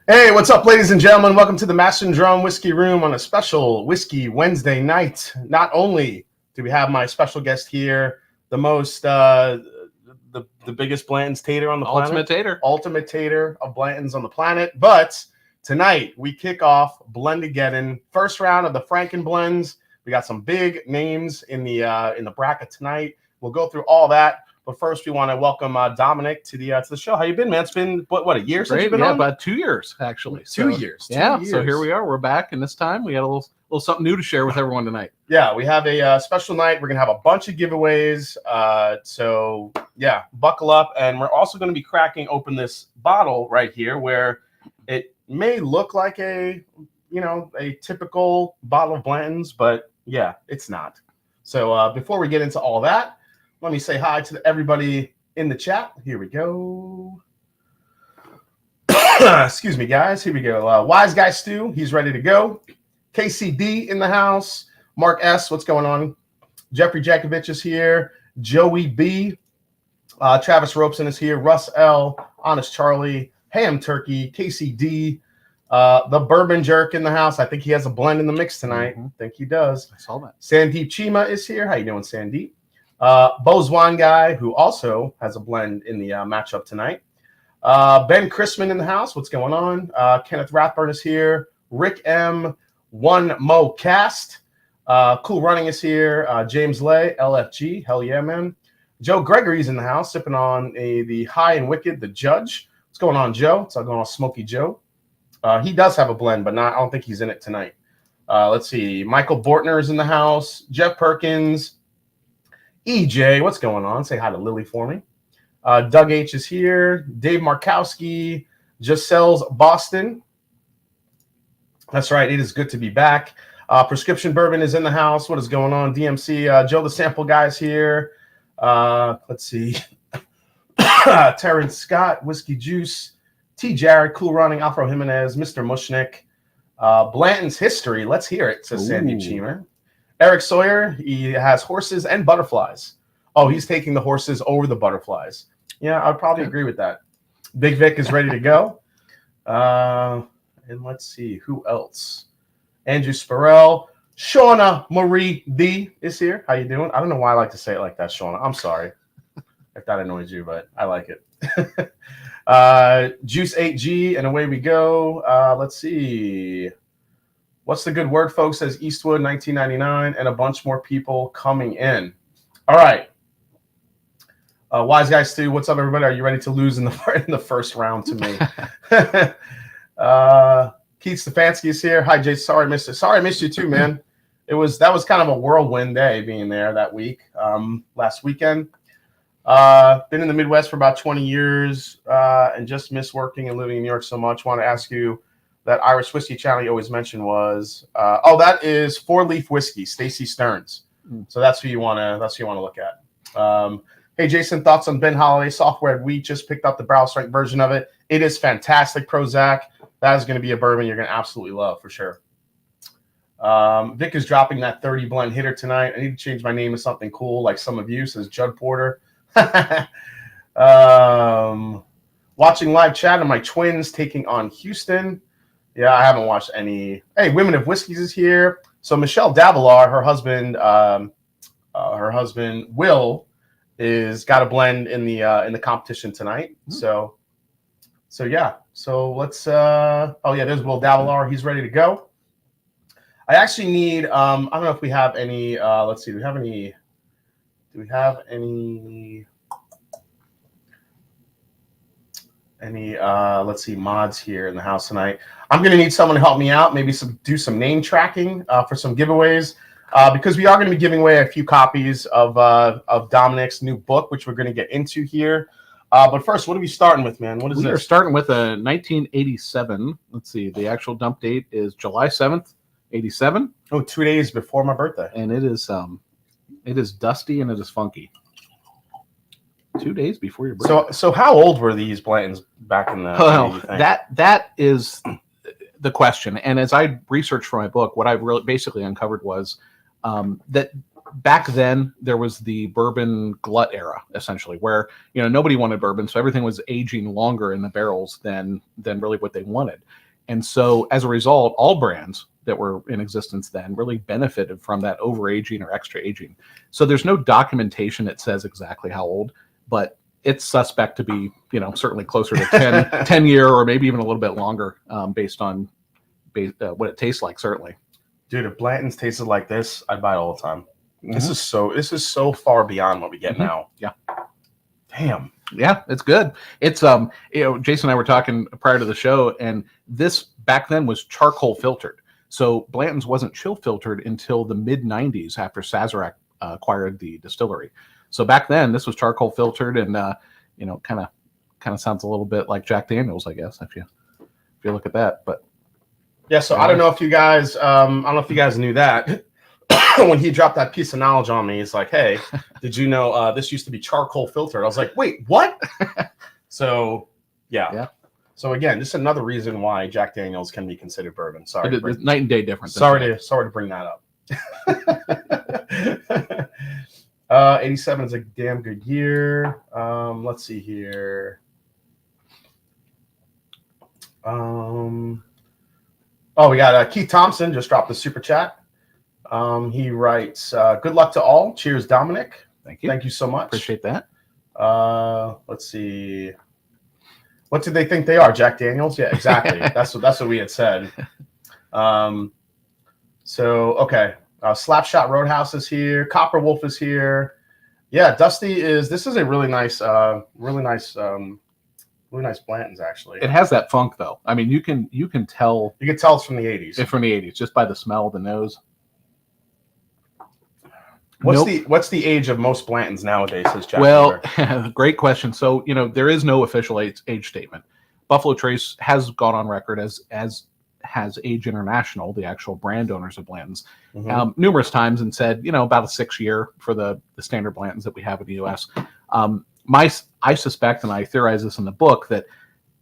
Hey, what's up, ladies and gentlemen? Welcome to the Master and Drum Whiskey Room on a special Whiskey Wednesday night. Not only do we have my special guest here, the most, the biggest Blanton's tater on the planet. Ultimate tater of Blantons on the planet. But tonight, we kick off Blendageddon, first round of the Frankenblends. We got some big names in the bracket tonight. We'll go through all that. But first, we want to welcome Dominic to the show. How you been, man? It's been what a year since you've been on? About 2 years actually. Two years. So here we are. We're back, and this time we got a little something new to share with everyone tonight. Yeah, we have a special night. We're gonna have a bunch of giveaways. So yeah, buckle up, and we're also going to be cracking open this bottle right here, where it may look like a typical bottle of Blanton's, but yeah, it's not. So before we get into all that, let me say hi to everybody in the chat. Here we go. Excuse me, guys. Here we go. Wise Guy Stu, he's ready to go. KCD in the house. Mark S, what's going on? Jeffrey Jakovich is here. Joey B. Travis Robeson is here. Russ L. Honest Charlie. Ham Turkey. KCD. The Bourbon Jerk in the house. I think he has a blend in the mix tonight. I think he does. I saw that. Sandeep Chima is here. How you doing, Sandeep? Bozwan guy, who also has a blend in the matchup tonight. Ben Chrisman in the house. What's going on? Kenneth Rathburn is here. Rick M. One Mo Cast. Cool Running is here. James Lay, LFG. Hell yeah, man. Joe Gregory's in the house, sipping on the High and Wicked, the Judge. What's going on, Joe? It's all going on Smoky Joe. He does have a blend, but I don't think he's in it tonight. Let's see. Michael Bortner is in the house. Jeff Perkins. EJ, what's going on? Say hi to Lily for me. Doug H is here. Dave Markowski. Giselle's Boston. That's right. It is good to be back. Prescription Bourbon is in the house. What is going on? DMC. Joe the Sample Guy is here. Let's see. Terrence Scott. Whiskey Juice. T. Jared. Cool Running. Afro Jimenez. Mr. Mushnick. Blanton's History. Let's hear it, says Sandy Cheemer. Eric Sawyer, he has horses and butterflies. Oh, he's taking the horses over the butterflies. Yeah, I'd probably agree with that. Big Vic is ready to go. And let's see, who else? Andrew Spurrell. Shauna Marie D is here. How you doing? I don't know why I like to say it like that, Shauna. I'm sorry if that annoys you, but I like it. Juice 8G, and away we go. Let's see. What's the good word, folks? Says Eastwood, 1999, and a bunch more people coming in. All right. Wise Guy Stu, what's up, everybody? Are you ready to lose in the first round to me? Keith Stefanski is here. Hi, Jay. Sorry, I missed you too, man. That was kind of a whirlwind day being there that week, last weekend. Been in the Midwest for about 20 years and just miss working and living in New York so much. Want to ask you, that Irish whiskey channel you always mentioned was that is 4 Leaf Whiskey, Stacey Stearns. So that's who you want to look at. Hey Jason, thoughts on Ben Holiday Software? We just picked up the barrel strength version of it. It is fantastic, Prozac. That is going to be a bourbon you're going to absolutely love for sure. Vic is dropping that 30 blend hitter tonight. I need to change my name to something cool like some of you, says Judd Porter. Watching live chat of my Twins taking on Houston. Yeah, I haven't watched any. Hey, Women of Whiskeys is here. So Michelle Davalar, her husband Will, is got a blend in the competition tonight. So yeah. So let's. Oh yeah, there's Will Davalar. He's ready to go. I actually need. I don't know if we have any. Let's see. Do we have any? Let's see, mods here in the house tonight. I'm going to need someone to help me out, maybe do some name tracking for some giveaways, because we are going to be giving away a few copies of Dominic's new book, which we're going to get into here. But first, what are we starting with, man? What is this? We're starting with a 1987. Let's see, the actual dump date is July 7th, 87. Oh, 2 days before my birthday. And it is dusty and it is funky. 2 days before your birthday. So how old were these Blantons back in the? Well, that is the question. And as I researched for my book, what I really basically uncovered was that back then there was the bourbon glut era, essentially, where nobody wanted bourbon, so everything was aging longer in the barrels than really what they wanted. And so as a result, all brands that were in existence then really benefited from that overaging or extra aging. So there's no documentation that says exactly how old, but it's suspect to be, certainly closer to 10 year or maybe even a little bit longer, based on what it tastes like, certainly. Dude, if Blanton's tasted like this, I'd buy it all the time. This is so far beyond what we get now. Yeah. Damn. Yeah, it's good. It's Jason and I were talking prior to the show, and this back then was charcoal filtered. So Blanton's wasn't chill filtered until the mid 90s after Sazerac acquired the distillery. So back then this was charcoal filtered, and kind of sounds a little bit like Jack Daniels, I guess, if you look at that. But yeah, so I don't know if you guys knew that. When he dropped that piece of knowledge on me, he's like, "Hey, did you know this used to be charcoal filtered?" I was like, "Wait, what?" So, yeah. So again, just another reason why Jack Daniels can be considered bourbon. Sorry, it's night and day difference. Sorry to bring that up. 87 is a damn good year. Let's see here. We got Keith Thompson just dropped the super chat. He writes, "Good luck to all. Cheers, Dominic." Thank you. Thank you so much. Appreciate that. Let's see. What did they think they are? Jack Daniels? Yeah, exactly. That's what we had said. Okay. Slapshot Roadhouse is here. Copper Wolf is here. Yeah, Dusty is. This is a really nice Blanton's, actually. It has that funk, though. I mean, you can tell. You can tell it's from the 80s. It's from the 80s just by the smell, the nose. What's the age of most Blantons nowadays? Says Jack. Well, great question. So there is no official age statement. Buffalo Trace has gone on record as has Age International, the actual brand owners of Blantons, numerous times, and said about a 6 year for the standard Blantons that we have in the U.S. I suspect, and I theorize this in the book, that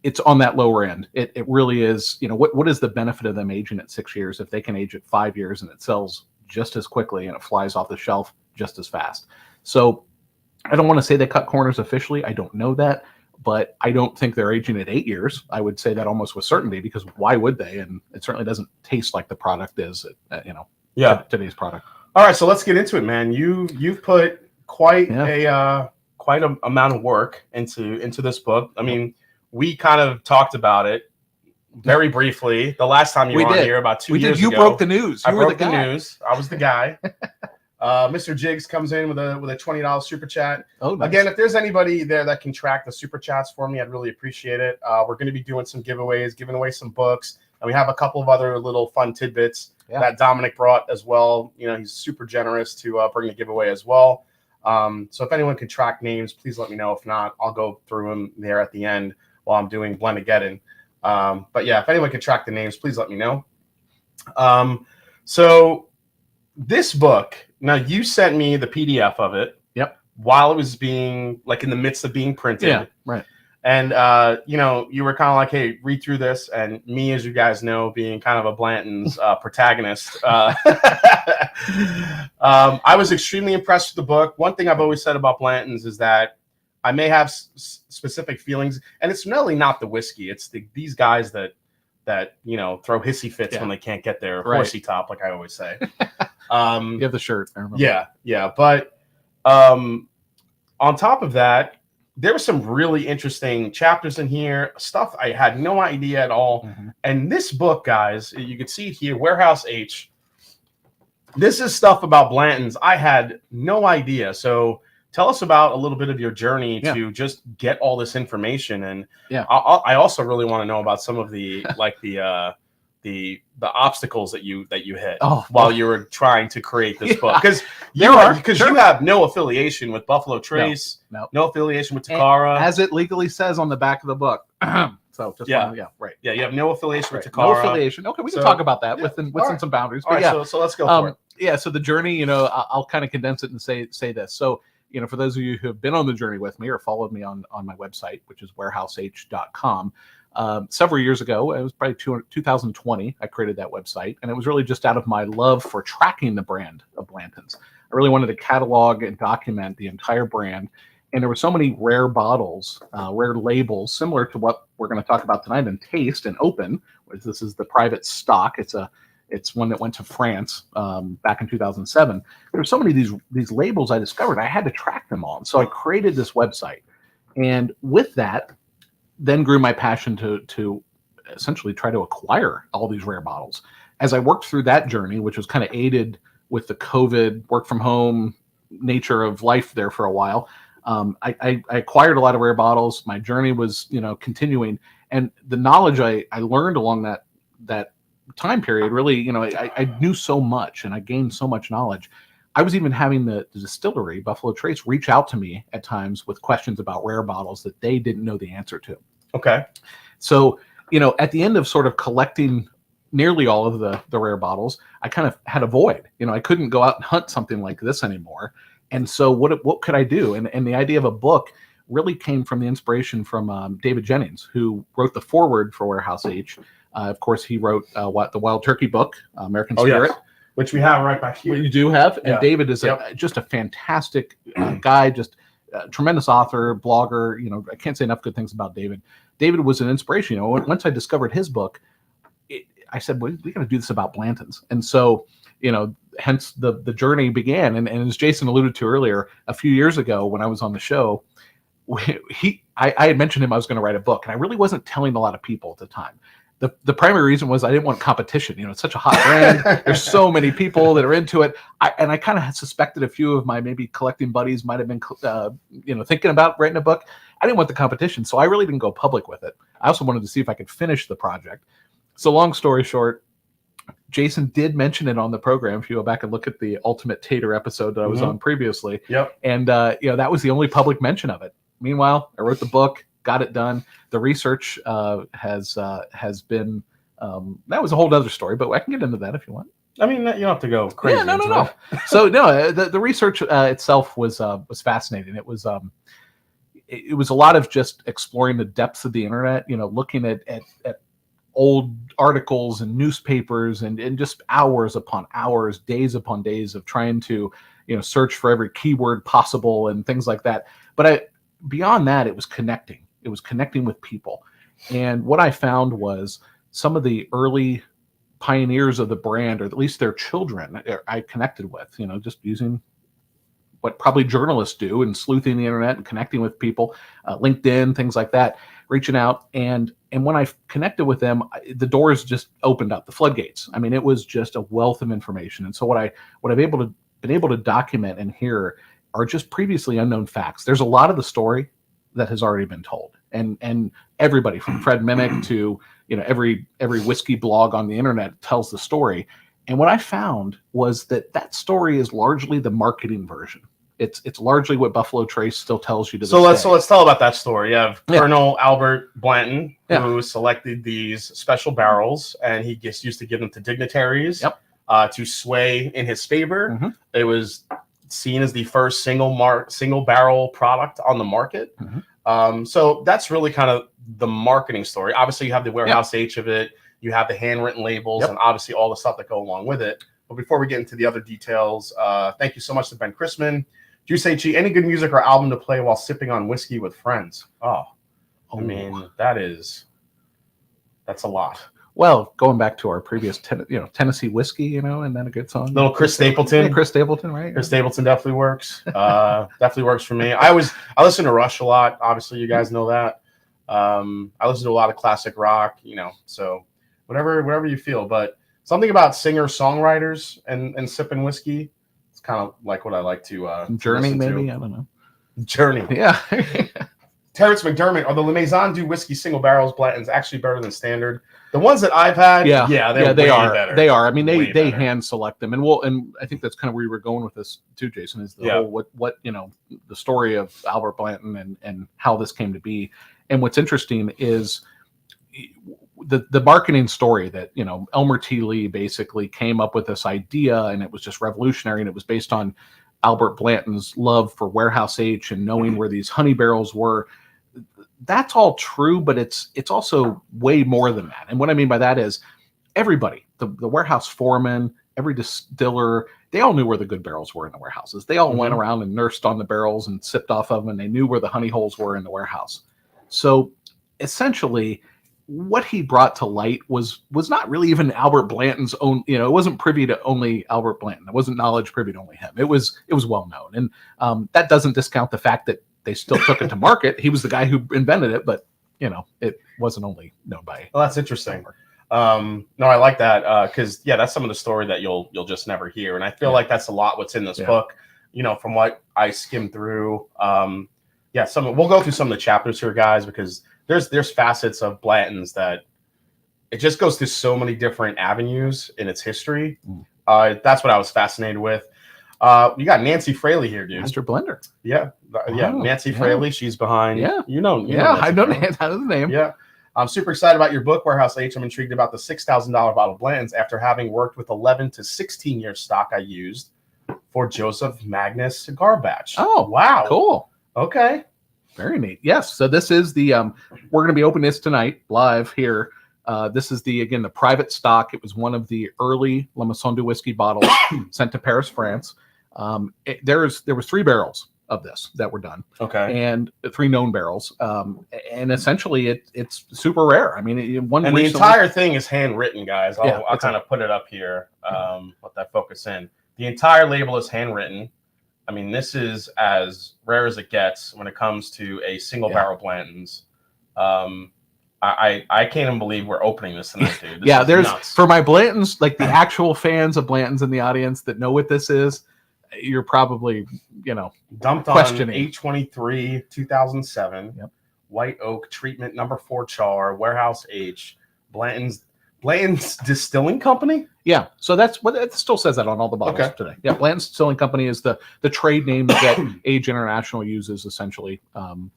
it's on that lower end. It really is. What is the benefit of them aging at 6 years if they can age at 5 years and it sells just as quickly and it flies off the shelf just as fast? So I don't want to say they cut corners officially. I don't know that, but I don't think they're aging at 8 years. I would say that almost with certainty, because why would they? And it certainly doesn't taste like the product is, today's product. All right, so let's get into it, man. You've put quite a amount of work into this book. I mean, we kind of talked about it very briefly the last time you were on here about 2 years ago. You broke the news. I broke the news. I was the guy. Mr. Jiggs comes in with a $20 super chat. Oh, nice. Again, if there's anybody there that can track the super chats for me, I'd really appreciate it. We're going to be doing some giveaways, giving away some books, and we have a couple of other little fun tidbits that Dominic brought as well. He's super generous to bring a giveaway as well. So if anyone can track names, please let me know. If not, I'll go through them there at the end while I'm doing Blendageddon. But yeah, if anyone can track the names, please let me know. So this book, now you sent me the PDF of it. Yep. While it was being in the midst of being printed. Yeah, right. And you were kind of like, hey, read through this. And me, as you guys know, being kind of a Blanton's protagonist, I was extremely impressed with the book. One thing I've always said about Blanton's is that I may have specific feelings, and it's really not the whiskey. It's these guys that throw hissy fits when they can't get their horsey top, like I always say. You have the shirt. I remember. Yeah. But on top of that, there were some really interesting chapters in here, stuff I had no idea at all. And this book, guys, you can see it here, Warehouse H. This is stuff about Blanton's I had no idea. So tell us about a little bit of your journey to just get all this information. And I also really want to know about some of the the obstacles that you hit while you were trying to create this book, because you have no affiliation with Buffalo Trace, no affiliation with Takara, as it legally says on the back of the book. So just right. Yeah, you have no affiliation with Takara. No affiliation. Okay, we can talk about that within some boundaries. But so let's go for it. Yeah, so the journey, I'll kind of condense it and say this. So, for those of you who have been on the journey with me or followed me on my website, which is warehouseh.com, several years ago, it was probably 2020, I created that website, and it was really just out of my love for tracking the brand of Blanton's. I really wanted to catalog and document the entire brand. And there were so many rare bottles, rare labels, similar to what we're going to talk about tonight in Taste and Open, which this is the private stock. It's one that went to France back in 2007. There were so many of these labels I discovered. I had to track them all. And so I created this website. And with that, then grew my passion to essentially try to acquire all these rare bottles. As I worked through that journey, which was kind of aided with the COVID work from home nature of life there for a while, I acquired a lot of rare bottles. My journey was, continuing, and the knowledge I learned along that time period really, I knew so much and I gained so much knowledge. I was even having the distillery, Buffalo Trace, reach out to me at times with questions about rare bottles that they didn't know the answer to. Okay. So, at the end of sort of collecting nearly all of the rare bottles, I kind of had a void. I couldn't go out and hunt something like this anymore. And so what could I do? And the idea of a book really came from the inspiration from David Jennings, who wrote the foreword for Warehouse H. Of course, he wrote the Wild Turkey book, American Spirit. Yes. Which we have right back here. You do have. And yeah. David is just a fantastic guy, just a tremendous author, blogger. I can't say enough good things about David. David was an inspiration. Once I discovered his book, I said, well, we got to do this about Blantons. And so, hence the journey began. And as Jason alluded to earlier, a few years ago when I was on the show, I had mentioned him I was going to write a book, and I really wasn't telling a lot of people at the time. The primary reason was I didn't want competition. It's such a hot brand. There's so many people that are into it. I kind of suspected a few of my maybe collecting buddies might have been, thinking about writing a book. I didn't want the competition, so I really didn't go public with it. I also wanted to see if I could finish the project. So long story short, Jason did mention it on the program. If you go back and look at the Ultimate Tater episode that I was on previously. Yep. And, that was the only public mention of it. Meanwhile, I wrote the book, got it done. The research has been, that was a whole other story, but I can get into that if you want. I mean, you don't have to go crazy. Yeah, no. So no, the research itself was fascinating. It was a lot of just exploring the depths of the internet, looking at old articles and newspapers and just hours upon hours, days upon days of trying to, search for every keyword possible and things like that. But beyond that, it was connecting. It was connecting with people. And what I found was some of the early pioneers of the brand, or at least their children, I connected with, just using what probably journalists do and sleuthing the internet and connecting with people, LinkedIn, things like that, reaching out. And when I connected with them, the doors just opened up, the floodgates. I mean, it was just a wealth of information. And so what I've been able to document and hear are just previously unknown facts. There's a lot of the story that has already been told, and everybody from Fred Minnick to every whiskey blog on the internet tells the story. And what I found was that story is largely the marketing version. It's largely what Buffalo Trace still tells you to this day. So let's tell about that story. You have Colonel Albert Blanton, who selected these special barrels, and he used to give them to dignitaries to sway in his favor. Mm-hmm. It was seen as the first single barrel product on the market. Mm-hmm. So that's really kind of the marketing story. Obviously, you have the Warehouse H of it. You have the handwritten labels and obviously all the stuff that go along with it. But before we get into the other details, thank you so much to Ben Chrisman. Juice HE, any good music or album to play while sipping on whiskey with friends? I mean, that's a lot. Well, going back to our previous, Tennessee whiskey, and then a good song. Little Chris Stapleton. Yeah, Chris Stapleton, right? Chris Stapleton definitely works. Definitely works for me. I listen to Rush a lot. Obviously, you guys know that. I listen to a lot of classic rock, so whatever you feel. But something about singer-songwriters and sipping whiskey, it's kind of like what I like to Journey, maybe? I don't know. Journey. Yeah. Terrence McDermott, are the Le Maison du Whiskey single barrels Blantons actually better than standard? The ones that I've had, they are. Better. They are. I mean, they hand select them, and I think that's kind of where you were going with this too, Jason. Is the whole what the story of Albert Blanton and how this came to be. And what's interesting is the marketing story that Elmer T. Lee basically came up with this idea, and it was just revolutionary, and it was based on Albert Blanton's love for Warehouse H and knowing where these honey barrels were. That's all true, but it's also way more than that. And what I mean by that is everybody, the warehouse foreman, every distiller, they all knew where the good barrels were in the warehouses. They all went around and nursed on the barrels and sipped off of them, and they knew where the honey holes were in the warehouse. So essentially, what he brought to light was not really even Albert Blanton's own, it wasn't privy to only Albert Blanton. It wasn't knowledge privy to only him. It was well known. And that doesn't discount the fact that they still took it to market. He was the guy who invented it, but it wasn't only known by. Well, that's interesting. No, I like that because that's some of the story that you'll just never hear, and I feel like that's a lot what's in this book. From what I skimmed through. We'll go through some of the chapters here, guys, because there's facets of Blanton's that it just goes through so many different avenues in its history. That's what I was fascinated with. You got Nancy Fraley here, dude. Master Blender. Nancy Fraley. She's behind. I know the name. Yeah. I'm super excited about your book, Warehouse H. I'm intrigued about the $6,000 bottle blends after having worked with 11 to 16 year stock I used for Joseph Magnus cigar batch. Oh, wow. Cool. Okay. Very neat. Yes. So this is the, we're going to be opening this tonight live here. This is the private stock. It was one of the early La Maison de Whiskey bottles sent to Paris, France. There was 3 barrels of this that were done. Okay. And 3 known barrels. And essentially it's super rare. I mean, the entire thing is handwritten, guys. I'll kind of put it up here. Let that focus in. The entire label is handwritten. I mean, this is as rare as it gets when it comes to a single barrel Blanton's. I can't even believe we're opening this tonight, dude. There's nuts. For my Blantons, like the actual fans of Blantons in the audience that know what this is, you're probably, dumped questioning. On 8/23, 2007. Yep. White oak treatment number 4 char, Warehouse H, Blanton's Distilling Company. Yeah, so that's what it still says that on all the bottles today. Yeah, Blanton's Distilling Company is the trade name that Age International uses essentially to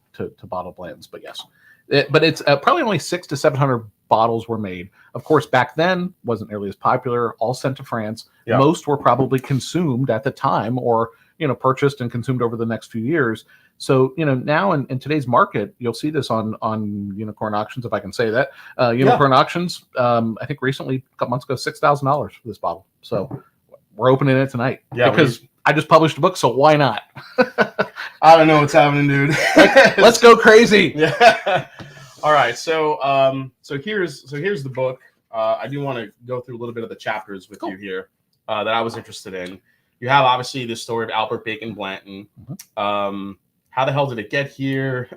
bottle Blanton's. But yes, but it's probably only 600 to 700 bottles were made. Of course, back then wasn't nearly as popular. All sent to France. Yeah. Most were probably consumed at the time, or purchased and consumed over the next few years. So now in today's market, you'll see this on unicorn auctions, if I can say that. Unicorn auctions. I think recently, a couple months ago, $6,000 for this bottle. So we're opening it tonight. Yeah, because I just published a book, so why not? I don't know what's happening, dude. Let's go crazy. Yeah. All right. So here's the book. I do want to go through a little bit of the chapters with you here that I was interested in. You have obviously the story of Albert Bacon Blanton. How the hell did it get here?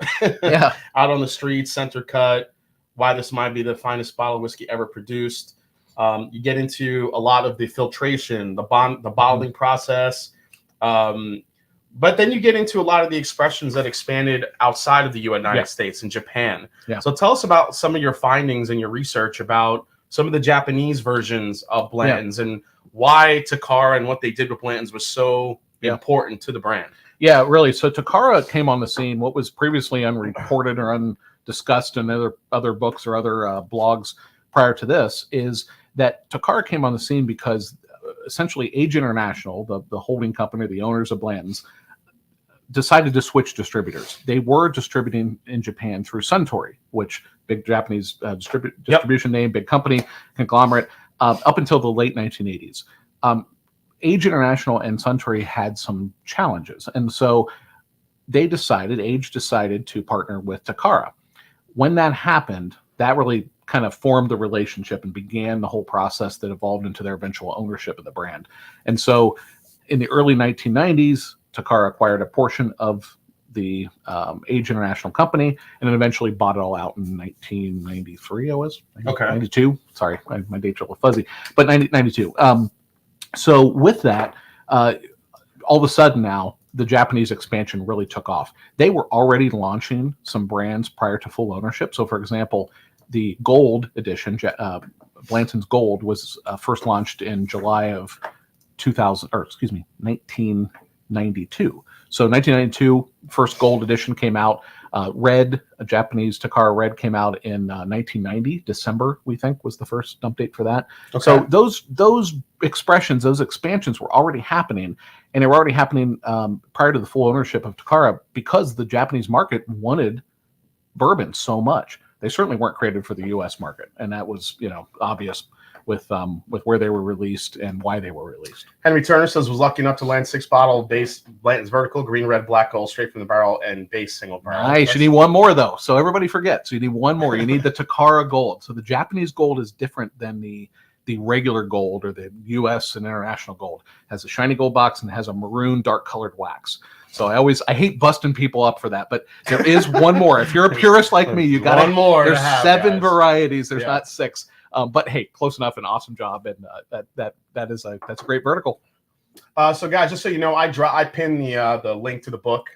Out on the streets, center cut. Why this might be the finest bottle of whiskey ever produced. You get into a lot of the filtration, the bottling process. But then you get into a lot of the expressions that expanded outside of the United States and Japan. Yeah. So tell us about some of your findings and your research about some of the Japanese versions of Blanton's and why Takara and what they did with Blanton's was so important to the brand. Yeah, really. So Takara came on the scene. What was previously unreported or undiscussed in other books or other blogs prior to this is that Takara came on the scene because essentially Age International, the holding company, the owners of Blanton's, decided to switch distributors. They were distributing in Japan through Suntory, which big Japanese distribution name, big company, conglomerate, up until the late 1980s. Age International and Suntory had some challenges. And so Age decided to partner with Takara. When that happened, that really kind of formed the relationship and began the whole process that evolved into their eventual ownership of the brand. And so in the early 1990s, Takara acquired a portion of the Age International company and then eventually bought it all out in 1993, 92. Sorry, my dates are a little fuzzy, but 92. So with that, all of a sudden now, the Japanese expansion really took off. They were already launching some brands prior to full ownership. So, for example, the Gold edition, Blanton's Gold, was first launched in July of 1992. So 1992, first Gold edition came out. Red, a Japanese Takara Red, came out in 1990. December, we think, was the first dump date for that. Okay. So those expressions, those expansions were already happening, and they were already happening prior to the full ownership of Takara because the Japanese market wanted bourbon so much. They certainly weren't created for the U.S. market, and that was obvious where they were released and why they were released. Henry Turner says was lucky enough to land 6-bottle base Blanton's vertical, green, red, black, gold, straight from the barrel, and base single barrel. Nice. You need one more though, so everybody forgets. So you need one more. You need the Takara Gold. So the Japanese gold is different than the regular gold or the U.S. and international gold. It has a shiny gold box and it has a maroon dark colored wax. So I hate busting people up for that, but there is one more. If you're a purist like me, you got one more. There's to have, 7 guys. varieties. There's not 6. But hey, close enough. An awesome job, and that's a great vertical. So guys, just so you know, I pinned the link to the book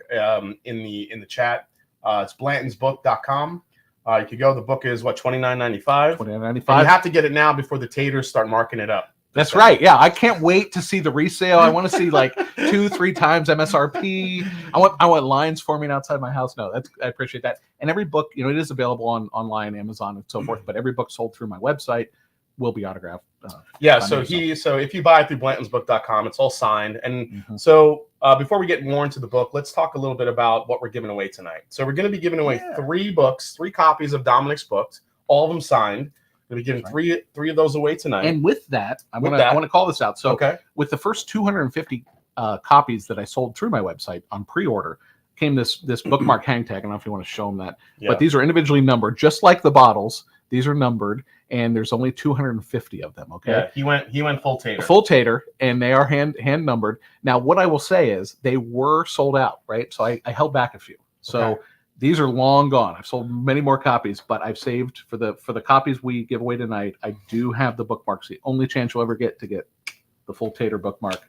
in the chat. It's blantonsbook.com. You could go. The book is what, $29.95. $29.95. You have to get it now before the taters start marking it up. That's right. Yeah, I can't wait to see the resale. I want to see like 2-3 times MSRP. I want lines forming outside my house. No, I appreciate that. And every book, it is available online, Amazon, and so forth. But every book sold through my website will be autographed. So if you buy it through blantonsbook.com, it's all signed. And so before we get more into the book, let's talk a little bit about what we're giving away tonight. So we're going to be giving away 3 books, 3 copies of Dominic's books, all of them signed. We're giving three of those away tonight. And with that, I want to call this out. So with the first 250 copies that I sold through my website on pre-order, came this bookmark hang tag. I don't know if you want to show them that, but these are individually numbered, just like the bottles. These are numbered, and there's only 250 of them. Okay. Yeah, he went full tater. Full tater, and they are hand numbered. Now, what I will say is they were sold out, right? So I held back a few. So these are long gone. I've sold many more copies, but I've saved for the copies we give away tonight. I do have the bookmarks. The only chance you'll ever get to get the full tater bookmark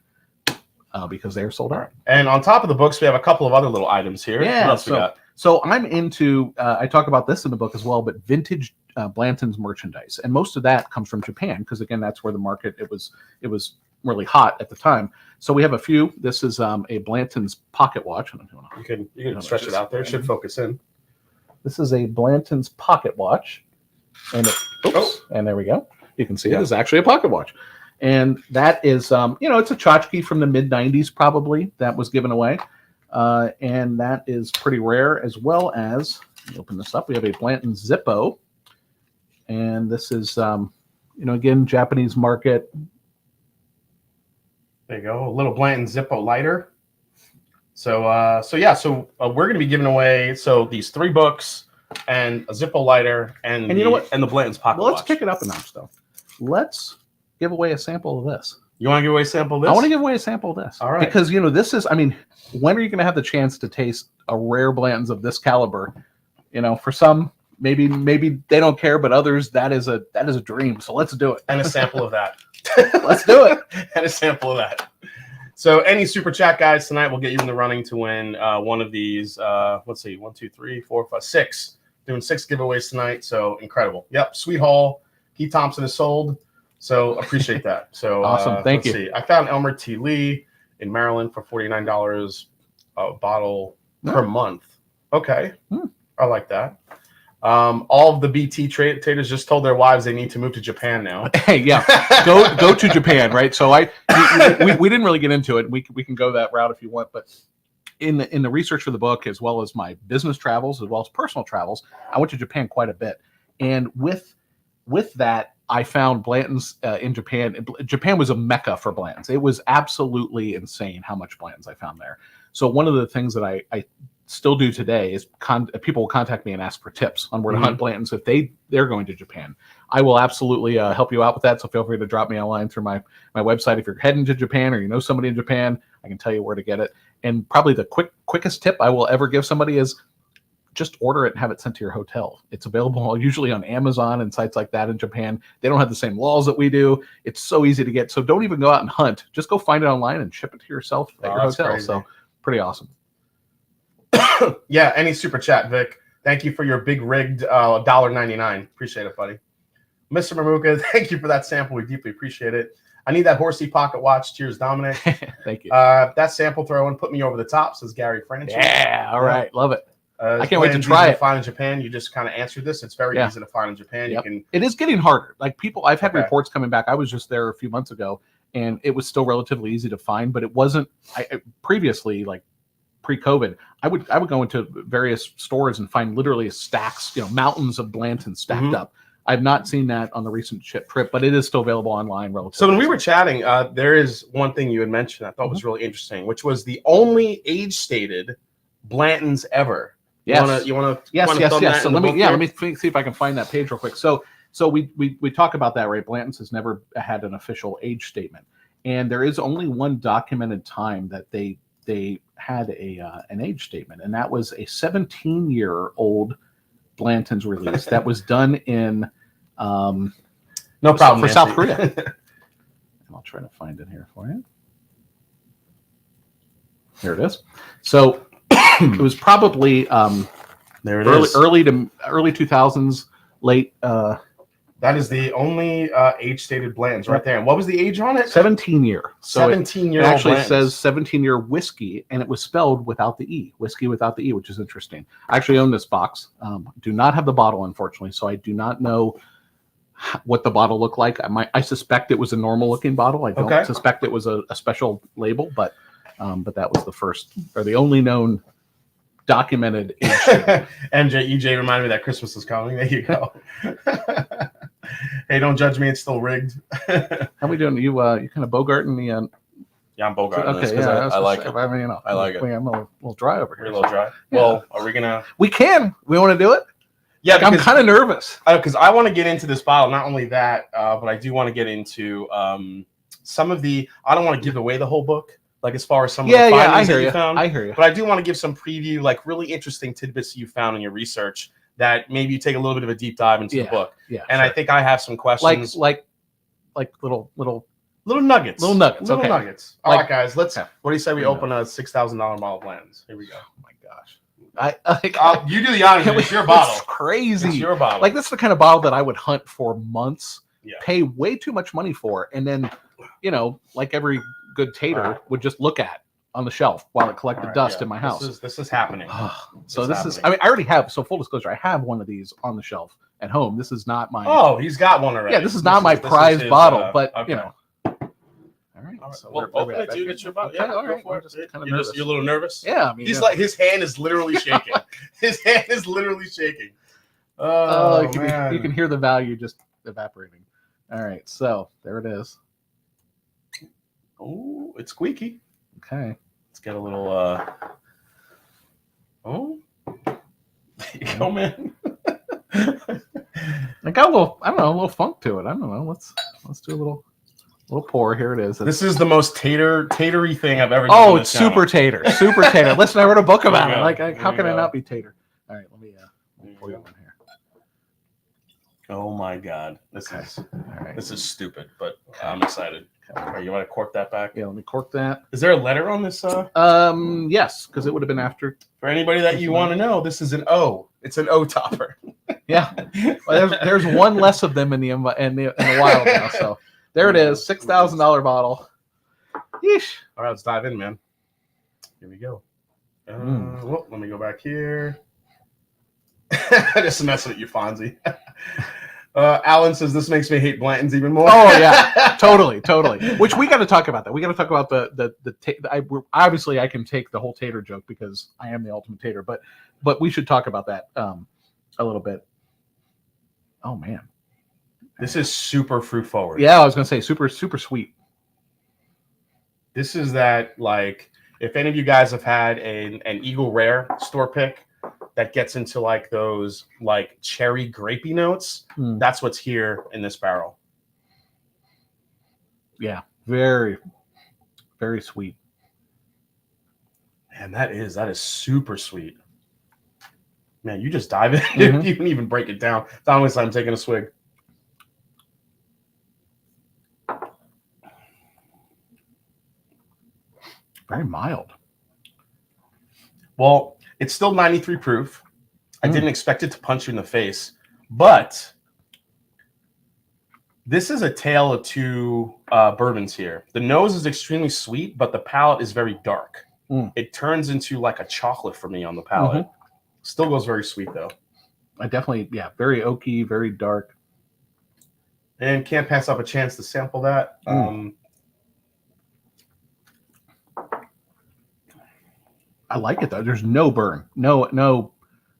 because they are sold out. And on top of the books, we have a couple of other little items here. Yeah. What else we got? So I'm into. I talk about this in the book as well, but vintage Blanton's merchandise, and most of that comes from Japan because again, that's where the market it was really hot at the time. So we have a few. This is a Blanton's pocket watch. I don't know if you can stretch it out there. It should focus in. This is a Blanton's pocket watch, and and there we go. You can see it is actually a pocket watch, and that is it's a tchotchke from the mid '90s probably that was given away, and that is pretty rare. As well as let me open this up, we have a Blanton Zippo, and this is again Japanese market. There you go, a little Blanton Zippo lighter. So we're going to be giving away these 3 books and a Zippo lighter and you know what? And the Blanton's pocket watch. Let's kick it up a notch though. Let's give away a sample of this. You want to give away a sample of this? I want to give away a sample of this. All right. Because this is. I mean, when are you going to have the chance to taste a rare Blanton's of this caliber? For some, maybe they don't care, but others that is a dream. So let's do it. And a sample of that. Let's do it. And a sample of that. So any super chat guys tonight will get you in the running to win one of these. Let's see, 1, 2, 3, 4, 5, 6. Doing 6 giveaways tonight. So incredible. Yep, sweet haul. Keith Thompson is sold. So appreciate that. So awesome. Thank you. See. I found Elmer T. Lee in Maryland for $49 a bottle per month. Okay, I like that. All of the BT traders just told their wives they need to move to Japan now. Hey, yeah, go to Japan, right? So we didn't really get into it. We can go that route if you want, but in the research for the book, as well as my business travels, as well as personal travels, I went to Japan quite a bit, and with that, I found Blanton's in Japan. Japan was a mecca for Blanton's. It was absolutely insane how much Blanton's I found there. So one of the things that I still do today is people will contact me and ask for tips on where to hunt Blanton's if they're going to Japan. I will absolutely help you out with that. So feel free to drop me a line through my website. If you're heading to Japan or you know somebody in Japan, I can tell you where to get it. And probably the quickest tip I will ever give somebody is just order it and have it sent to your hotel. It's available usually on Amazon and sites like that in Japan. They don't have the same laws that we do. It's so easy to get. So don't even go out and hunt. Just go find it online and ship it to yourself at your hotel. Crazy. So pretty awesome. Yeah, any super chat, Vic. Thank you for your big rigged $1.99. Appreciate it, buddy. Mr. Mamuka, thank you for that sample. We deeply appreciate it. I need that horsey pocket watch. Cheers, Dominic. Thank you. That sample throw and put me over the top, says Gary French. Yeah, all right. Love it. I can't wait to try it. To find in Japan. You just kind of answered this. It's very easy to find in Japan. Yep. You can. It is getting harder. Like people, I've had reports coming back. I was just there a few months ago, and it was still relatively easy to find, but it wasn't. Previously, like pre-COVID, I would go into various stores and find literally stacks, mountains of Blanton stacked up. I've not seen that on the recent trip, but it is still available online. Relatively. So when we were chatting, there is one thing you had mentioned I thought was really interesting, which was the only age-stated Blantons ever. Yes. You want to Yes. So let me see if I can find that page real quick. So we talk about that, right? Blanton's has never had an official age statement, and there is only one documented time that they had an age statement, and that was a 17-year-old Blanton's release that was done in no problem for South Korea. And I'll try to find it here for you. Here it is. So it was probably there it early, is. early 2000s, late. That is the only age-stated Blanton's right there. And what was the age on it? 17-year. So 17-year-old. It actually Blanton's. says 17-year whiskey, and it was spelled without the E. Whiskey without the E, which is interesting. I actually own this box. Do not have the bottle, unfortunately, so I do not know what the bottle looked like. I suspect it was a normal-looking bottle. I don't suspect it was a special label, but that was the first or the only known documented age statement. EJ reminded me that Christmas is coming. There you go. Hey, don't judge me. It's still rigged. How we doing? You kind of bogarting the. Yeah, I'm bogarting okay, this because I like it. I mean, I like it. I'm a little dry over here. You're a little dry. Yeah. Well, are we gonna? We can. We want to do it. Yeah, I'm kind of nervous because I want to get into this bottle. Not only that, but I do want to get into some of the. I don't want to give away the whole book, like as far as some of the findings that you found. I hear you. But I do want to give some preview, like really interesting tidbits you found in your research that maybe you take a little bit of a deep dive into the book. Yeah, and I think I have some questions, like little nuggets, little nuggets. All right, guys. Let's. Yeah. What do you say we open a $6,000 bottle of Blanton's? Here we go. Oh my gosh. You do the honors. It's your bottle. It's crazy. It's your bottle. Like this is the kind of bottle that I would hunt for months, Yeah. pay way too much money for, and then, like every good tater would just look at on the shelf while it collected dust in my house. This is happening. I mean, I already have. So full disclosure, I have one of these on the shelf at home. This is not my. Oh, he's got one already. Yeah, this is not my prized bottle, but okay. All right. So well, open it, dude. It's your bottle. Yeah, all right. go for it. You're a little nervous. Yeah, I mean, he's like his hand is literally shaking. His hand is literally shaking. Oh, man. You can hear the value just evaporating. All right, so there it is. Oh, it's squeaky. Okay. Let's get a little. Oh, there you go, man. I got a little funk to it. I don't know. Let's do a little pour. Here it is. This is the most tatery thing I've ever done. Oh, it's super tater. Listen, I wrote a book about it. Like, how can I not be tater? All right, let me pour you one here. Oh my God, this is stupid, but I'm excited. Okay. You want to cork that back? Yeah, let me cork that. Is there a letter on this? Yes, because it would have been after. For anybody that you want to know, this is an O. It's an O topper. Yeah, well, there's one less of them in the wild now. So there it is, $6,000 bottle. Yeesh. All right, let's dive in, man. Here we go. Well, let me go back here. Just messing with you, Fonzie. Alan says this makes me hate Blantons even more. Oh yeah, totally. Which we got to talk about that. We got to talk about obviously I can take the whole tater joke because I am the ultimate tater, but we should talk about that a little bit. Oh man, this is super fruit forward. Yeah, I was gonna say super sweet. This is that, like, if any of you guys have had an Eagle Rare store pick that gets into like those like cherry grapey notes, that's what's here in this barrel. Yeah, very, very sweet. And that is super sweet. Man, you just dive in. You can even break it down. It's I'm taking a swig. Very mild. Well, it's still 93 proof. I didn't expect it to punch you in the face, but this is a tale of two bourbons here. The nose is extremely sweet, but the palate is very dark. It turns into like a chocolate for me on the palate. Still goes very sweet though. I definitely, very oaky, very dark. And can't pass up a chance to sample that. I like it though. There's no burn. No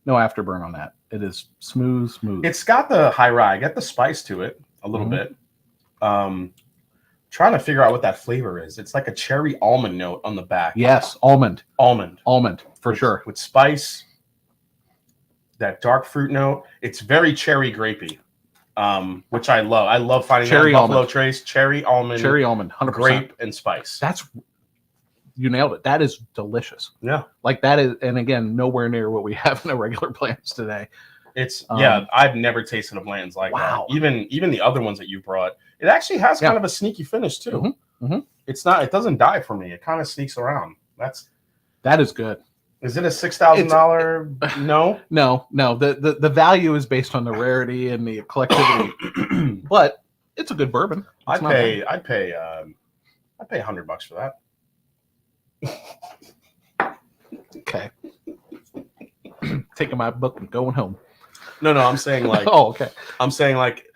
No afterburn on that. It is smooth. It's got the high rye. Got the spice to it a little bit. Trying to figure out what that flavor is. It's like a cherry almond note on the back. Yes, almond for sure. With spice, that dark fruit note. It's very cherry grapey, which I love. I love finding cherry that Buffalo almond. Trace, cherry almond, 100%. grape, and spice. You nailed it. That is delicious. Yeah. Like that is, and again, nowhere near what we have in the regular Blantons today. It's I've never tasted a Blanton's like that. Even the other ones that you brought, it actually has kind of a sneaky finish too. It's not. It doesn't die for me. It kind of sneaks around. That is good. Is it a $6,000? No. No. The value is based on the rarity and the collectivity, but it's a good bourbon. I'd pay $100 for that. Okay. Taking my book and going home. No, I'm saying like. Oh, okay. I'm saying like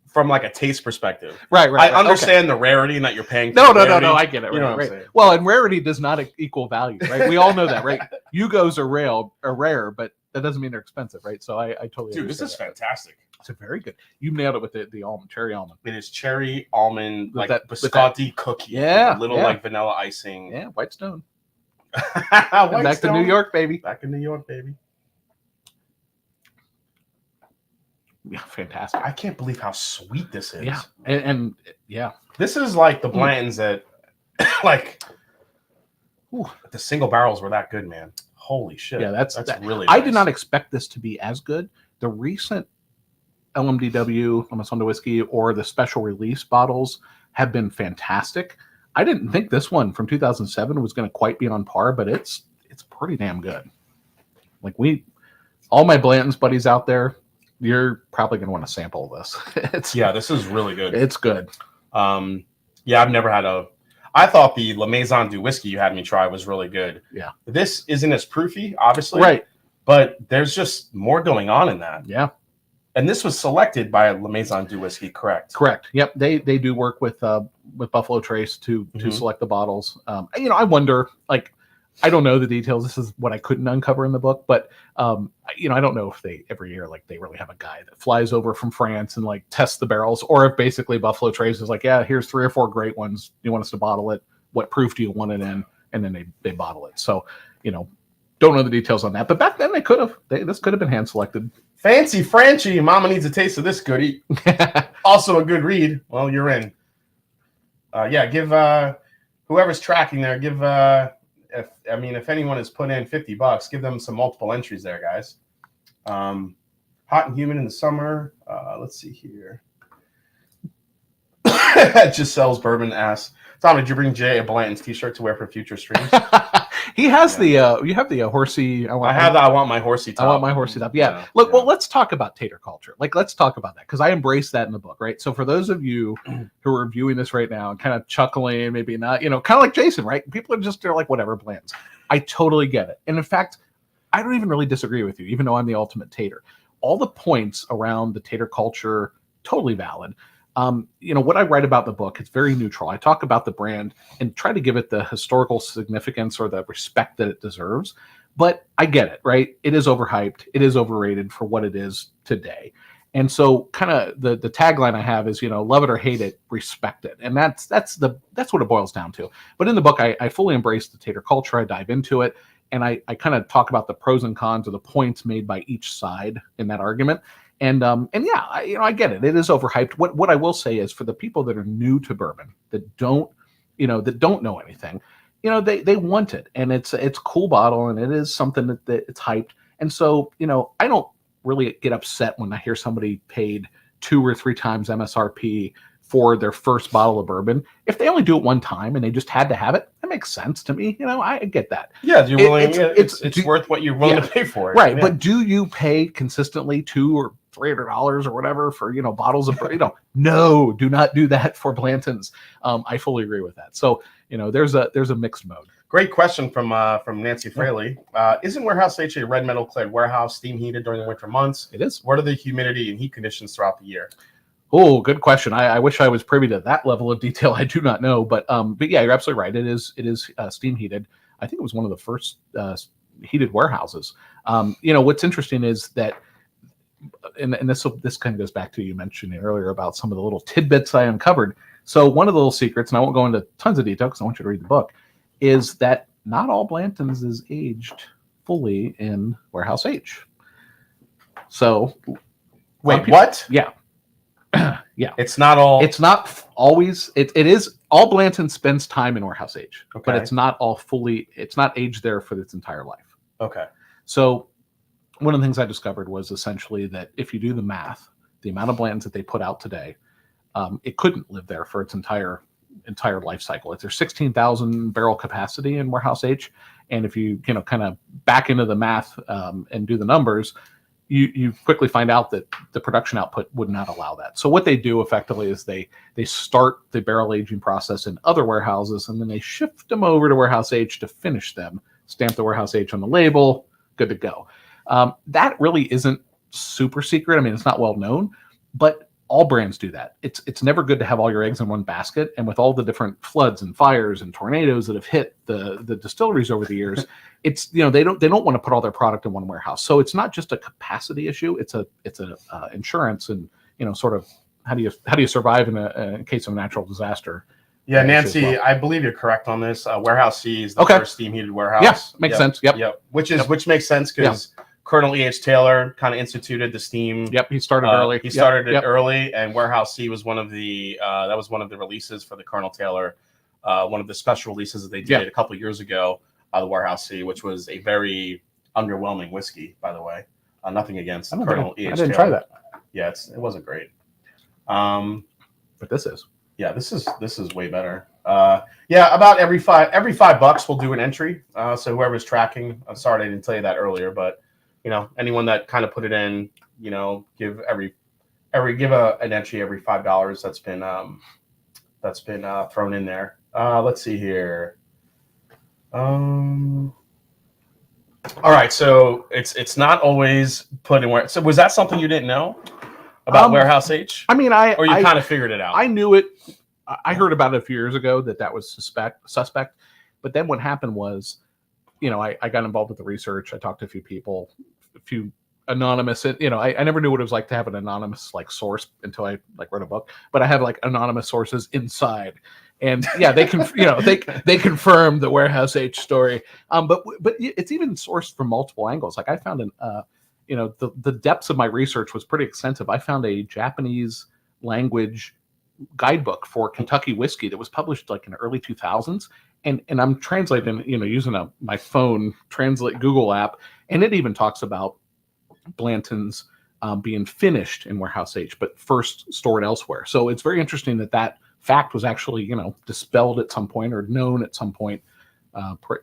from like a taste perspective. Right. I understand the rarity and that you're paying. No. I get it. You know right. what I'm saying? Well, and rarity does not equal value, right? We all know that, right? Yugos are rare, but that doesn't mean they're expensive, right? So I totally. Dude, this is fantastic. It's a very good. You nailed it with the almond, cherry almond. It is cherry almond, With like that biscotti cookie. Yeah, a little like vanilla icing. Yeah, White Stone. Back to New York, baby. Back in New York, baby. Yeah, fantastic. I can't believe how sweet this is. Yeah, and yeah, this is like the Blantons that, like, the single barrels were that good, man. Holy shit! Yeah, that's really. I nice. did not expect this to be as good. The recent LMDW, almost on the whiskey, or the special release bottles have been fantastic. I didn't think this one from 2007 was going to quite be on par, but it's pretty damn good. Like all my Blanton's buddies out there, you're probably going to want to sample this. This is really good. It's good. I've never had I thought the La Maison du whiskey you had me try was really good. Yeah. This isn't as proofy, obviously. Right. But there's just more going on in that. Yeah. And this was selected by La Maison du whiskey, correct? Correct. Yep. They do work with Buffalo Trace to select the bottles. I wonder, like, I don't know the details. This is what I couldn't uncover in the book, but I don't know if they every year they really have a guy that flies over from France and like tests the barrels, or if basically Buffalo Trace is like, yeah, here's 3 or 4 great ones. You want us to bottle it? What proof do you want it in? And then they bottle it. So don't know the details on that, but back then they could have. This could have been hand selected. Fancy Franchi, Mama needs a taste of this goodie. Also a good read. Well, you're in. Give whoever's tracking there. Give if anyone has put in $50, give them some multiple entries there, guys. Hot and humid in the summer. Let's see here. Giselle's Bourbon asks, Tom, did you bring Jay a Blanton's t-shirt to wear for future streams? He has you have the horsey. I want my horsey top. I want my horsey top. Yeah. Look, well, let's talk about tater culture. Like, let's talk about that because I embrace that in the book, right? So for those of you who are viewing this right now and kind of chuckling, maybe not, kind of like Jason, right? People are like, whatever, Blanton's. I totally get it. And in fact, I don't even really disagree with you, even though I'm the ultimate tater. All the points around the tater culture, totally valid. What I write about the book, it's very neutral. I talk about the brand and try to give it the historical significance or the respect that it deserves. But I get it, right? It is overhyped. It is overrated for what it is today. And so kind of the tagline I have is, love it or hate it, respect it. And that's what it boils down to. But in the book, I fully embrace the tater culture. I dive into it. And I kind of talk about the pros and cons or the points made by each side in that argument. And I get it. It is overhyped. What I will say is for the people that are new to bourbon, that don't know anything, they want it, and it's a cool bottle, and it is something that it's hyped. And so, I don't really get upset when I hear somebody paid 2 or 3 times MSRP for their first bottle of bourbon. If they only do it one time and they just had to have it, that makes sense to me. I get that. Yeah, you're willing. It's worth what you're willing to pay for it, right? Yeah. But do you pay consistently $200 or $300 or whatever for bottles of No, do not do that for Blanton's. I fully agree with that. So there's a mixed mode. Great question from Nancy Fraley. Isn't Warehouse H a red metal clad warehouse, steam heated during the winter months? It is. What are the humidity and heat conditions throughout the year? Oh, good question. I wish I was privy to that level of detail. I do not know, but yeah, you're absolutely right. It is steam heated. I think it was one of the first heated warehouses. What's interesting is that, and this kind of goes back to you mentioning earlier about some of the little tidbits I uncovered. So one of the little secrets, and I won't go into tons of detail because I want you to read the book, is that not all Blantons is aged fully in warehouse H. So, wait, what? Yeah. Yeah. It's not all. It's not always. It is all Blanton spends time in warehouse H, Okay. but it's not all fully. It's not aged there for its entire life. Okay. So one of the things I discovered was essentially that if you do the math, the amount of Blantons that they put out today, it couldn't live there for its entire life cycle. It's their 16,000 barrel capacity in warehouse H, and if you kind of back into the math and do the numbers, you quickly find out that the production output would not allow that. So what they do effectively is they start the barrel aging process in other warehouses, and then they shift them over to warehouse H to finish them, stamp the warehouse H on the label, good to go. That really isn't super secret. I mean, it's not well known, but all brands do that. It's never good to have all your eggs in one basket. And with all the different floods and fires and tornadoes that have hit the distilleries over the years, it's they don't want to put all their product in one warehouse. So it's not just a capacity issue. It's a insurance and sort of how do you survive in a case of a natural disaster. Yeah, Nancy, I believe you're correct on this. Warehouse C is the first steam heated warehouse. Yeah, makes sense. Yep. Which makes sense because Colonel E.H. Taylor kind of instituted the steam. Yep, he started early. He started it early, and Warehouse C was one of the releases for the Colonel Taylor, one of the special releases that they did a couple of years ago. The Warehouse C, which was a very underwhelming whiskey, by the way. Nothing against Colonel E.H. Taylor. I didn't try that. Yeah, it wasn't great. But this is. Yeah, this is way better. About every $5 we'll do an entry. So whoever's tracking, I'm sorry I didn't tell you that earlier, but anyone that kind of put it in, give an entry every $5 that's been thrown in there. Let's see here. All right, so it's not always put in where. So was that something you didn't know about Warehouse H? I mean, or you kind of figured it out. I knew it. I heard about it a few years ago that was suspect. But then what happened was, I got involved with the research. I talked to a few people, a few anonymous. I never knew what it was like to have an anonymous source until I wrote a book. But I have anonymous sources inside, and they can they confirmed the Warehouse H story. But it's even sourced from multiple angles. I found the depths of my research was pretty extensive. I found a Japanese language guidebook for Kentucky whiskey that was published in the early 2000s. And I'm translating, using my phone translate Google app, and it even talks about Blantons being finished in Warehouse H, but first stored elsewhere. So it's very interesting that fact was actually, dispelled at some point or known at some point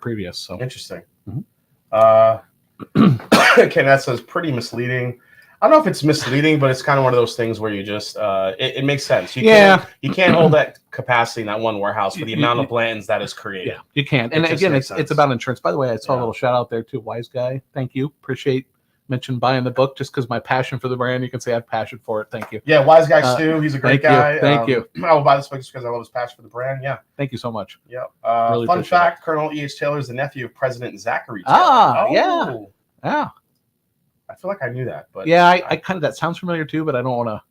previous. So interesting. Mm-hmm. Okay, that says pretty misleading. I don't know if it's misleading, but it's kind of one of those things where you just it makes sense. You can't hold that capacity in that one warehouse for the amount of Blantons that is created. Yeah, you can't. And again, it's about insurance. By the way, I saw a little shout out there to Wise Guy. Thank you. Appreciate mention buying the book just because my passion for the brand. You can say I have passion for it. Thank you. Yeah, Wise Guy Stu. He's a great guy. Thank you. I will buy this book just because I love his passion for the brand. Yeah. Thank you so much. Yeah. Really fun fact: Colonel E.H. Taylor is the nephew of President Zachary Taylor. Yeah. I feel like I knew that, but I kind of that sounds familiar too, but I don't want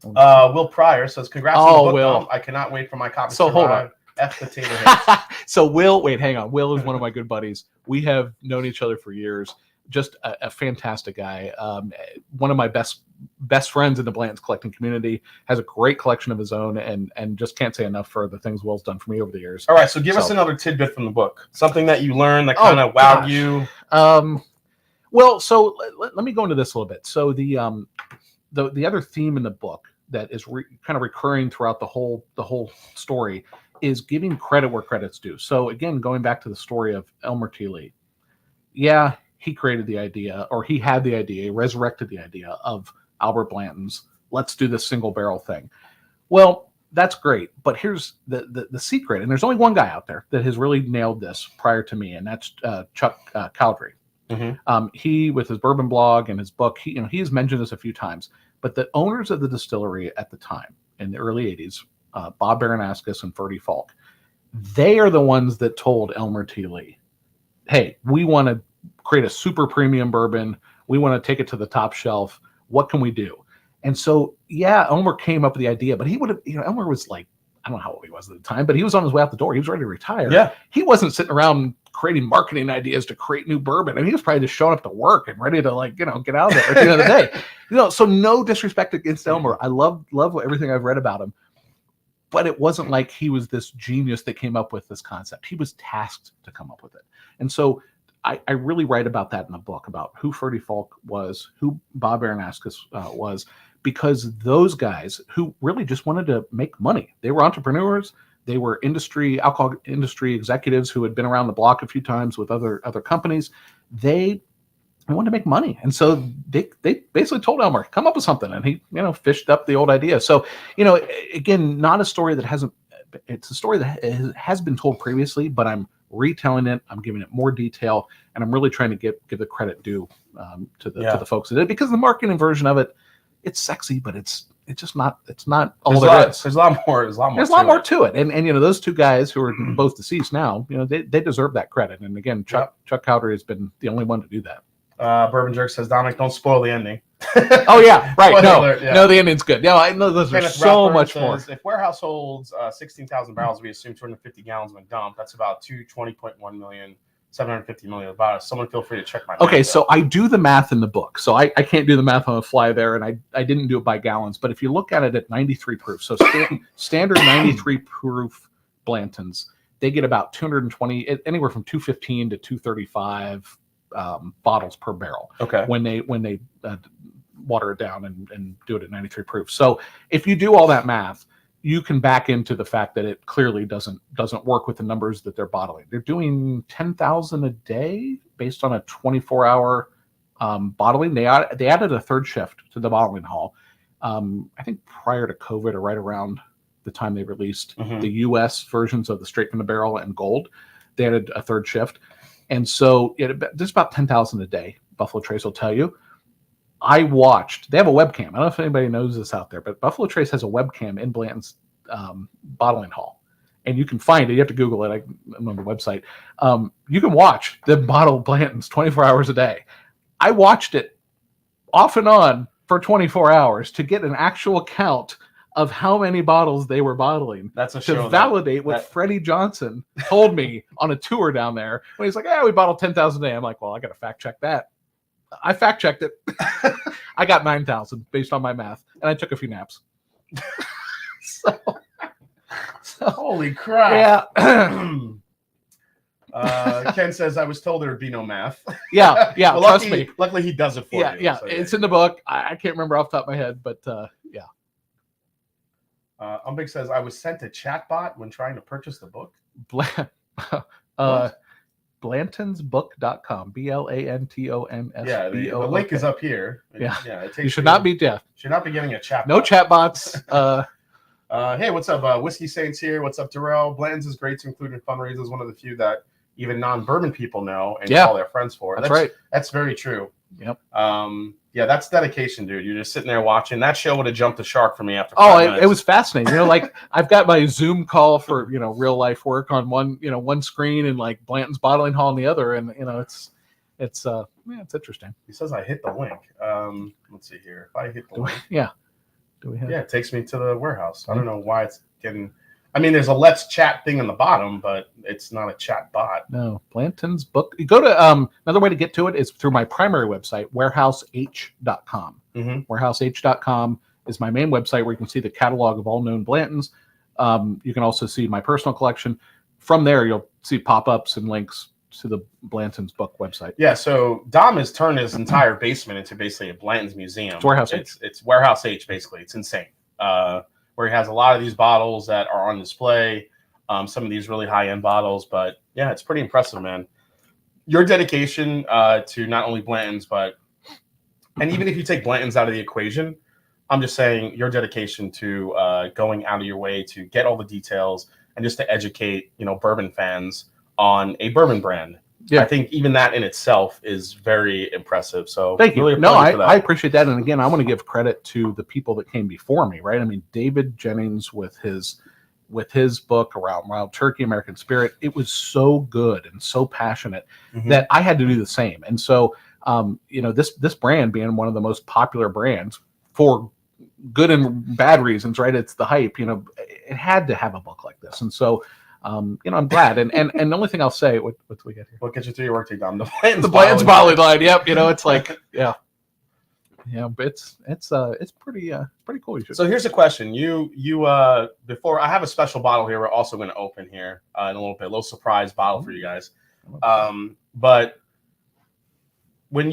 to. Will Pryor says, "Congrats on the book, Will. Tom. I cannot wait for my copy." So hold on. F potato heads. So Will, hang on. Will is one of my good buddies. We have known each other for years. Just a fantastic guy. One of my best friends in the Blanton's collecting community. Has a great collection of his own, and just can't say enough for the things Will's done for me over the years. All right, so give us another tidbit from the book. Something that you learned that kind of wowed you. Well, so let me go into this a little bit. So the other theme in the book that is kind of recurring throughout the whole story is giving credit where credit's due. So again, going back to the story of Elmer T. Lee, he created the idea, or he had the idea, he resurrected the idea of Albert Blanton's. Let's do this single barrel thing. Well, that's great, but here's the secret, and there's only one guy out there that has really nailed this prior to me, and that's Chuck Cowdery. Mm-hmm. He, with his bourbon blog and his book, he has mentioned this a few times, but the owners of the distillery at the time in the early 80s, Bob Baranaskas and Ferdy Falk, they are the ones that told Elmer T. Lee, hey, we want to create a super premium bourbon. We want to take it to the top shelf. What can we do? And so, yeah, Elmer came up with the idea, but he would have, Elmer was like, I don't know how old he was at the time, but he was on his way out the door. He was ready to retire. Yeah. He wasn't sitting around creating marketing ideas to create new bourbon. I mean, he was probably just showing up to work and ready to, like, get out of there at the end of the day. So no disrespect against Elmer. I love everything I've read about him. But it wasn't like he was this genius that came up with this concept. He was tasked to come up with it. And so I really write about that in the book, about who Ferdy Falk was, who Bob Aronascus was, because those guys who really just wanted to make money. They were entrepreneurs. They were alcohol industry executives who had been around the block a few times with other companies. They wanted to make money. And so they basically told Elmer, come up with something. And he, fished up the old idea. So, again, not a story that hasn't, it's a story that has been told previously, but I'm retelling it. I'm giving it more detail, and I'm really trying to give the credit due to the folks that did it, because the marketing version of it, it's sexy, but it's just not. It's not all there is. There's a lot more. There's a lot more to it. And those two guys who are both deceased now, they deserve that credit. And again, Chuck Cowdery has been the only one to do that. Bourbon Jerk says, Dominic, don't spoil the ending. Oh yeah, right. No, no, the ending's good. No, I know those are so much more. If warehouse holds 16,000 barrels, we assume 250 gallons when dumped. That's about 220.1 million. 750 million about it. Someone feel free to check my math. Okay, so I do the math in the book. So I can't do the math on the fly there, and I didn't do it by gallons. But if you look at it at 93 proof, so standard 93 proof Blantons, they get about 220, anywhere from 215 to 235 bottles per barrel. Okay. When they water it down and do it at 93 proof. So if you do all that math, you can back into the fact that it clearly doesn't work with the numbers that they're bottling. They're doing 10,000 a day based on a 24-hour bottling. They added a third shift to the bottling hall. I think prior to COVID, or right around the time they released the U.S. versions of the Straight from the Barrel and Gold, they added a third shift, and so there's about 10,000 a day. Buffalo Trace will tell you. I watched. They have a webcam. I don't know if anybody knows this out there, but Buffalo Trace has a webcam in Blanton's bottling hall, and you can find it. You have to Google it. I'm on the website. You can watch the bottle Blanton's 24 hours a day. I watched it off and on for 24 hours to get an actual count of how many bottles they were bottling. That's a to show validate what Freddie Johnson told me on a tour down there when he's like, "Yeah, we bottled 10,000 a day." I'm like, "Well, I got to fact check that." I fact checked it. I got 9,000 based on my math, and I took a few naps. so holy crap! Yeah. Ken says, "I was told there would be no math." Yeah. Well, trust me. Luckily, he does it for you. Yeah. So, it's in the book. I can't remember off the top of my head, but yeah. Umbig says, "I was sent a chatbot when trying to purchase the book." Blantonsbook.com. BLANTONSBOOK. Yeah, the link is up here. Yeah. It takes you should not be deaf. Should not be getting a chat. No chatbots. Hey, what's up? Whiskey Saints here. What's up, Darrell? Blanton's is great to include in fundraisers. One of the few that even non-bourbon people know and call their friends for. That's right. That's very true. Yep. Yeah, that's dedication, dude. You're just sitting there watching. That show would have jumped the shark for me after 5 minutes. It was fascinating. Like I've got my Zoom call for real life work on one screen, and like Blanton's bottling hall on the other, and it's interesting. He says I hit the link. Let's see here. If I hit the link, do we have? Yeah, it takes me to the warehouse. I don't know why it's getting. I mean, there's a let's chat thing on the bottom, but it's not a chat bot. No, Blanton's book. You go to another way to get to it is through my primary website, warehouseh.com. Warehouseh.com is my main website where you can see the catalog of all known Blantons. You can also see my personal collection. From there, you'll see pop-ups and links to the Blanton's book website. Yeah, so Dom has turned his entire basement into basically a Blanton's museum. It's Warehouse H. It's Warehouse H, basically. It's insane. Where he has a lot of these bottles that are on display, some of these really high-end bottles. But yeah, it's pretty impressive, man. Your dedication to not only Blanton's, and even if you take Blanton's out of the equation, I'm just saying your dedication to going out of your way to get all the details and just to educate, bourbon fans on a bourbon brand. Yeah. I think even that in itself is very impressive. So thank you. Really I appreciate that. And again, I want to give credit to the people that came before me, right? I mean, David Jennings with his with his book around Wild Turkey, American Spirit. It was so good and so passionate that I had to do the same. And so, this brand being one of the most popular brands for good and bad reasons, right? It's the hype, it had to have a book like this. And so, I'm glad. And the only thing I'll say, what do we get here? What gets you through your workday, Dom? The Blanton's Bottling Line. Yep. It's like, yeah, but it's pretty cool. So here's a question. You before, I have a special bottle here. We're also going to open here in a little bit, a little surprise bottle for you guys. But when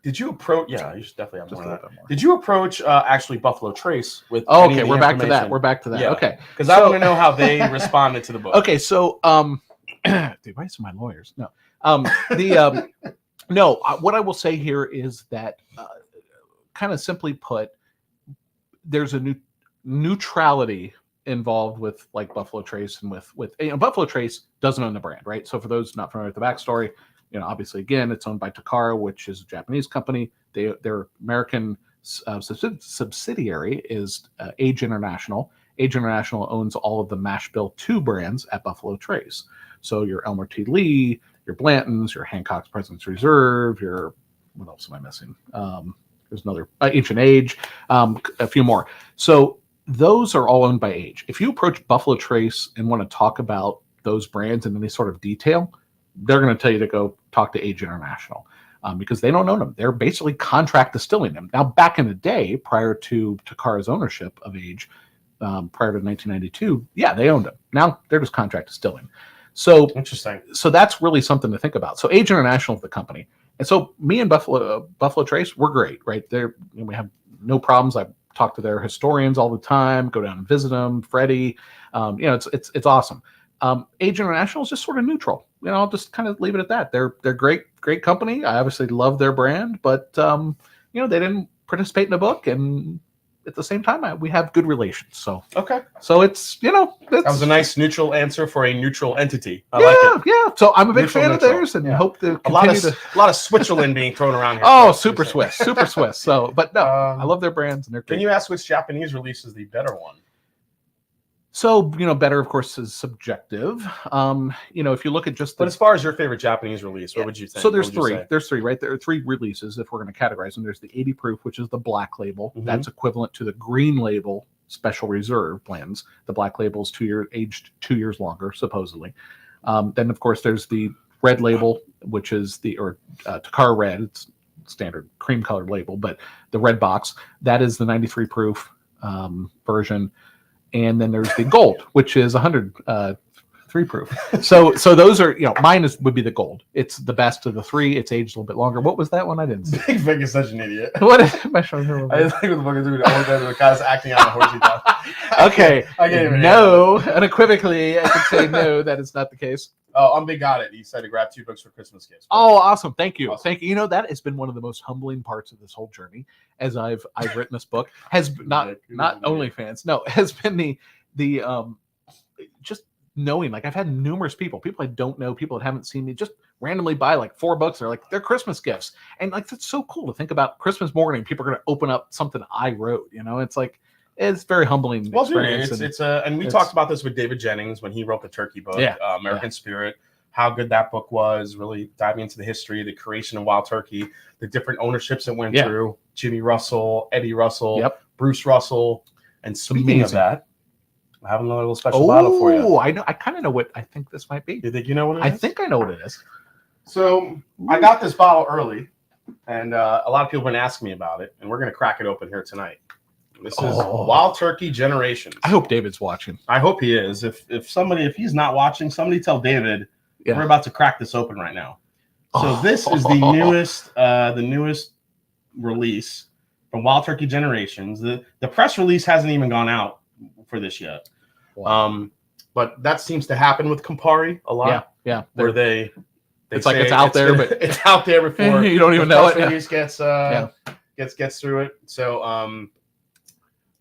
did you approach? Yeah, you should definitely have more of that. Did you approach actually Buffalo Trace with? Oh, okay, we're back to that. Yeah. Okay, because I want to know how they responded to the book. Okay, so the advice of my lawyers. No, no. What I will say here is that, kind of simply put, there's a neutrality involved with like Buffalo Trace and with Buffalo Trace doesn't own the brand, right? So for those not familiar with the backstory. Obviously, again, it's owned by Takara, which is a Japanese company. Their American subsidiary is Age International. Age International owns all of the Mash Bill 2 brands at Buffalo Trace. So your Elmer T. Lee, your Blantons, your Hancock's President's Reserve, what else am I missing? There's another Ancient Age, a few more. So those are all owned by Age. If you approach Buffalo Trace and want to talk about those brands in any sort of detail, they're going to tell you to go talk to Age International because they don't own them. They're basically contract distilling them. Now, back in the day, prior to Takara's ownership of Age, prior to 1992, yeah, they owned them. Now they're just contract distilling. So interesting. So that's really something to think about. So Age International is the company, and so me and Buffalo Trace, we're great, right? We have no problems. I talk to their historians all the time. Go down and visit them. Freddie, it's awesome. Age International is just sort of neutral. I'll just kind of leave it at that. They're great company. I obviously love their brand, but they didn't participate in the book, and at the same time, we have good relations. So okay. So it's that was a nice neutral answer for a neutral entity. I like it. Yeah. So I'm a big fan of theirs, and hope to a lot of Switzerland being thrown around here. Oh, super Swiss. So, but no, I love their brands, and they're great. Can you ask which Japanese release is the better one? So, better, of course, is subjective. If you look at just but as far as your favorite Japanese release, what would you think? So there's three. There's three, right? There are three releases if we're going to categorize them. There's the 80 proof, which is the black label. That's equivalent to the green label special reserve blends. The black label is aged 2 years longer, supposedly. Then, of course, there's the red label, which is Takara Red. It's standard cream colored label, but the red box, that is the 93 proof version. And then there's the gold, which is 103 proof. So those are, mine would be the gold. It's the best of the three. It's aged a little bit longer. What was that one? I didn't see. Big Vic is such an idiot. What am I showing her? I think what the fuck is doing. The guy's acting out a horsey dog. Okay. Unequivocally, I can say no, that is not the case. Oh, Big got it. He said to grab 2 books for Christmas gifts. Oh, awesome. Thank you. Awesome. Thank you. That has been one of the most humbling parts of this whole journey as I've written this book. Has not OnlyFans. No, has been the just knowing, like, I've had numerous people I don't know, people that haven't seen me, just randomly buy like 4 books. They're Christmas gifts. And like, that's so cool to think about. Christmas morning, people are going to open up something I wrote, it's like, it's very humbling. Well, experience. And we talked about this with David Jennings when he wrote the Turkey book, American Spirit, how good that book was, really diving into the history, the creation of Wild Turkey, the different ownerships it went through, Jimmy Russell, Eddie Russell, Bruce Russell. And speaking of that, I have another little special bottle for you. Oh, I know. I kind of know what I think this might be. You think you know what it is? I think I know what it is. So I got this bottle early, and a lot of people have been asking me about it, and we're going to crack it open here tonight. This is Wild Turkey Generations. I hope David's watching. I hope he is. If he's not watching, somebody tell David we're about to crack this open right now. So this is the newest release from Wild Turkey Generations. The press release hasn't even gone out for this yet. Wow. But that seems to happen with Campari a lot. Yeah. Where they it's like it's out there, but it's out there before you don't even know it. Release gets through it. So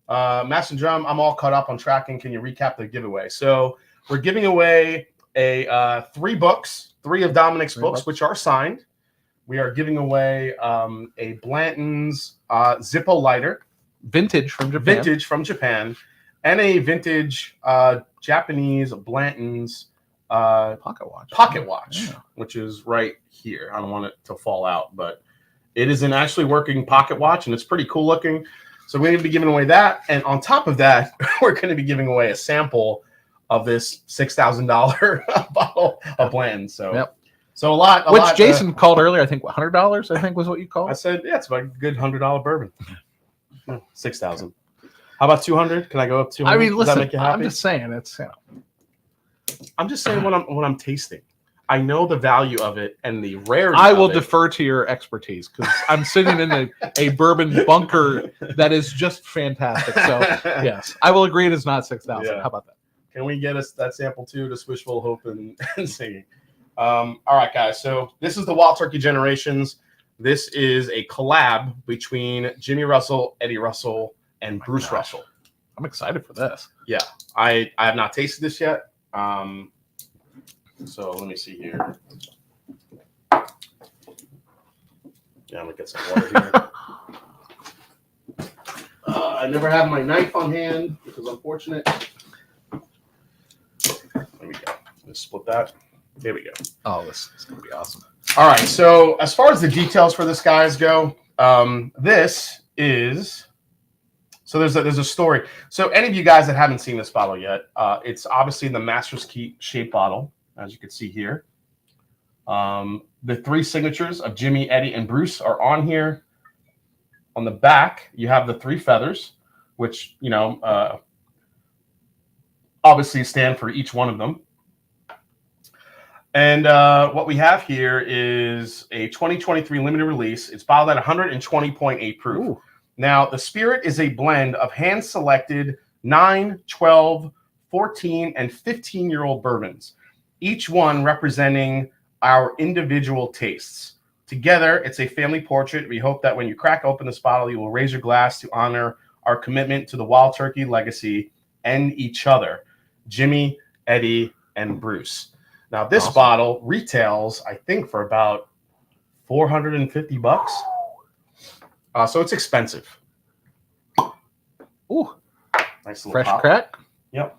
Mash and Drum, I'm all caught up on tracking. Can you recap the giveaway? So we're giving away 3 books, 3 of Dominic's books, which are signed. We are giving away a Blanton's Zippo lighter, vintage from Japan, and a vintage Japanese Blanton's Pocket watch, yeah. Which is right here. I don't want it to fall out, but it is an actually working pocket watch, and it's pretty cool looking. So we're going to be giving away that, and on top of that, we're going to be giving away a sample of this $6,000 bottle of Blanton. So, yep. So a lot. Which Jason called earlier, I think $100. I think was what you called. I said, yeah, it's about a good $100 bourbon. 6,000. How about 200? Can I go up 200? I mean, listen, Does that make you happy? I'm just saying it's. I'm just saying what I'm tasting. I know the value of it and the rarity. I will defer to your expertise because I'm sitting in a bourbon bunker that is just fantastic. So yes, I will agree it is not 6,000. Yeah. How about that? Can we get us that sample too to Swishful Hope and singing? All right, guys. So this is the Wild Turkey Generations. This is a collab between Jimmy Russell, Eddie Russell, and Bruce Russell. I'm excited for this. Yeah, I have not tasted this yet. So let me see here. Yeah, I'm gonna get some water here. I never have my knife on hand, which is unfortunate. There we go. Let's split that. There we go. Oh, this is gonna be awesome. All right. So as far as the details for this, guys, go, this is. So there's a story. So any of you guys that haven't seen this bottle yet, it's obviously the Master's Key shape bottle, as you can see here. The 3 signatures of Jimmy, Eddie, and Bruce are on here. On the back, you have the 3 feathers, which, you know, obviously stand for each one of them. And what we have here is a 2023 limited release. It's bottled at 120.8 proof. Ooh. Now, the spirit is a blend of hand-selected 9, 12, 14, and 15-year-old bourbons, each one representing our individual tastes. Together, it's a family portrait. We hope that when you crack open this bottle, you will raise your glass to honor our commitment to the Wild Turkey legacy and each other, Jimmy, Eddie, and Bruce. Now, this bottle retails, I think, for about $450. So it's expensive. Ooh, nice little fresh pop. crack. Yep,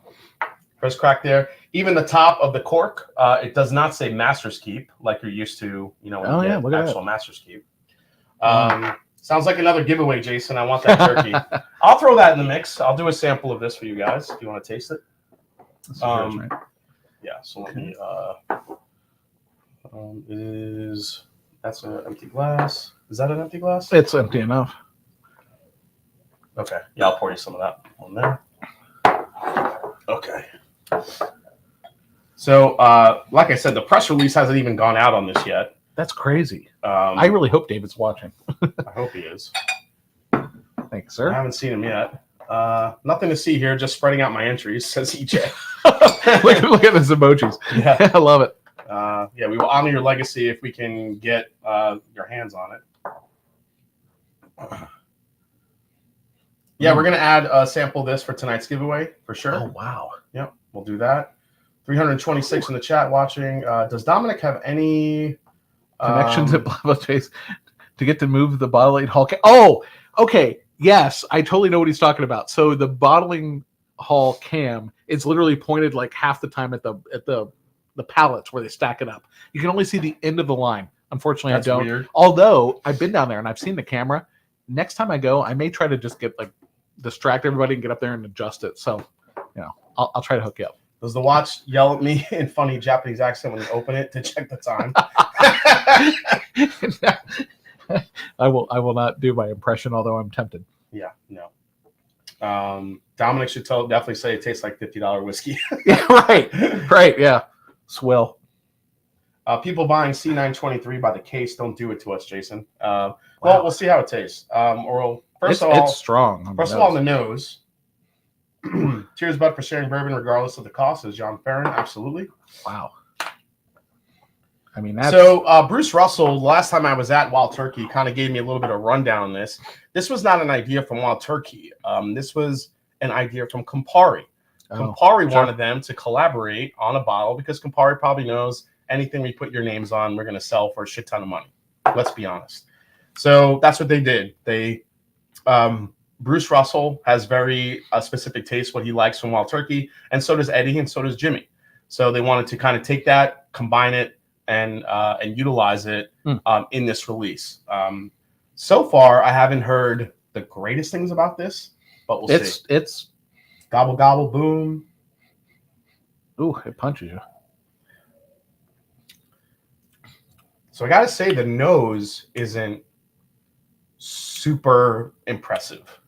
fresh crack there. Even the top of the cork, it does not say Master's Keep like you're used to. You know, when you get actual Master's Keep. Sounds like another giveaway, Jason. I want that turkey. I'll throw that in the mix. I'll do a sample of this for you guys if you want to taste it. Right? Yeah. So let me. That's an empty glass. Is that an empty glass? It's empty enough. Okay. Yeah, I'll pour you some of that on there. Okay. So, like I said, the press release hasn't even gone out on this yet. That's crazy. I really hope David's watching. I hope he is. Thanks, sir. I haven't seen him yet. Nothing to see here, just spreading out my entries, says EJ. look at those emojis. Yeah. I love it. Yeah, we will honor your legacy if we can get your hands on it. Yeah, we're going to add a sample of this for tonight's giveaway, for sure. Oh, wow. Yep, we'll do that. 326 in the chat watching. Does Dominic have any... connections at Blah Chase to get to move the bottling hall? Oh, okay. Yes, I totally know what he's talking about. So the bottling hall cam is literally pointed like half the time at the pallets where they stack it up. You can only see the end of the line. Unfortunately, I don't. Weird. Although I've been down there and I've seen the camera. Next time I go, I may try to just get distract everybody and get up there and adjust it. So, you know, I'll try to hook you up. Does the watch yell at me in funny Japanese accent when you open it to check the time? I will not do my impression, although I'm tempted. Yeah, no. Dominic should definitely say it tastes like $50 whiskey. Yeah, right. Yeah, swell. People buying C923 by the case, don't do it to us, Jason. Well, we'll see how it tastes. First of all, it's strong. First of all, on the nose. Cheers, bud, for sharing bourbon regardless of the cost, says John Farron. Absolutely. Wow. I mean, that's... So Bruce Russell, the last time I was at Wild Turkey, kind of gave me a little bit of rundown on this. This was not an idea from Wild Turkey. This was an idea from Campari. Campari wanted them to collaborate on a bottle because Campari probably knows anything we put your names on, we're going to sell for a shit ton of money. Let's be honest. So that's what they did. They Bruce Russell has very specific taste, what he likes from Wild Turkey, and so does Eddie, and so does Jimmy. So they wanted to kind of take that, combine it, and utilize it in this release. So far, I haven't heard the greatest things about this, but we'll see. It's gobble gobble boom. Ooh, it punches you. So I gotta say, the nose isn't super impressive.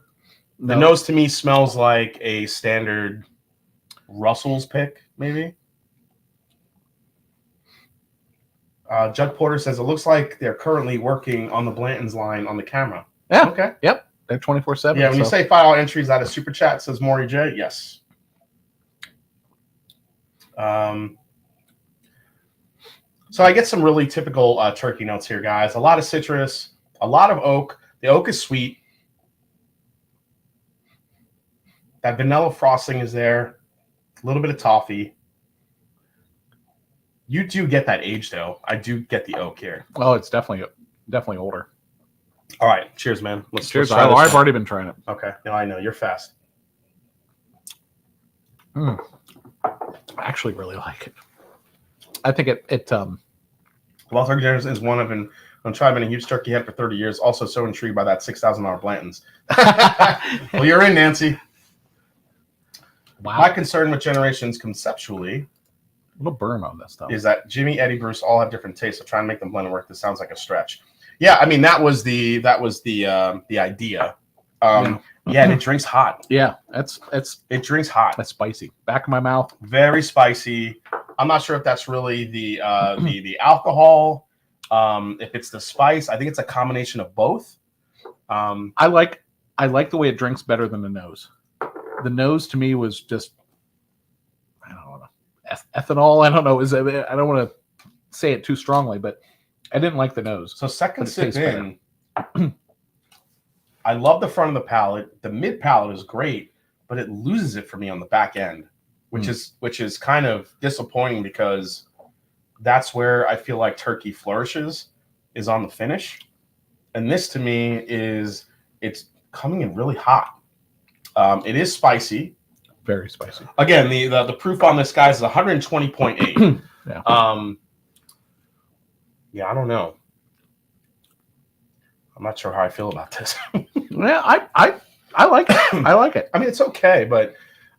The nose to me smells like a standard Russell's pick, maybe. Judd Porter says it looks like they're currently working on the Blanton's line on the camera. Yeah. Okay. Yep. They're 24/7. Yeah. When you say file entries out of Super Chat, says Maury J. Yes. So I get some really typical turkey notes here, guys. A lot of citrus, a lot of oak. The oak is sweet. That vanilla frosting is there. A little bit of toffee. You do get that age, though. I do get the oak here. Oh, it's definitely older. All right. Cheers, man. Cheers. I've already been trying it. Okay. No, I know. You're fast. I actually really like it. I think it Wild Turkey Dinners is one of an. I'm trying been a huge turkey head for 30 years. Also, so intrigued by that $6,000 Blantons. Well, you're in, Nancy. Wow. My concern with Generations conceptually, a little burn on this stuff, is that Jimmy, Eddie, Bruce all have different tastes. So trying to make them blend and work. This sounds like a stretch. Yeah, I mean that was the idea. Yeah, and it drinks hot. Yeah, it drinks hot. That's spicy. Back of my mouth. Very spicy. I'm not sure if that's really the alcohol. If it's the spice, I think it's a combination of both. I like the way it drinks better than the nose. The nose to me was just, I don't know, ethanol. I don't know. I don't want to say it too strongly, but I didn't like the nose. So second sip in, I love the front of the palate. The mid palate is great, but it loses it for me on the back end, which is kind of disappointing because that's where I feel like turkey flourishes, is on the finish. And this to me it's coming in really hot. It is spicy. Very spicy. Again, the proof on this, guys, is 120.8. Yeah. Yeah, I don't know. I'm not sure how I feel about this. Yeah, I like it. I like it. I mean, it's okay, but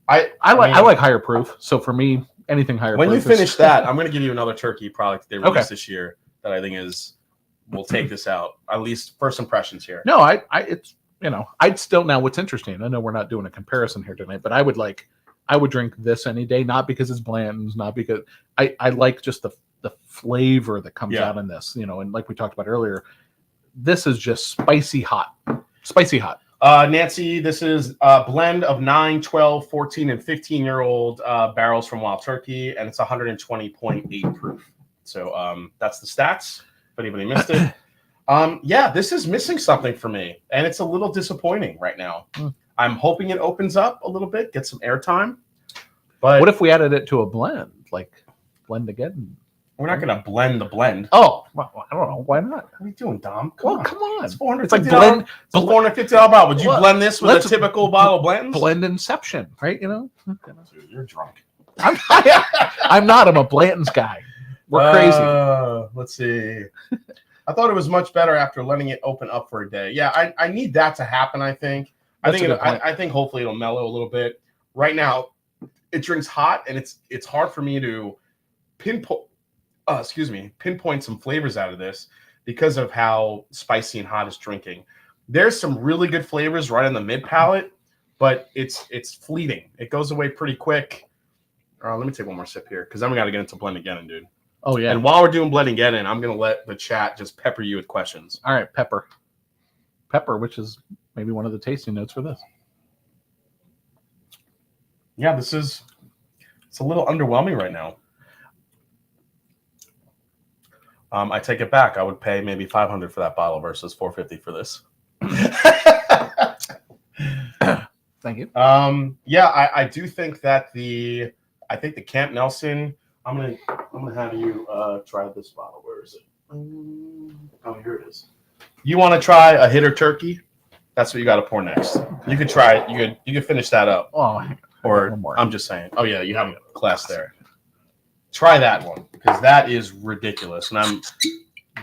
I like higher proof. So for me, anything higher when proof. When you finish that, I'm going to give you another turkey product they released this year that I think will take this out. At least first impressions here. No, it's, I'd still, now what's interesting, I know we're not doing a comparison here tonight, but I would drink this any day, not because it's Blanton's, not because I like just the flavor that comes out in this, and like we talked about earlier, this is just spicy hot. Nancy, this is a blend of 9, 12, 14, and 15-year-old barrels from Wild Turkey, and it's 120.8 proof. So that's the stats, if anybody missed it. Yeah, this is missing something for me, and it's a little disappointing right now. I'm hoping it opens up a little bit, get some airtime. But what if we added it to a blend, like Blendageddon? We're not going to blend the blend. Oh, well, I don't know. Why not? What are you doing, Dom? Come on. It's $450. It's like blend. It's $450 bottle. Would you blend this with a typical bottle of Blanton's? Blend Inception, right? You're drunk. I'm not. I'm a Blanton's guy. We're crazy. Let's see. I thought it was much better after letting it open up for a day. Yeah, I need that to happen. I think. I think hopefully it'll mellow a little bit. Right now, it drinks hot, and it's hard for me to pinpoint some flavors out of this because of how spicy and hot it's drinking. There's some really good flavors right in the mid palate, but it's fleeting. It goes away pretty quick. Let me take one more sip here because then we got to get into Blendageddon, dude. Oh yeah. And while we're doing Blendageddon, I'm gonna let the chat just pepper you with questions. All right, pepper, which is maybe one of the tasting notes for this. Yeah, it's a little underwhelming right now. I take it back. I would pay maybe $500 for that bottle versus $450 for this. Thank you. Yeah, I do think that the Camp Nelson. I'm gonna have you try this bottle. Where is it? Oh, here it is. You want to try a hitter turkey? That's what you got to pour next. You could try it. You could finish that up. Oh, hang on. Or One more. I'm just saying. Oh yeah, you have a glass there. Try that one because that is ridiculous. And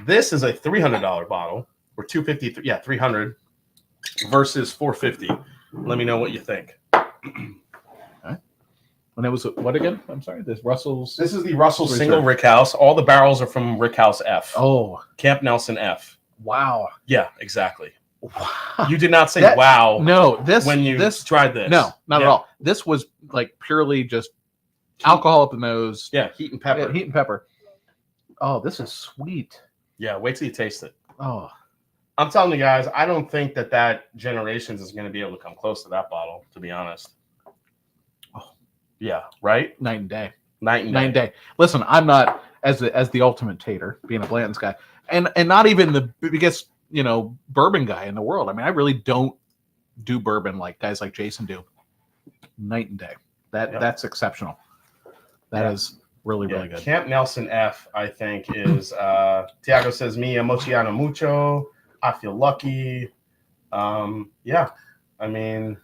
this is a $300 bottle or $250. Yeah, 300 versus $450. Let me know what you think. And it was what again? I'm sorry. This Russell's. This is the Russell Single Rickhouse. All the barrels are from Rickhouse F. Oh, Camp Nelson F. wow. Yeah, exactly. Wow. You did not say wow. No, when you tried this. No, not at all. This was like purely just alcohol up the nose. Yeah, heat and pepper. Yeah, heat and pepper. Oh, this is sweet. Yeah, wait till you taste it. Oh, I'm telling you guys, I don't think that Generations is going to be able to come close to that bottle, to be honest. Oh, yeah, right? Night and day. Night and day. Listen, I'm not as the ultimate tater, being a Blanton's guy, and not even the biggest bourbon guy in the world. I mean, I really don't do bourbon like guys like Jason do. Night and day. That's exceptional. That is really good. Camp Nelson F, I think, is Tiago says me emociona mucho. I feel lucky. Yeah, I mean,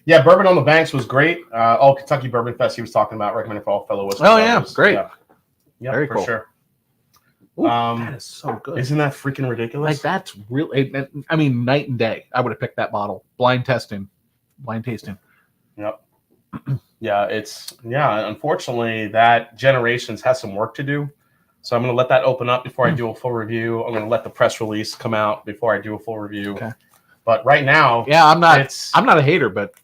yeah, Bourbon on the Banks was great. Kentucky Bourbon Fest he was talking about, recommended for all fellow whiskey lovers. Great. Yeah, very for cool. Sure. Ooh, that is so good. Isn't that freaking ridiculous? Like that's really, I mean, night and day. I would have picked that bottle. Blind tasting. Yep. Unfortunately, that Generations has some work to do. So I'm going to let that open up before I do a full review. I'm going to let the press release come out before I do a full review. Okay. But right now, I'm not a hater, but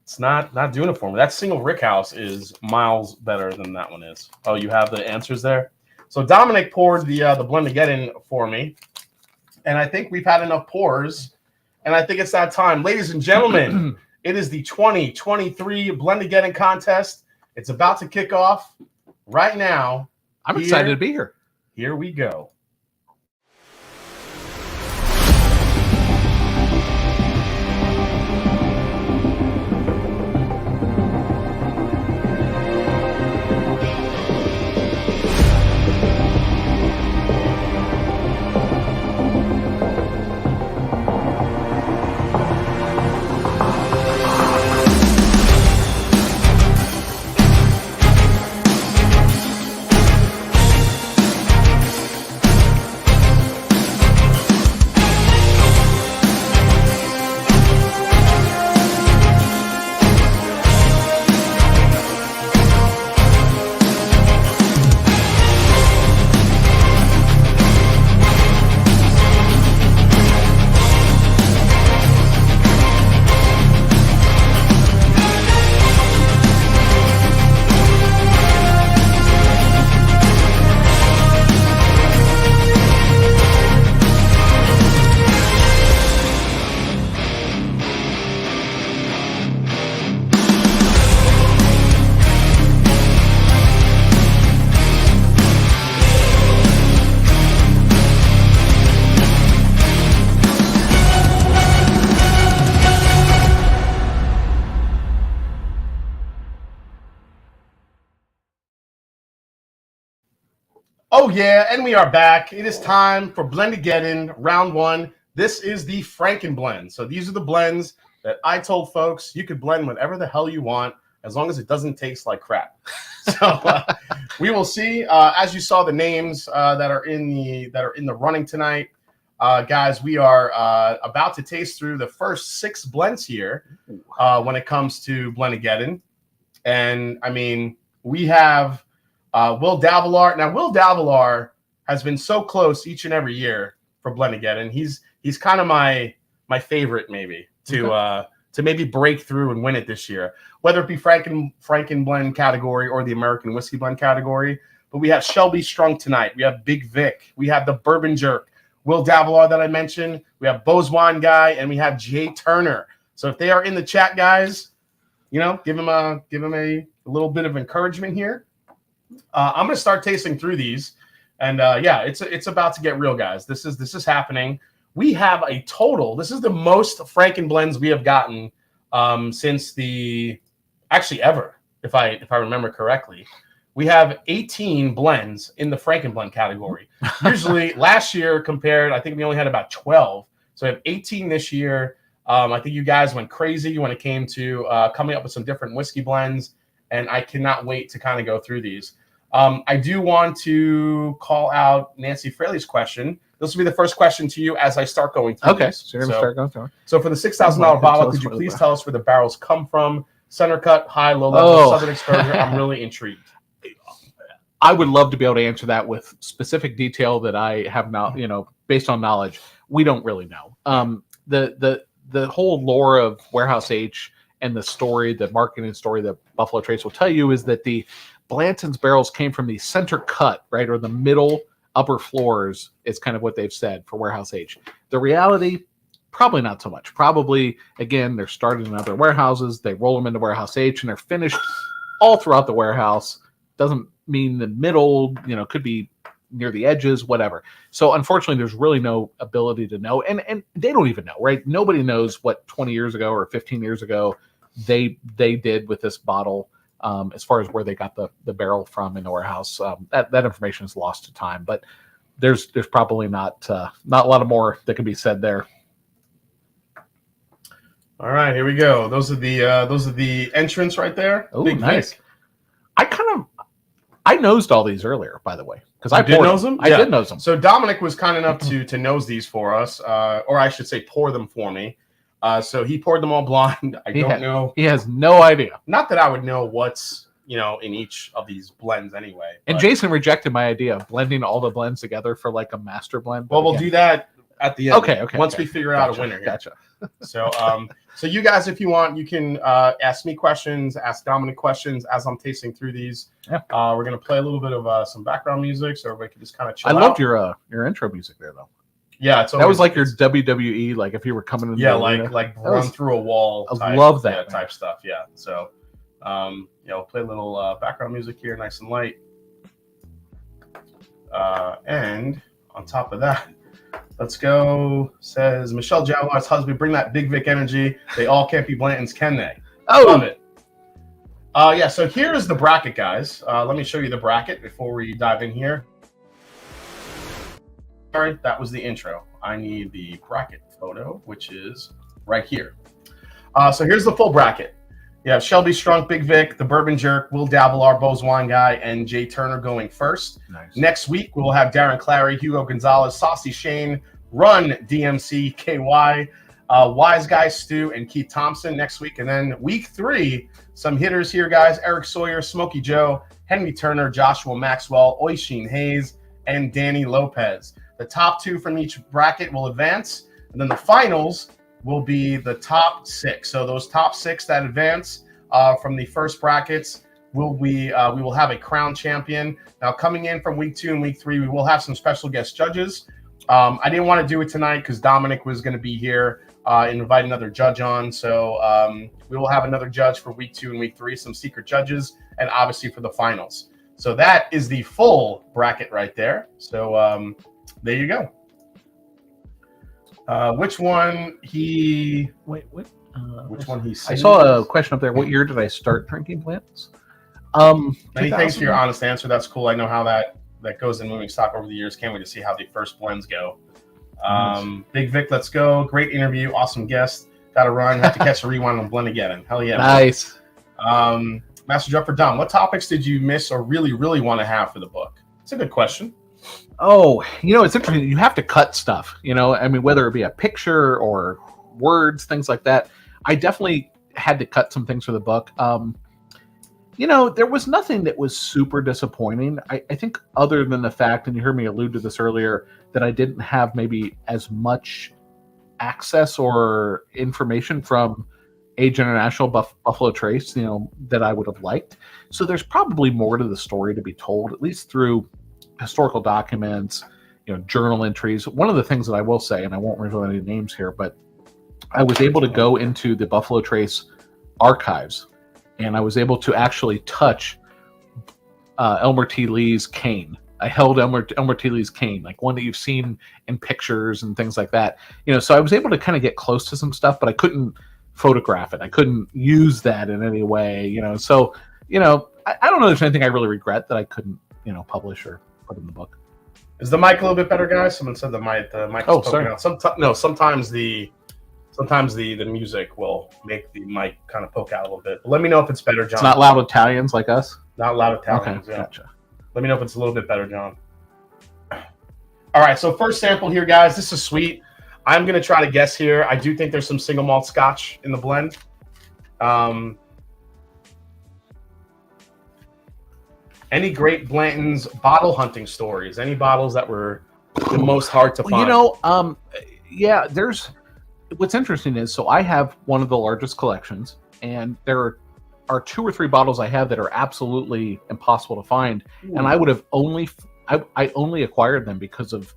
it's not doing it for me. That Single Rickhouse is miles better than that one is. Oh, you have the answers there? So Dominic poured the Blendageddon for me, and I think we've had enough pours, and I think it's that time. Ladies and gentlemen, it is the 2023 Blendageddon contest. It's about to kick off right now. I'm excited to be here. Here we go. Oh, yeah, and we are back. It is time for Blendageddon round one. This is the Frankenblends. So these are the blends that I told folks you could blend whatever the hell you want as long as it doesn't taste like crap. So we will see. As you saw the names that are in the running tonight, guys, we are about to taste through the first 6 blends here when it comes to Blendageddon. And I mean, we have Will Davalar. Now, Will Davalar has been so close each and every year for Blendageddon. He's kind of my favorite maybe to maybe break through and win it this year, whether it be Frankenblend category or the American Whiskey Blend category. But we have Shelby Strunk tonight. We have Big Vic. We have the Bourbon Jerk, Will Davalar that I mentioned. We have Bozwan Guy, and we have Jay Turner. So if they are in the chat, guys, give him a little bit of encouragement here. I'm going to start tasting through these, and it's about to get real, guys. This is happening. We have a total. This is the most Frankenblends we have gotten since ever, if I remember correctly. We have 18 blends in the Frankenblend category. Usually, last year compared, I think we only had about 12. So we have 18 this year. I think you guys went crazy when it came to coming up with some different whiskey blends, and I cannot wait to kind of go through these. I do want to call out Nancy Fraley's question. This will be the first question to you as I start going through. Okay, these. so you're going to start going through. So for the $6,000 bottle, could you please tell us where the barrels come from? Center cut, high, low level, southern exposure. I'm really intrigued. I would love to be able to answer that with specific detail that I have not, based on knowledge. We don't really know. The whole lore of Warehouse H and the story, the marketing story that Buffalo Trace will tell you is that the Blanton's barrels came from the center cut, right, or the middle upper floors is kind of what they've said for Warehouse H. The reality, probably not so much. Probably, again, they're started in other warehouses. They roll them into Warehouse H, and they're finished all throughout the warehouse. Doesn't mean the middle, could be near the edges, whatever. So unfortunately, there's really no ability to know. And they don't even know, right? Nobody knows what 20 years ago or 15 years ago they did with this bottle. As far as where they got the barrel from in the warehouse, that information is lost to time. But there's probably not a lot of more that can be said there. All right, here we go. Those are the entrants right there. Oh, Big nice. Vic. I nosed all these earlier, by the way, because I did nose them. I did nose them. So Dominic was kind enough to nose these for us, or I should say, pour them for me. So he poured them all blind. I don't know. He has no idea. Not that I would know what's in each of these blends anyway. And Jason rejected my idea of blending all the blends together for like a master blend. Well, we'll do that at the end. Okay. Once we figure out a winner. Here. Gotcha. So, so you guys, if you want, you can ask me questions, ask Dominic questions as I'm tasting through these. Yeah. We're gonna play a little bit of some background music so everybody can just kind of chill I out. loved your intro music there, though. Yeah, that was like your WWE, like if you were coming in. Yeah, like run through a wall. I love that type stuff. Yeah. So, we'll play a little background music here, nice and light. And on top of that, let's go. Says Michelle Jaguar's husband, bring that Big Vic energy. They all can't be Blantons, can they? Oh, love it. Yeah. So here's the bracket, guys. Let me show you the bracket before we dive in here. Sorry, that was the intro. I need the bracket photo, which is right here. So here's the full bracket. You have Shelby Strunk, Big Vic, the Bourbon Jerk, Will Davilar, Bo's Wine Guy, and Jay Turner going first. Nice. Next week, we'll have Darren Clary, Hugo Gonzalez, Saucy Shane, Run, DMC, KY, Wise Guy, Stu, and Keith Thompson next week. And then week 3, some hitters here, guys. Eric Sawyer, Smokey Joe, Henry Turner, Joshua Maxwell, Oisin Hayes, and Danny Lopez. The top 2 from each bracket will advance, and then the finals will be the top 6. So those top 6 that advance from the first brackets we will have a crown champion. Now, coming in from week 2 and week 3, we will have some special guest judges. I didn't want to do it tonight because Dominic was going to be here and invite another judge on. So we will have another judge for week 2 and week 3, some secret judges, and obviously for the finals. So that is the full bracket right there. So there you go. Which one he? Wait, what? Which one he? I saw a question up there. What year did I start drinking Blantons? Many thanks for your honest answer. That's cool. I know how that goes in moving stock over the years. Can't wait to see how the first blends go. Big Vic, let's go. Great interview. Awesome guest. Got to run. Have to catch a rewind on Blendageddon. Hell yeah. Nice. Master Jeff for Dom. What topics did you miss or really, really want to have for the book? It's a good question. Oh, it's interesting. You have to cut stuff, I mean, whether it be a picture or words, things like that. I definitely had to cut some things for the book. There was nothing that was super disappointing. I think other than the fact, and you heard me allude to this earlier, that I didn't have maybe as much access or information from Age International Buffalo Trace, that I would have liked. So there's probably more to the story to be told, at least through historical documents, journal entries. One of the things that I will say, and I won't reveal any names here, but I was able to go into the Buffalo Trace archives, and I was able to actually touch Elmer T. Lee's cane. I held Elmer T. Lee's cane, like one that you've seen in pictures and things like that. So I was able to kind of get close to some stuff, but I couldn't photograph it. I couldn't use that in any way. So I don't know if there's anything I really regret that I couldn't publish or put in the book. Is the mic a little bit better, guys? Someone said the mic is poking out. Sometimes the music will make the mic kind of poke out a little bit. But let me know if it's better, John. It's not loud Italians like us? Not loud Italians, okay, gotcha. Let me know if it's a little bit better, John. All right, so first sample here, guys. This is sweet. I'm going to try to guess here. I do think there's some single malt scotch in the blend. Any great Blanton's bottle hunting stories? Any bottles that were the most hard to find? You know, yeah, there's... What's interesting is, so I have one of the largest collections, and there are 2 or 3 bottles I have that are absolutely impossible to find. Ooh. And I would have I only acquired them because of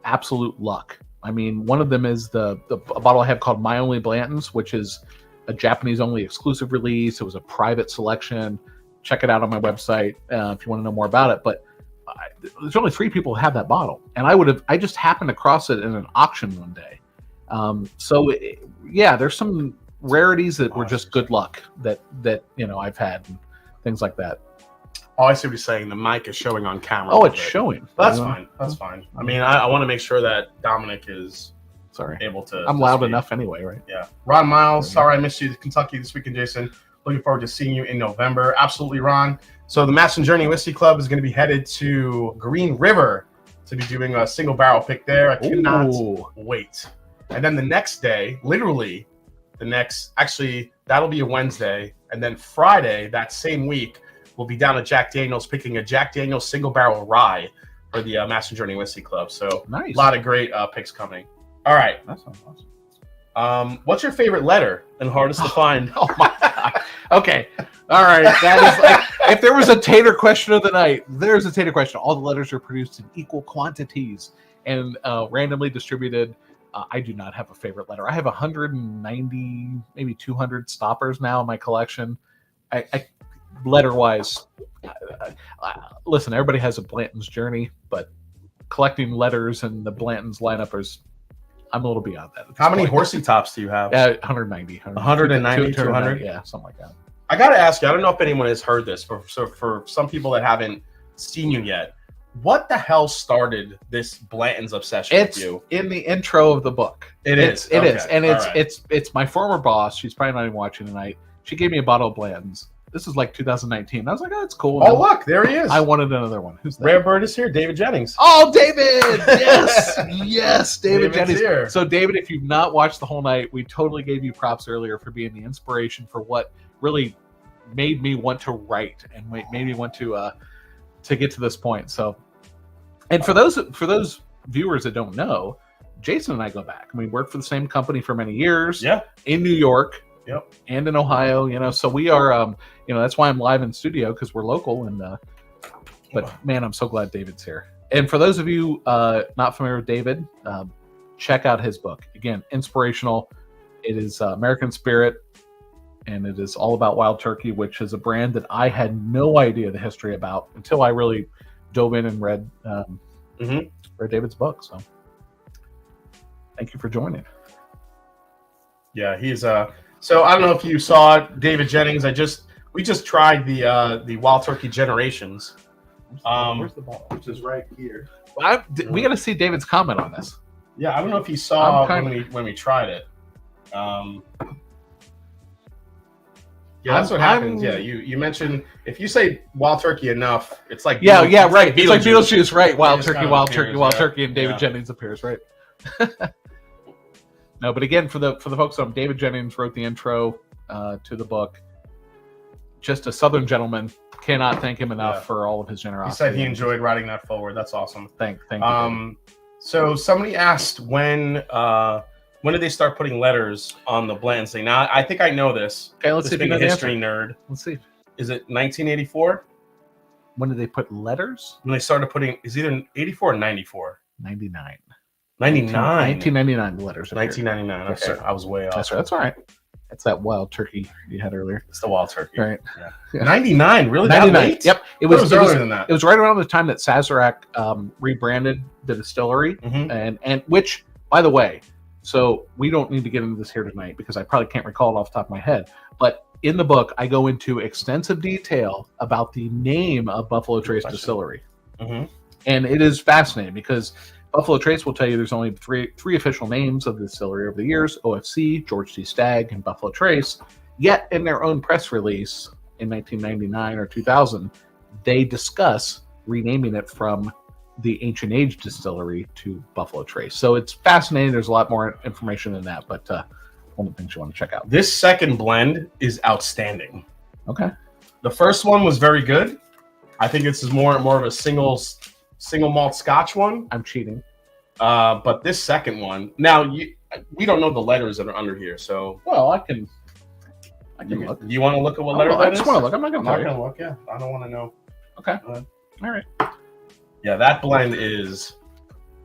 absolute luck. I mean, one of them is a bottle I have called My Only Blanton's, which is a Japanese-only exclusive release. It was a private selection. Check it out on my website if you want to know more about it. But there's only 3 people who have that bottle, and I just happened across it in an auction one day. Yeah, there's some rarities that were just good luck that I've had and things like that. Oh, I see what you're saying. The mic is showing on camera. Oh, it's showing. That's fine. That's fine. I mean, I want to make sure that Dominic is able to. I'm loud enough anyway, right? Yeah. Ron Miles, sorry I missed you to Kentucky this weekend, Jason. Looking forward to seeing you in November. Absolutely, Ron. So the Master Journey Whiskey Club is going to be headed to Green River to be doing a single barrel pick there. I cannot wait. And then the next day, literally actually, that'll be a Wednesday. And then Friday, that same week, we'll be down at Jack Daniel's picking a Jack Daniel's single barrel rye for the Master Journey Whiskey Club. So nice. A lot of great picks coming. All right. That sounds awesome. What's your favorite letter and hardest to find? Oh my God. Okay. All right. That is like, if there was a tater question of the night, there's a tater question. All the letters are produced in equal quantities and randomly distributed. I do not have a favorite letter. I have 190, maybe 200 stoppers now in my collection. Letter-wise, listen, everybody has a Blanton's journey, but collecting letters and the Blanton's lineup I'm a little beyond that. How many horsey tops do you have? 190. 190, 200? Yeah, something like that. I got to ask you, I don't know if anyone has heard this, so for some people that haven't seen you yet, what the hell started this Blanton's obsession with you? In the intro of the book. It is. And it's my former boss. She's probably not even watching tonight. She gave me a bottle of Blanton's. This is like 2019. I was like, oh, that's cool. Oh, look, there he is. I wanted another one. Who's that? Rare Bird is here. David Jennings. Oh, David! Yes! Yes, David Jennings. Here. So, David, if you've not watched the whole night, we totally gave you props earlier for being the inspiration for what really made me want to write and made me want to get to this point. So, and for those viewers that don't know, Jason and I go back. We worked for the same company for many years. Yeah. In New York. Yep. And in Ohio, so we are, that's why I'm live in studio, because we're local. And but man, I'm so glad David's here. And for those of you not familiar with David, check out his book. Again, inspirational. It is American Spirit, and it is all about Wild Turkey, which is a brand that I had no idea the history about until I really dove in and read David's book. So thank you for joining. Yeah, he's So I don't know if you saw David Jennings. We just tried the Wild Turkey Generations. Where's the bottle? Which is right here. Well, we got to see David's comment on this. Yeah, I don't know if you saw when we tried it. Yeah, that's what happens. Yeah, you mentioned if you say Wild Turkey enough, it's like right. It's like Beetlejuice, right? Wild Turkey, and David Jennings appears, right? No, but again, for the folks, David Jennings wrote the intro to the book. Just a Southern gentleman. Cannot thank him enough for all of his generosity. He said he enjoyed writing that forward. That's awesome. Thank you. So somebody asked when did they start putting letters on the Blanton's thing? Now I think I know this. Okay, let's see. Being a history nerd. Let's see. Is it 1984? When did they put letters? When they started putting, is either 84 or 94? 99. 1999. The letters. 1999. Okay, yes, I was way off. That's right. That's all right. That's that Wild Turkey you had earlier. It's the Wild Turkey. Right. Yeah. 99. Really? 99. That late? Yep. It was earlier than that. It was right around the time that Sazerac rebranded the distillery, and which, by the way, so we don't need to get into this here tonight because I probably can't recall it off the top of my head. But in the book, I go into extensive detail about the name of Buffalo Trace Distillery. And it is fascinating because Buffalo Trace will tell you there's only three official names of the distillery over the years: OFC, George T. Stagg, and Buffalo Trace. Yet in their own press release in 1999 or 2000, they discuss renaming it from the Ancient Age Distillery to Buffalo Trace. So it's fascinating. There's a lot more information than that, but one of the things you want to check out. This second blend is outstanding. Okay. The first one was very good. I think this is more of a single malt Scotch one. I'm cheating. But this second one, now we don't know the letters that are under here, so well, I can look. Do you want to look at what letter that is? I just want to look. I'm not going to look. Yeah, I don't want to know. Okay. All right. Yeah, that blend is.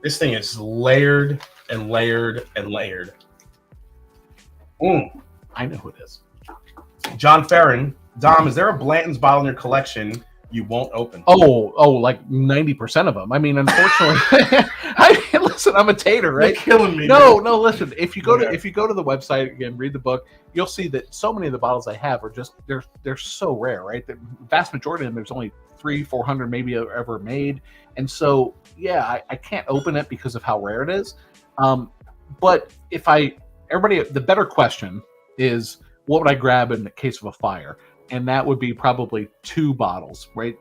This thing is layered and layered and layered. I know who it is. John Farron. Dom, is there a Blanton's bottle in your collection you won't open? Oh, like 90% of them. I mean, unfortunately, listen, I'm a tater, right? You're killing me. No, listen. If you go to the website again, read the book, you'll see that so many of the bottles I have are just they're so rare, right? The vast majority of them, there's only 300-400 maybe ever made, and so yeah, I can't open it because of how rare it is. But the better question is, what would I grab in the case of a fire? And that would be probably 2 bottles, right?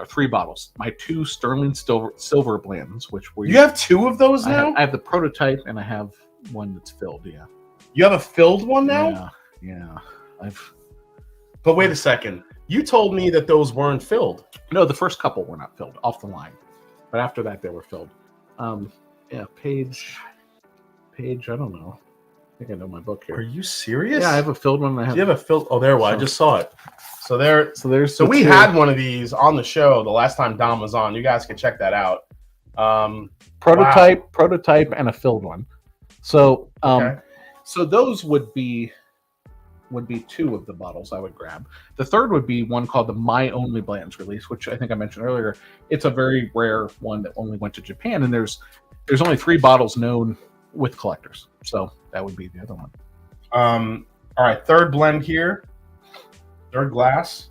3 bottles. My 2 sterling silver blends, you have 2 of those now. I have the prototype, and I have one that's filled. Yeah. You have a filled one now. Yeah. But wait a second. You told me that those weren't filled. No, the first couple were not filled off the line, but after that they were filled. Page. I don't know. I think I know my book here. Are you serious? Yeah, I have a filled one. Do you have a filled? Oh, there. Well, I just saw it. So we had one of these on the show the last time Dom was on. You guys can check that out. Prototype, and a filled one. So, okay. So those would be 2 of the bottles I would grab. The third would be one called the My Only Blends release, which I think I mentioned earlier. It's a very rare one that only went to Japan, and there's only 3 bottles known with collectors. So that would be the other one. All right, third blend here. Third glass.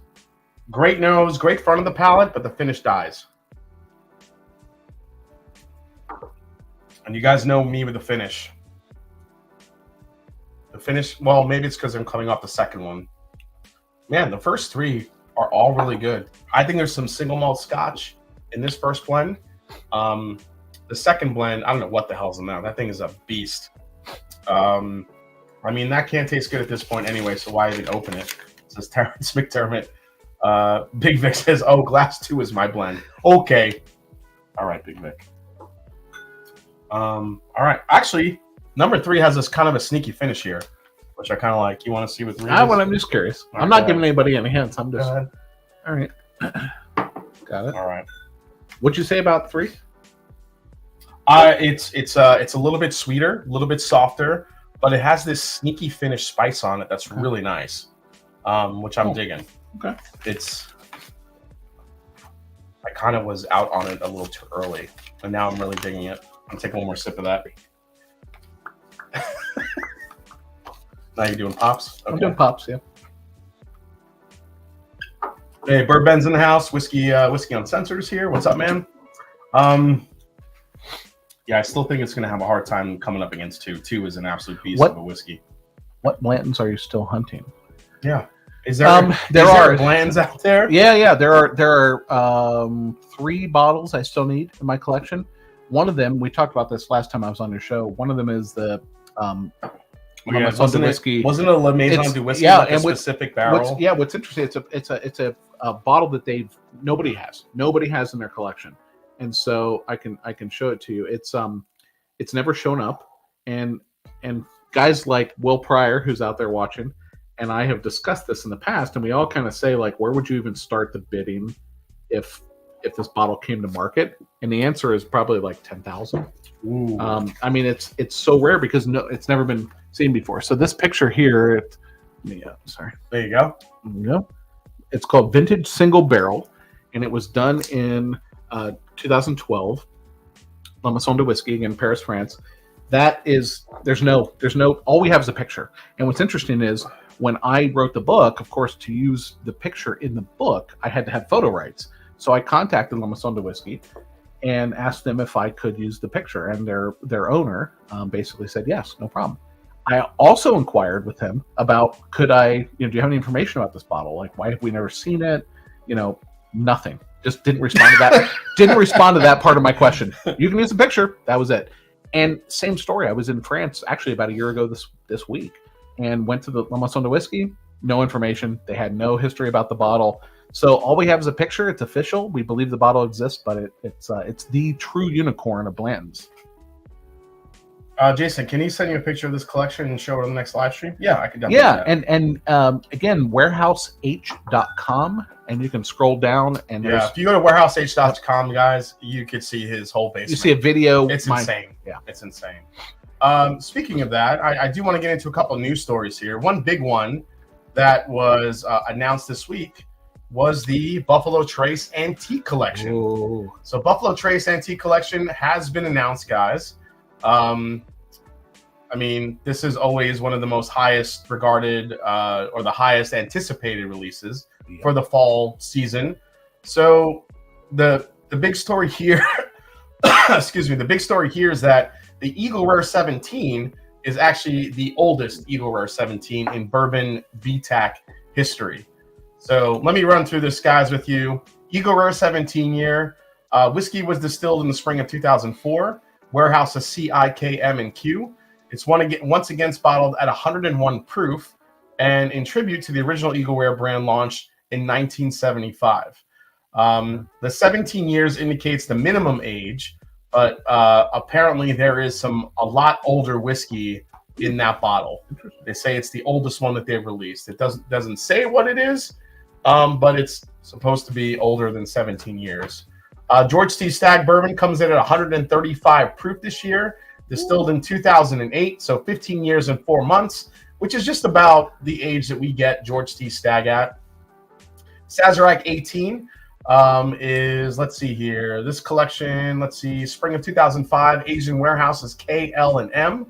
Great nose, great front of the palate, but the finish dies. And you guys know me with the finish. The finish, well, maybe it's because I'm coming off the second one. Man, the first 3 are all really good. I think there's some single malt Scotch in this first blend. The second blend, I don't know what the hell's in that. That thing is a beast. I mean, that can't taste good at this point anyway, so why even open it? Says Terrence McDermott. Big Vic says, oh, glass 2 is my blend. Okay. All right, Big Vic. All right. Actually, number 3 has this kind of a sneaky finish here, which I kind of like. You want to see what 3 is? I'm just curious. I'm not giving anybody any hints. I'm just... All right. Got it. All right. What'd you say about 3? It's a little bit sweeter, a little bit softer, but it has this sneaky finish spice on it that's really nice, which I'm digging. Okay. I kind of was out on it a little too early, and now I'm really digging it. I'm taking one more sip of that. Now you're doing pops? Okay. I'm doing pops, yeah. Hey, Bourbon's in the house. Whiskey Uncensored is here. What's up, man? Yeah, I still think it's going to have a hard time coming up against 2. 2 is an absolute beast of a whiskey. What Blantons are you still hunting? Yeah. Is there Blends out there? Yeah. There are 3 bottles I still need in my collection. One of them, we talked about this last time I was on your show. One of them is the wasn't it a La Maison du Whiskey, yeah, like a specific barrel? What's interesting, it's a bottle that nobody has in their collection. And so I can show it to you. It's never shown up, and guys like Will Pryor, who's out there watching, and I have discussed this in the past, and we all kind of say, like, where would you even start the bidding if this bottle came to market? And the answer is probably like 10,000. I mean, it's so rare because it's never been seen before. So this picture here, sorry, there you go. It's called Vintage Single Barrel, and it was done in 2012. La Maison de Whiskey in Paris, France. All we have is a picture. And what's interesting is when I wrote the book, of course, to use the picture in the book, I had to have photo rights. So I contacted La Maison de Whiskey, and asked them if I could use the picture, and their owner basically said yes, no problem. I also inquired with him about do you have any information about this bottle? Like, why have we never seen it? Nothing. Just didn't respond to that. Didn't respond to that part of my question. You can use the picture. That was it. And same story. I was in France actually about a year ago this week, and went to the La Maison de Whiskey. No information. They had no history about the bottle. So all we have is a picture. It's official. We believe the bottle exists, but it's the true unicorn of Blends. Jason, can you send you a picture of this collection and show it on the next live stream? Yeah, I can definitely do that. And again, warehouseh.com, and you can scroll down and if you go to warehouseh.com, guys, you could see his whole basement. You see a video. It's insane. Yeah, it's insane. Speaking of that, I do want to get into a couple news stories here. One big one that was announced this week was the Buffalo Trace Antique Collection. Ooh. So Buffalo Trace Antique Collection has been announced, guys. I mean, this is always one of the most highest regarded or the highest anticipated releases for the fall season. So the big story here, excuse me, the big story here is that the Eagle Rare 17 is actually the oldest Eagle Rare 17 in bourbon VTAC history. So let me run through this, guys, with you. Eagle Rare 17 year. Whiskey was distilled in the spring of 2004. Warehouse of CIKM and Q. It's once again bottled at 101 proof, and in tribute to the original Eagle Rare brand launched in 1975. The 17 years indicates the minimum age, but apparently there is a lot older whiskey in that bottle. They say it's the oldest one that they've released. It doesn't say what it is, but it's supposed to be older than 17 years. George T. Stagg Bourbon comes in at 135 proof this year, distilled in 2008, so 15 years and 4 months, which is just about the age that we get George T. Stagg at. Sazerac 18 is, let's see here, this collection, spring of 2005, Asian Warehouses K, L, and M.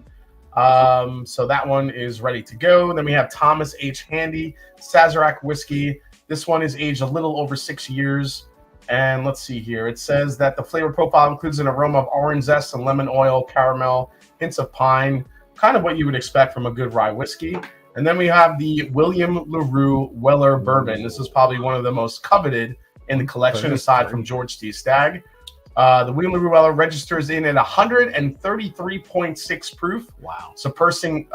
So that one is ready to go. Then we have Thomas H. Handy, Sazerac Whiskey. This one is aged a little over 6 years. And let's see here. It says that the flavor profile includes an aroma of orange zest and lemon oil, caramel, hints of pine, kind of what you would expect from a good rye whiskey. And then we have the William LaRue Weller Bourbon. This is probably one of the most coveted in the collection, aside from George T. Stagg. The William LaRue Weller registers in at 133.6 proof. Wow. Surpassing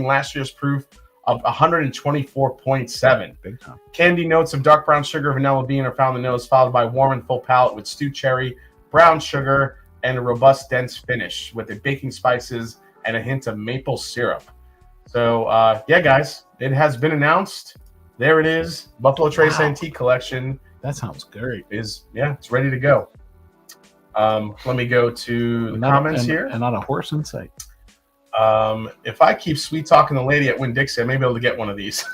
last year's proof of 124.7. Big time. Candy notes of dark brown sugar, vanilla bean are found in the nose, followed by warm and full palate with stewed cherry, brown sugar, and a robust, dense finish with the baking spices and a hint of maple syrup. So, yeah, guys, it has been announced. There it is. Buffalo Trace Antique Collection. That sounds great. It's ready to go. Let me go to the comments here. And not a horse in sight. If I keep sweet talking the lady at Winn-Dixie, I may be able to get one of these.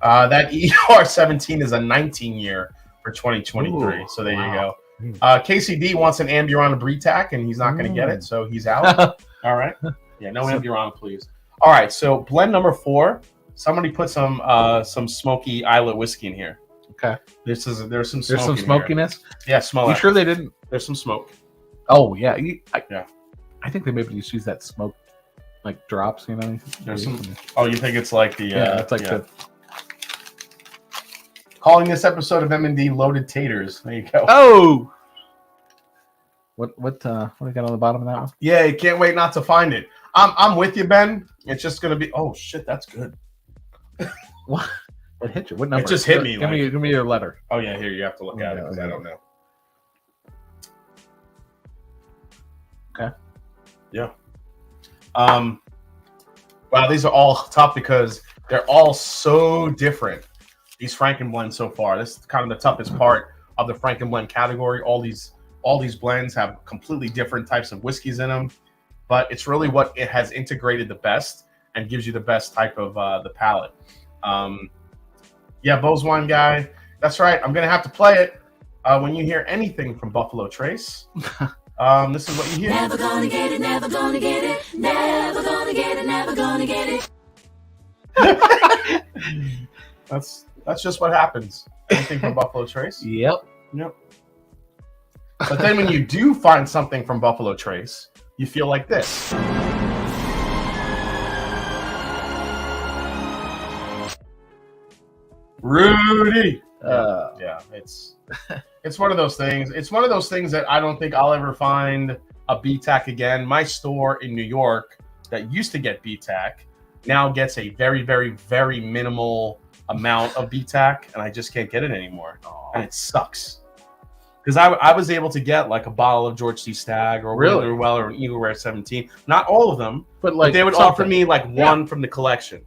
That ER 17 is a 19 year for 2023. Ooh, so there you go. KCD wants an Amburana Bretac, and he's not going to get it, so he's out. All right. Yeah, no Amburana, please. All right, so blend number 4. Somebody put some smoky Isla whiskey in here. Okay. There's some smoke. There's some smokiness. Yeah, smell it. You sure they didn't? There's some smoke. Oh yeah, yeah. I think they maybe just use that smoke like drops. You know. There's some. Oh, you think it's like the? It's like the. Calling this episode of M&D Loaded Taters. There you go. Oh. What we got on the bottom of that one? Yeah, you can't wait not to find it. I'm with you, Ben. It's just gonna be. Oh shit, that's good. What? What hit you? What number? It just hit me. Give me your letter. Oh yeah, here you have to look at it because I don't know. Okay. Yeah. Wow, these are all tough because they're all so different. These Frankenblends so far. This is kind of the toughest part of the Frankenblend category. All these blends have completely different types of whiskeys in them, but it's really what it has integrated the best and gives you the best type of the palate. Yeah, Bo's Wine Guy. That's right. I'm gonna have to play it when you hear anything from Buffalo Trace. This is what you hear. Never gonna get it, never gonna get it, never gonna get it, never gonna get it. That's just what happens. Anything from Buffalo Trace. Yep. Yep. But then when you do find something from Buffalo Trace, you feel like this. Rudy. Yeah, it's one of those things. It's one of those things that I don't think I'll ever find a BTAC again. My store in New York that used to get BTAC now gets a very, very, very minimal amount of BTAC, and I just can't get it anymore. And it sucks. Because I was able to get like a bottle of George C. Stagg or Wilder Weller or an Eagle Rare 17. Not all of them, but they would offer me like one from the collection.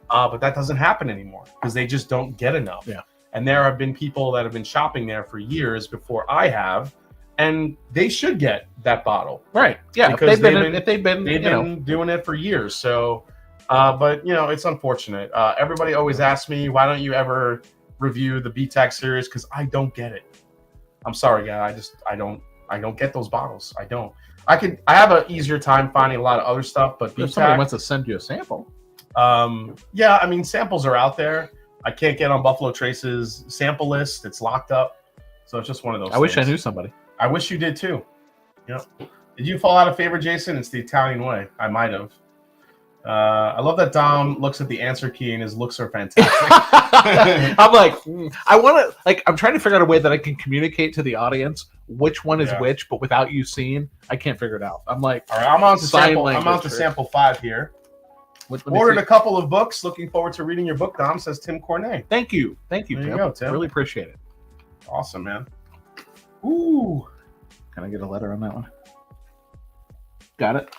But that doesn't happen anymore because they just don't get enough. Yeah. And there have been people that have been shopping there for years before I have, and they should get that bottle. Right. Yeah. Because they've been doing it for years. So, but you know, it's unfortunate. Everybody always asks me, why don't you ever review the BTAC series? Because I don't get it. I'm sorry, guy. I don't get those bottles. I don't. I have an easier time finding a lot of other stuff, but if somebody wants to send you a sample. Yeah, I mean, samples are out there. I can't get on Buffalo Trace's sample list. It's locked up. So it's just one of those things. Wish I knew somebody. I wish you did too. Yep. Did you fall out of favor, Jason? It's the Italian way. I might have. I love that Dom looks at the answer key and his looks are fantastic. I'm like, I want to, like, I'm trying to figure out a way that I can communicate to the audience which one is which, but without you seeing, I can't figure it out. I'm like, all right, I'm on to sample 5 here. Ordered a couple of books. Looking forward to reading your book, Dom, says Tim Cornet. Thank you, Tim. There you go, Tim. Really appreciate it. Awesome, man. Ooh. Can I get a letter on that one? Got it.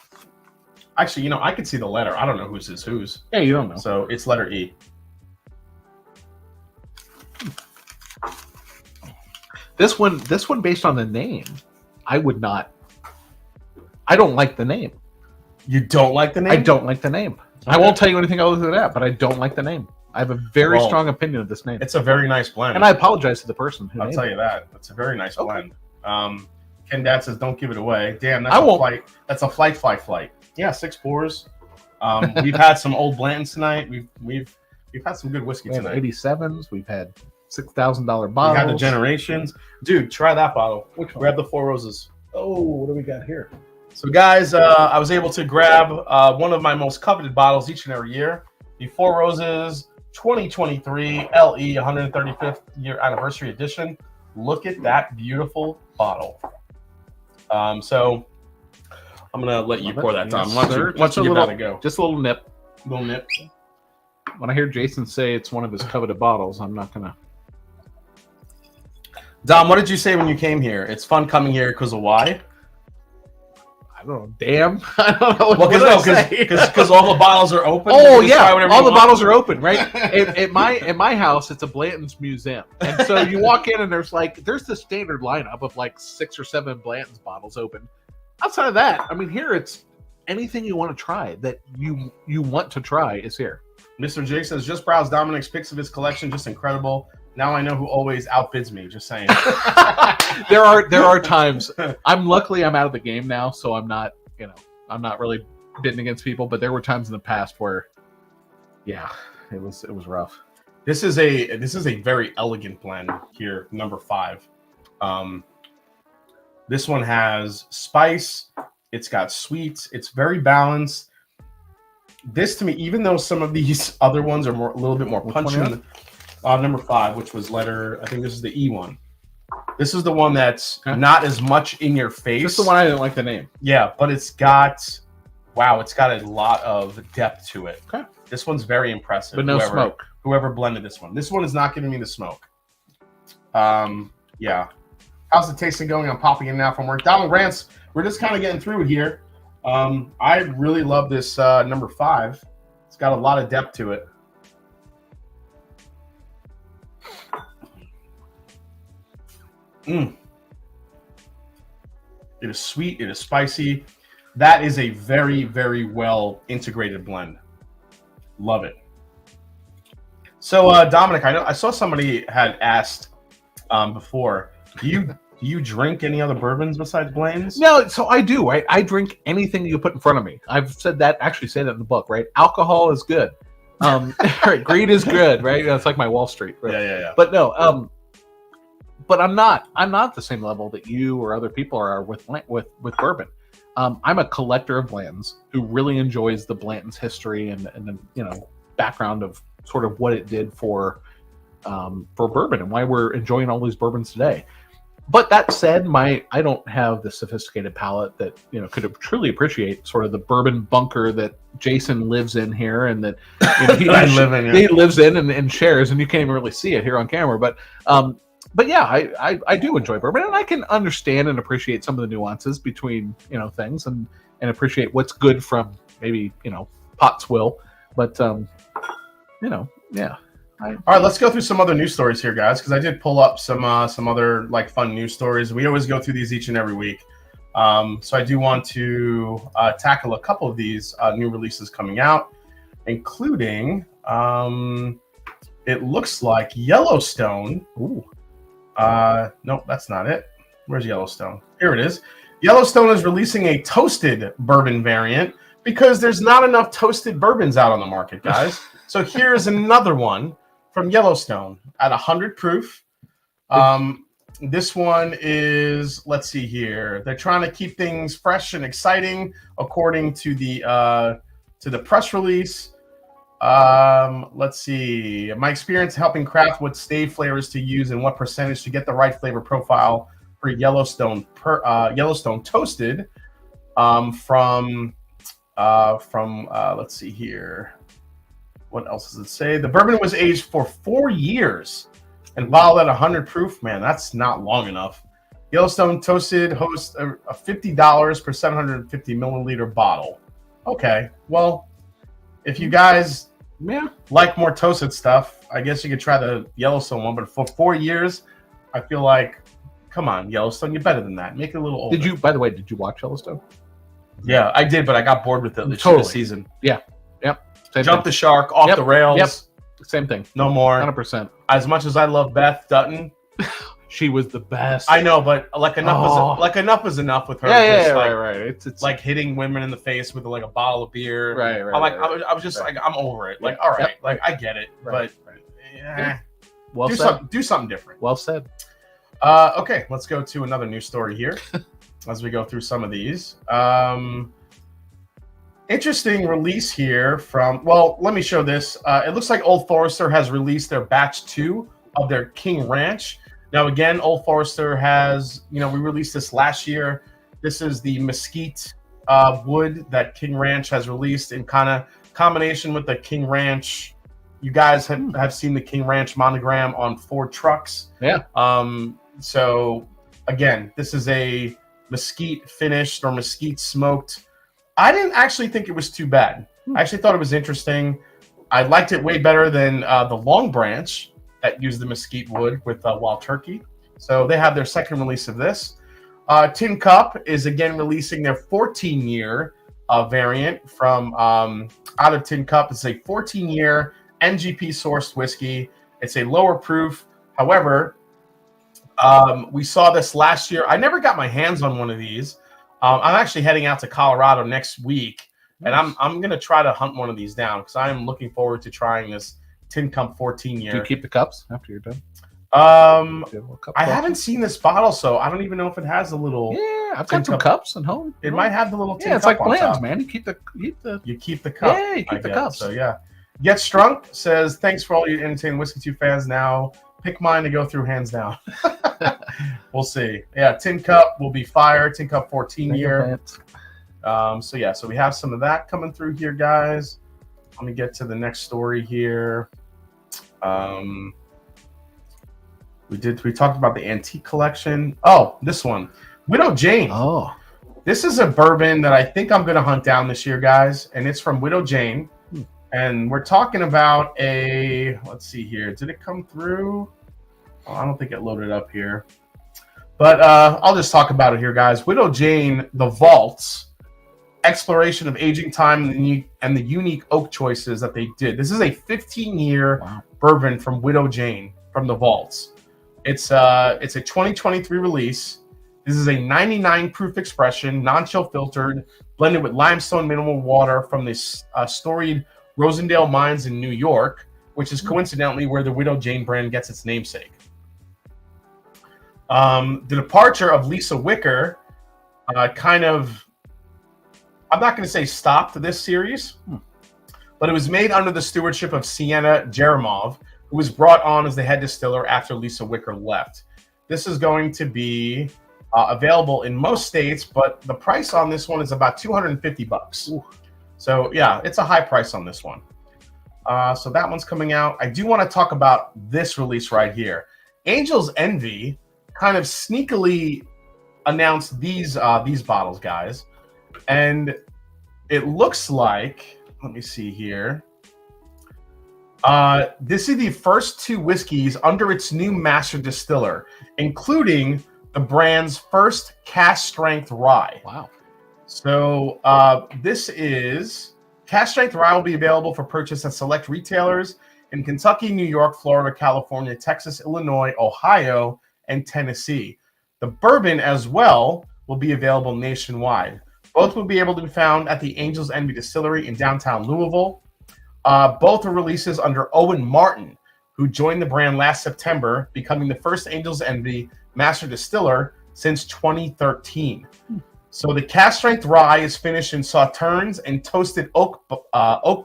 Actually, you know, I could see the letter. I don't know whose is whose. Yeah, you don't know. So it's letter E. This one, based on the name, I don't like the name. You don't like the name? I don't like the name. Okay. I won't tell you anything other than that, but I don't like the name. I have a very strong opinion of this name. It's a very nice blend. And I apologize to the person who I'll tell you that. It's a very nice blend. Ken Dad says, don't give it away. Damn, that's a flight. Yeah, 6 pours. We've had some old Blantons tonight. We've had some good whiskey tonight. 87s. We've had $6,000 bottles. We had the Generations. Dude, try that bottle. Which one? Grab the 4 Roses. Oh, what do we got here? So, guys, I was able to grab one of my most coveted bottles each and every year. The 4 Roses 2023 LE 135th year anniversary edition. Look at that beautiful bottle. So I'm gonna let you pour that, Tom. Once you give that a go. Just a little nip. Little nip. When I hear Jason say it's one of his coveted bottles, I'm not gonna. Dom, what did you say when you came here? It's fun coming here because of why? I don't know. Damn. I don't know. Because all the bottles are open. Oh yeah, all the bottles are open, right? At my house, it's a Blanton's museum, and so you walk in and there's the standard lineup of like 6 or 7 Blanton's bottles open. Outside of that, I mean, here it's anything you want to try that you want to try is here. Mr. J says, just browse Dominic's pics of his collection, just incredible. Now I know who always outbids me. Just saying. There are times. I'm out of the game now, so I'm not really bidding against people. But there were times in the past where, yeah, it was rough. This is a very elegant blend here, number 5. This one has spice. It's got sweets. It's very balanced. This to me, even though some of these other ones are a little bit more punchy. Number 5, which was letter, I think this is the E one. This is the one that's not as much in your face. This is the one I didn't like the name. Yeah, but it's got a lot of depth to it. Okay. This one's very impressive. But no smoke. Whoever blended this one. This one is not giving me the smoke. Yeah. How's the tasting going? I'm popping in now from work. Donald Rants, we're just kind of getting through it here. I really love this number 5. It's got a lot of depth to it. It is sweet. It is spicy. That is a very, very well integrated blend. Love it. So, Dominic, I saw somebody had asked before. Do you drink any other bourbons besides Blaine's? No, so I do. Right? I drink anything you put in front of me. I've said that. Actually, say that in the book. Right? Alcohol is good. Right, greed is good. Right? It's like my Wall Street. Right? Yeah. But no. but I'm not the same level that you or other people are with bourbon. I'm a collector of Blantons who really enjoys the Blanton's history and the background of sort of what it did for bourbon and why we're enjoying all these bourbons today. But that said, I don't have the sophisticated palate that could truly appreciate sort of the bourbon bunker that Jason lives in here, and that he lives in and shares, and you can't even really see it here on camera. But yeah, I do enjoy bourbon, and I can understand and appreciate some of the nuances between things, and appreciate what's good from maybe Pot's will, but yeah. All right, let's go through some other news stories here, guys, because I did pull up some other like fun news stories. We always go through these each and every week, so I do want to tackle a couple of these new releases coming out, including it looks like Yellowstone. Ooh, nope, that's not it. Where's Yellowstone? Here it is. Yellowstone is releasing a toasted bourbon variant because there's not enough toasted bourbons out on the market, guys. So here's another one from Yellowstone at 100 proof. This one is, let's see here. They're trying to keep things fresh and exciting, according to the press release. Let's see. My experience helping craft what stave flavors to use and what percentage to get the right flavor profile for Yellowstone Yellowstone toasted. From let's see here. What else does it say? The bourbon was aged for 4 years and bottled at 100 proof. Man, that's not long enough. Yellowstone Toasted hosts a $50 per 750 milliliter bottle. Okay, well, if you guys like more toasted stuff, I guess you could try the Yellowstone one. But for 4 years, I feel like, come on, Yellowstone, you're better than that. Make it a little older. By the way, did you watch Yellowstone? Yeah, I did, but I got bored with it this season. Yeah, yep. Jump the shark off the rails. Yep. Same thing. No more. 100%. As much as I love Beth Dutton, she was the best. I know, but enough is enough with her. Yeah, right. It's like hitting women in the face with like a bottle of beer. Right. I was just like, I'm over it. Like, all right, like I get it, but yeah. Well do something different. Well said. Okay, let's go to another news story here as we go through some of these. Interesting release here from, well, let me show this. It looks like Old Forester has released their batch 2 of their King Ranch. Now, again, Old Forester has, we released this last year. This is the mesquite wood that King Ranch has released in kind of combination with the King Ranch. You guys have seen the King Ranch monogram on Ford trucks. Yeah. So, again, this is a mesquite finished or mesquite smoked. I didn't actually think it was too bad. I actually thought it was interesting. I liked it way better than the Long Branch that used the mesquite wood with Wild Turkey. So they have their second release of this. Tin Cup is again releasing their 14-year variant from out of Tin Cup. It's a 14-year NGP sourced whiskey. It's a lower proof. However, we saw this last year. I never got my hands on one of these. I'm actually heading out to Colorado next week, and I'm going to try to hunt one of these down because I am looking forward to trying this Tin Cup 14-year. Do you keep the cups after you're done? I haven't seen this bottle, so I don't even know if it has a little. Yeah, I've got some cups at home. It might have the little tin cup. It's like Blanton's, man. You keep the cup. Yeah, you keep the cups. So yeah. Get Strunk says, thanks for all you entertaining Whiskey 2 fans. Now pick mine to go through hands down. We'll see. Yeah, Tin Cup will be fire. Tin Cup 14-year. So we have some of that coming through here, guys. Let me get to the next story here. We talked about the antique collection. Oh, this one. Widow Jane. Oh. This is a bourbon that I think I'm going to hunt down this year, guys. And it's from Widow Jane. And we're talking about let's see here. Did it come through? Oh, I don't think it loaded up here. But I'll just talk about it here, guys. Widow Jane, The Vaults, exploration of aging time and the unique oak choices that they did. This is a 15-year bourbon from Widow Jane from The Vaults. It's a 2023 release. This is a 99 proof expression, non-chill filtered, blended with limestone mineral water from this storied Rosendale Mines in New York, which is coincidentally where the Widow Jane brand gets its namesake. The departure of Lisa Wicker kind of, I'm not going to say stopped this series, but it was made under the stewardship of Sienna Jeremoff, who was brought on as the head distiller after Lisa Wicker left. This is going to be available in most states, but the price on this one is about $250. Ooh. So yeah, it's a high price on this one. So that one's coming out. I do want to talk about this release right here. Angel's Envy kind of sneakily announced these bottles, guys, and it looks like, let me see here. This is the first 2 whiskeys under its new master distiller, including the brand's first cask strength rye. Wow. So this is cask strength rye will be available for purchase at select retailers in Kentucky, New York, Florida, California, Texas, Illinois, Ohio, and Tennessee. The bourbon as well will be available nationwide. Both will be able to be found at the Angel's Envy Distillery in downtown Louisville. Both are releases under Owen Martin, who joined the brand last September, becoming the first Angel's Envy master distiller since 2013. So the cask strength rye is finished in sauternes and toasted oak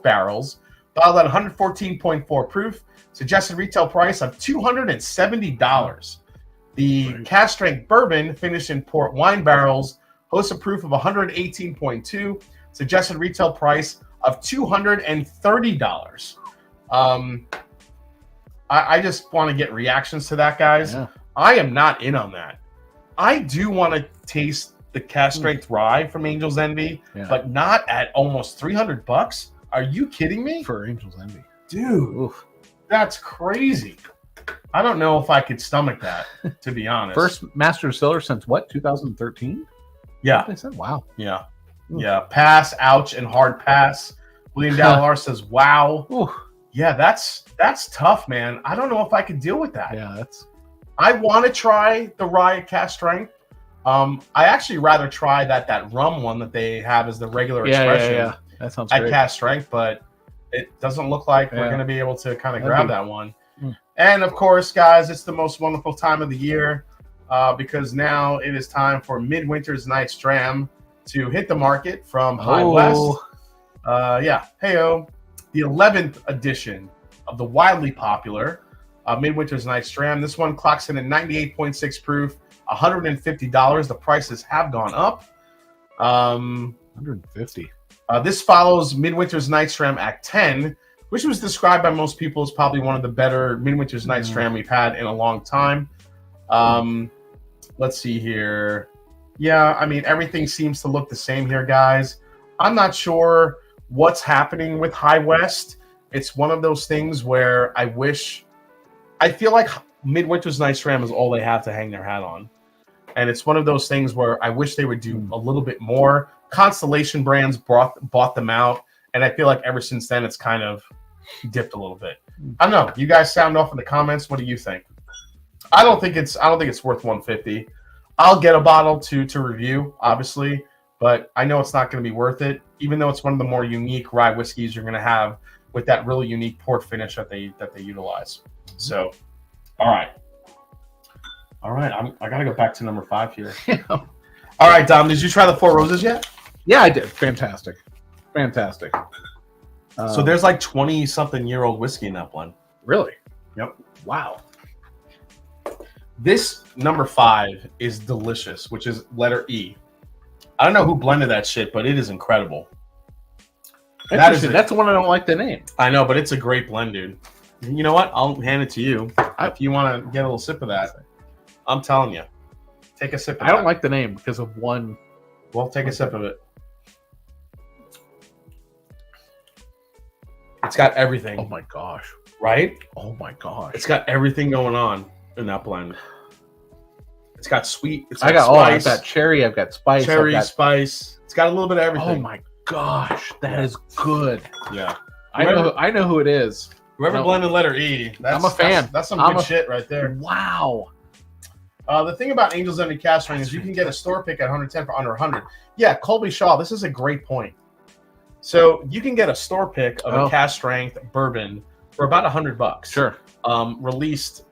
barrels, bottled at 114.4 proof. Suggested retail price of $270. The cask strength bourbon finished in port wine barrels, hosts a proof of 118.2. Suggested retail price of $230. I just want to get reactions to that, guys. Yeah. I am not in on that. I do want to taste the cask strength rye from Angel's Envy, but not at almost $300. Are you kidding me? For Angel's Envy. Dude, Oof. that's crazy. I don't know if I could stomach that, to be honest. First master distiller since what, 2013? Yeah. They said, wow. Yeah. Yeah. Pass, ouch, and hard pass. William Dallar says, wow. Ooh. Yeah, that's tough, man. I don't know if I could deal with that. Yeah, that's. I want to try the rye cask strength. I actually rather try that rum one that they have as the regular expression. Yeah. That sounds at great. cask strength, but it doesn't look like we're going to be able to kind of grab that one. And of course, guys, it's the most wonderful time of the year because now it is time for Midwinter's Night's Dram to hit the market from High West. Heyo. The 11th edition of the widely popular Midwinter's Night's Dram. This one clocks in at 98.6 proof, $150. The prices have gone up. 150. This follows Midwinter's Night's Dram Act 10, which was described by most people as probably one of the better Midwinter's Night's Dram we've had in a long time. Let's see here. Yeah, I mean, everything seems to look the same here, guys. I'm not sure what's happening with High West. It's one of those things where I feel like Midwinter's Night's Dram is all they have to hang their hat on. And it's one of those things where I wish they would do a little bit more. Constellation Brands bought them out, and I feel like ever since then it's kind of dipped a little bit. I don't know. You guys sound off in the comments. What do you think? I don't think it's worth $150. I'll get a bottle to review, obviously, but I know it's not going to be worth it, even though it's one of the more unique rye whiskeys you're going to have with that really unique port finish that they utilize. So, all right. I got to go back to number 5 here. All right, Dom, did you try the Four Roses yet? Yeah, I did. Fantastic. So there's like 20-something-year-old whiskey in that blend. Really? Yep. Wow. This number 5 is delicious, which is letter E. I don't know who blended that shit, but it is incredible. That's the one I don't like the name. I know, but it's a great blend, dude. You know what? I'll hand it to you if you want to get a little sip of that. I'm telling you. Take a sip of I don't like the name because of one. Well, take a sip of it. It's got everything. Oh my gosh. Right? Oh my gosh. It's got everything going on in that blend. It's got sweet. I've got cherry. I've got spice. Spice. It's got a little bit of everything. Oh my gosh, that is good. Yeah. I know who it is. Whoever blended letter E. I'm a fan. That's some good shit right there. Wow. The thing about Angel's Envy cask strength is you can get a store pick at 110 for under 100. Yeah, Colby Shaw, this is a great point. So you can get a store pick of a cask strength bourbon for about $100. Sure. Released,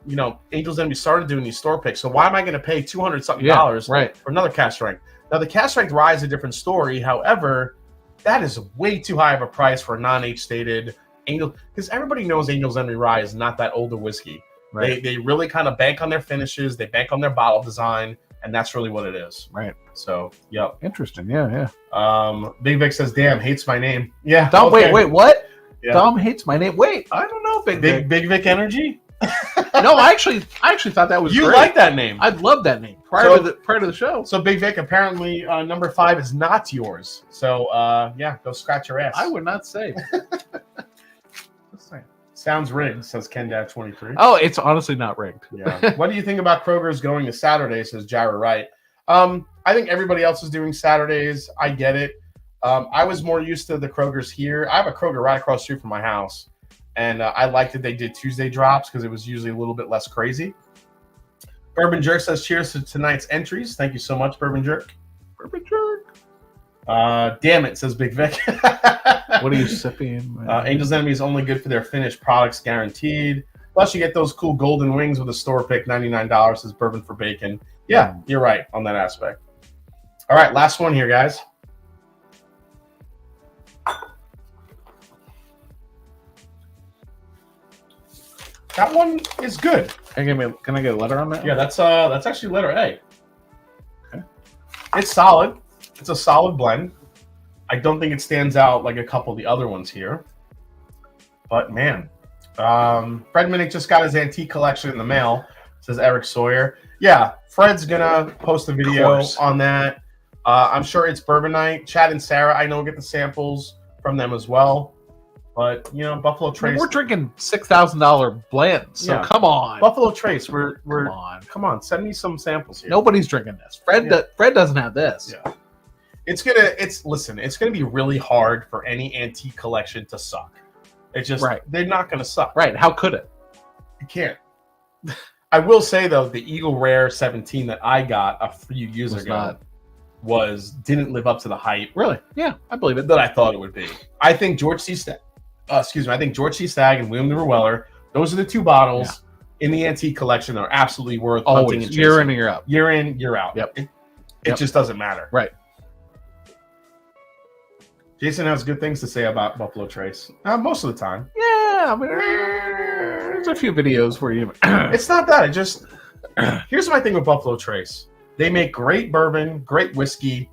Angel's Envy started doing these store picks. So why am I going to pay $200 something right. for another cast strength? Now the cast strength rye is a different story. However, that is way too high of a price for a non-age stated Angel, because everybody knows Angel's Envy rye is not that old a whiskey. Right. They really kind of bank on their finishes. They bank on their bottle design, and that's really what it is. Right. So, yep. Interesting. Yeah. Big Vic says, "Damn, hates my name." Yeah. Dom, okay. wait, what? Yeah. Dom hates my name. Wait, I don't know, Big Vic. Big Vic energy. No, I actually thought that was you great. like that name. I love that name prior to the show. So Big Vic, apparently number 5 is not yours. So yeah, go scratch your ass. I would not say. Sounds rigged, says Ken Dad 23. Oh, it's honestly not rigged. Yeah. What do you think about Kroger's going to Saturday? Says Jara Wright. I think everybody else is doing Saturdays. I get it. I was more used to the Kroger's here. I have a Kroger right across the street from my house. And I liked that they did Tuesday drops because it was usually a little bit less crazy. Bourbon Jerk says, cheers to tonight's entries. Thank you so much, Bourbon Jerk. Bourbon Jerk. Damn it, says Big Vic. What are you sipping? Angel's Envy is only good for their finished products, guaranteed. Plus, you get those cool golden wings with a store pick, $99, says Bourbon for Bacon. Yeah, you're right on that aspect. All right, last one here, guys. That one is good. Can I get a letter on that? Yeah, that's actually letter A. Okay. It's solid. It's a solid blend. I don't think it stands out like a couple of the other ones here. But man, Fred Minnick just got his antique collection in the mail, says Eric Sawyer. Yeah, Fred's gonna post a video on that. I'm sure it's Bourbon Night. Chad and Sarah, I know, get the samples from them as well. But Buffalo Trace. We're drinking $6,000 blends, so come on. Buffalo Trace. Come on. Send me some samples here. Nobody's drinking this. Fred doesn't have this. Yeah. It's gonna be really hard for any antique collection to suck. It's just they're not gonna suck. Right? How could it? You can't. I will say though, the Eagle Rare 17 that I got a few years ago didn't live up to the hype. Really? Yeah, I believe it. That I thought it would be. I think George C. Stagg and William the Weller, those are the two bottles in the antique collection that are absolutely worth hunting and chasing. Year in and year out. Year in, year out. Yep. It just doesn't matter. Right. Jason has good things to say about Buffalo Trace. Most of the time. Yeah, I mean, there's a few videos where you... It's not that. Here's my thing with Buffalo Trace. They make great bourbon, great whiskey.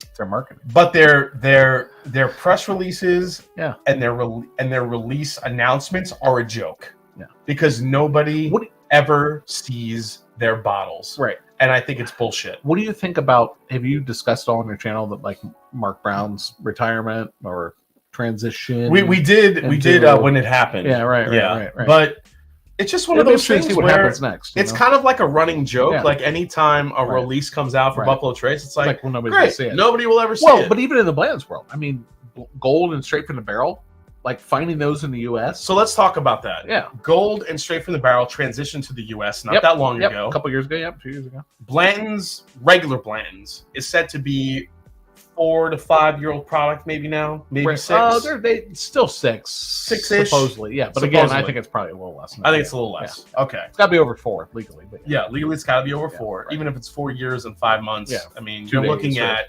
It's their marketing. But their press releases and their release announcements are a joke. Yeah. Because nobody ever sees their bottles. Right. And I think it's bullshit. What do you think about, have you discussed on your channel that like Mark Brown's retirement or transition? We did when it happened. Yeah, right. But it's just one of those things see what happens next. It's kind of like a running joke. Yeah. Like anytime a release comes out for Buffalo Trace, it's like well, nobody's great, gonna see it. Nobody will ever see it. But even in the blends world, I mean, gold and straight from the barrel, like finding those in the U.S. So let's talk about that. Yeah. Gold and straight from the barrel transitioned to the U.S. not that long ago. A couple years ago, 2 years ago. Blanton's, regular Blanton's, is said to be 4 to 5 year old product, maybe now, maybe 6. They still 6-ish supposedly, yeah. But again, I think it's probably a little less. I think it's a little less. Yeah. Okay, it's got to be over 4 legally. But legally it's got to be over 4, even if it's 4 years and 5 months. Yeah. I mean, you're looking at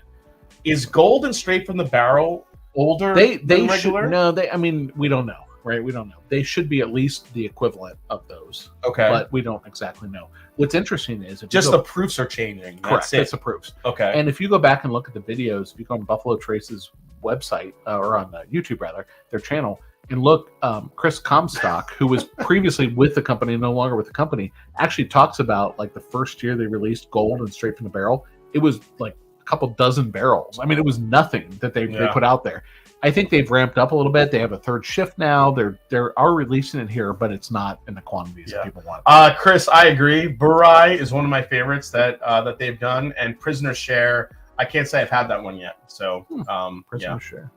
is gold and straight from the barrel older than regular? I mean, we don't know, right? We don't know. They should be at least the equivalent of those. Okay, but we don't exactly know. What's interesting is the proofs are changing. Correct. That's the proofs. Okay. And if you go back and look at the videos, if you go on Buffalo Trace's website or on YouTube rather, their channel, and look, Chris Comstock, who was previously with the company, no longer with the company, actually talks about like the first year they released gold and straight from the barrel. It was like a couple dozen barrels. I mean, it was nothing that they put out there. I think they've ramped up a little bit. They have a third shift now. They are releasing it here, but it's not in the quantities that people want. Chris, I agree. Burai is one of my favorites that they've done, and Prisoner Share. I can't say I've had that one yet. So, Prisoner Share.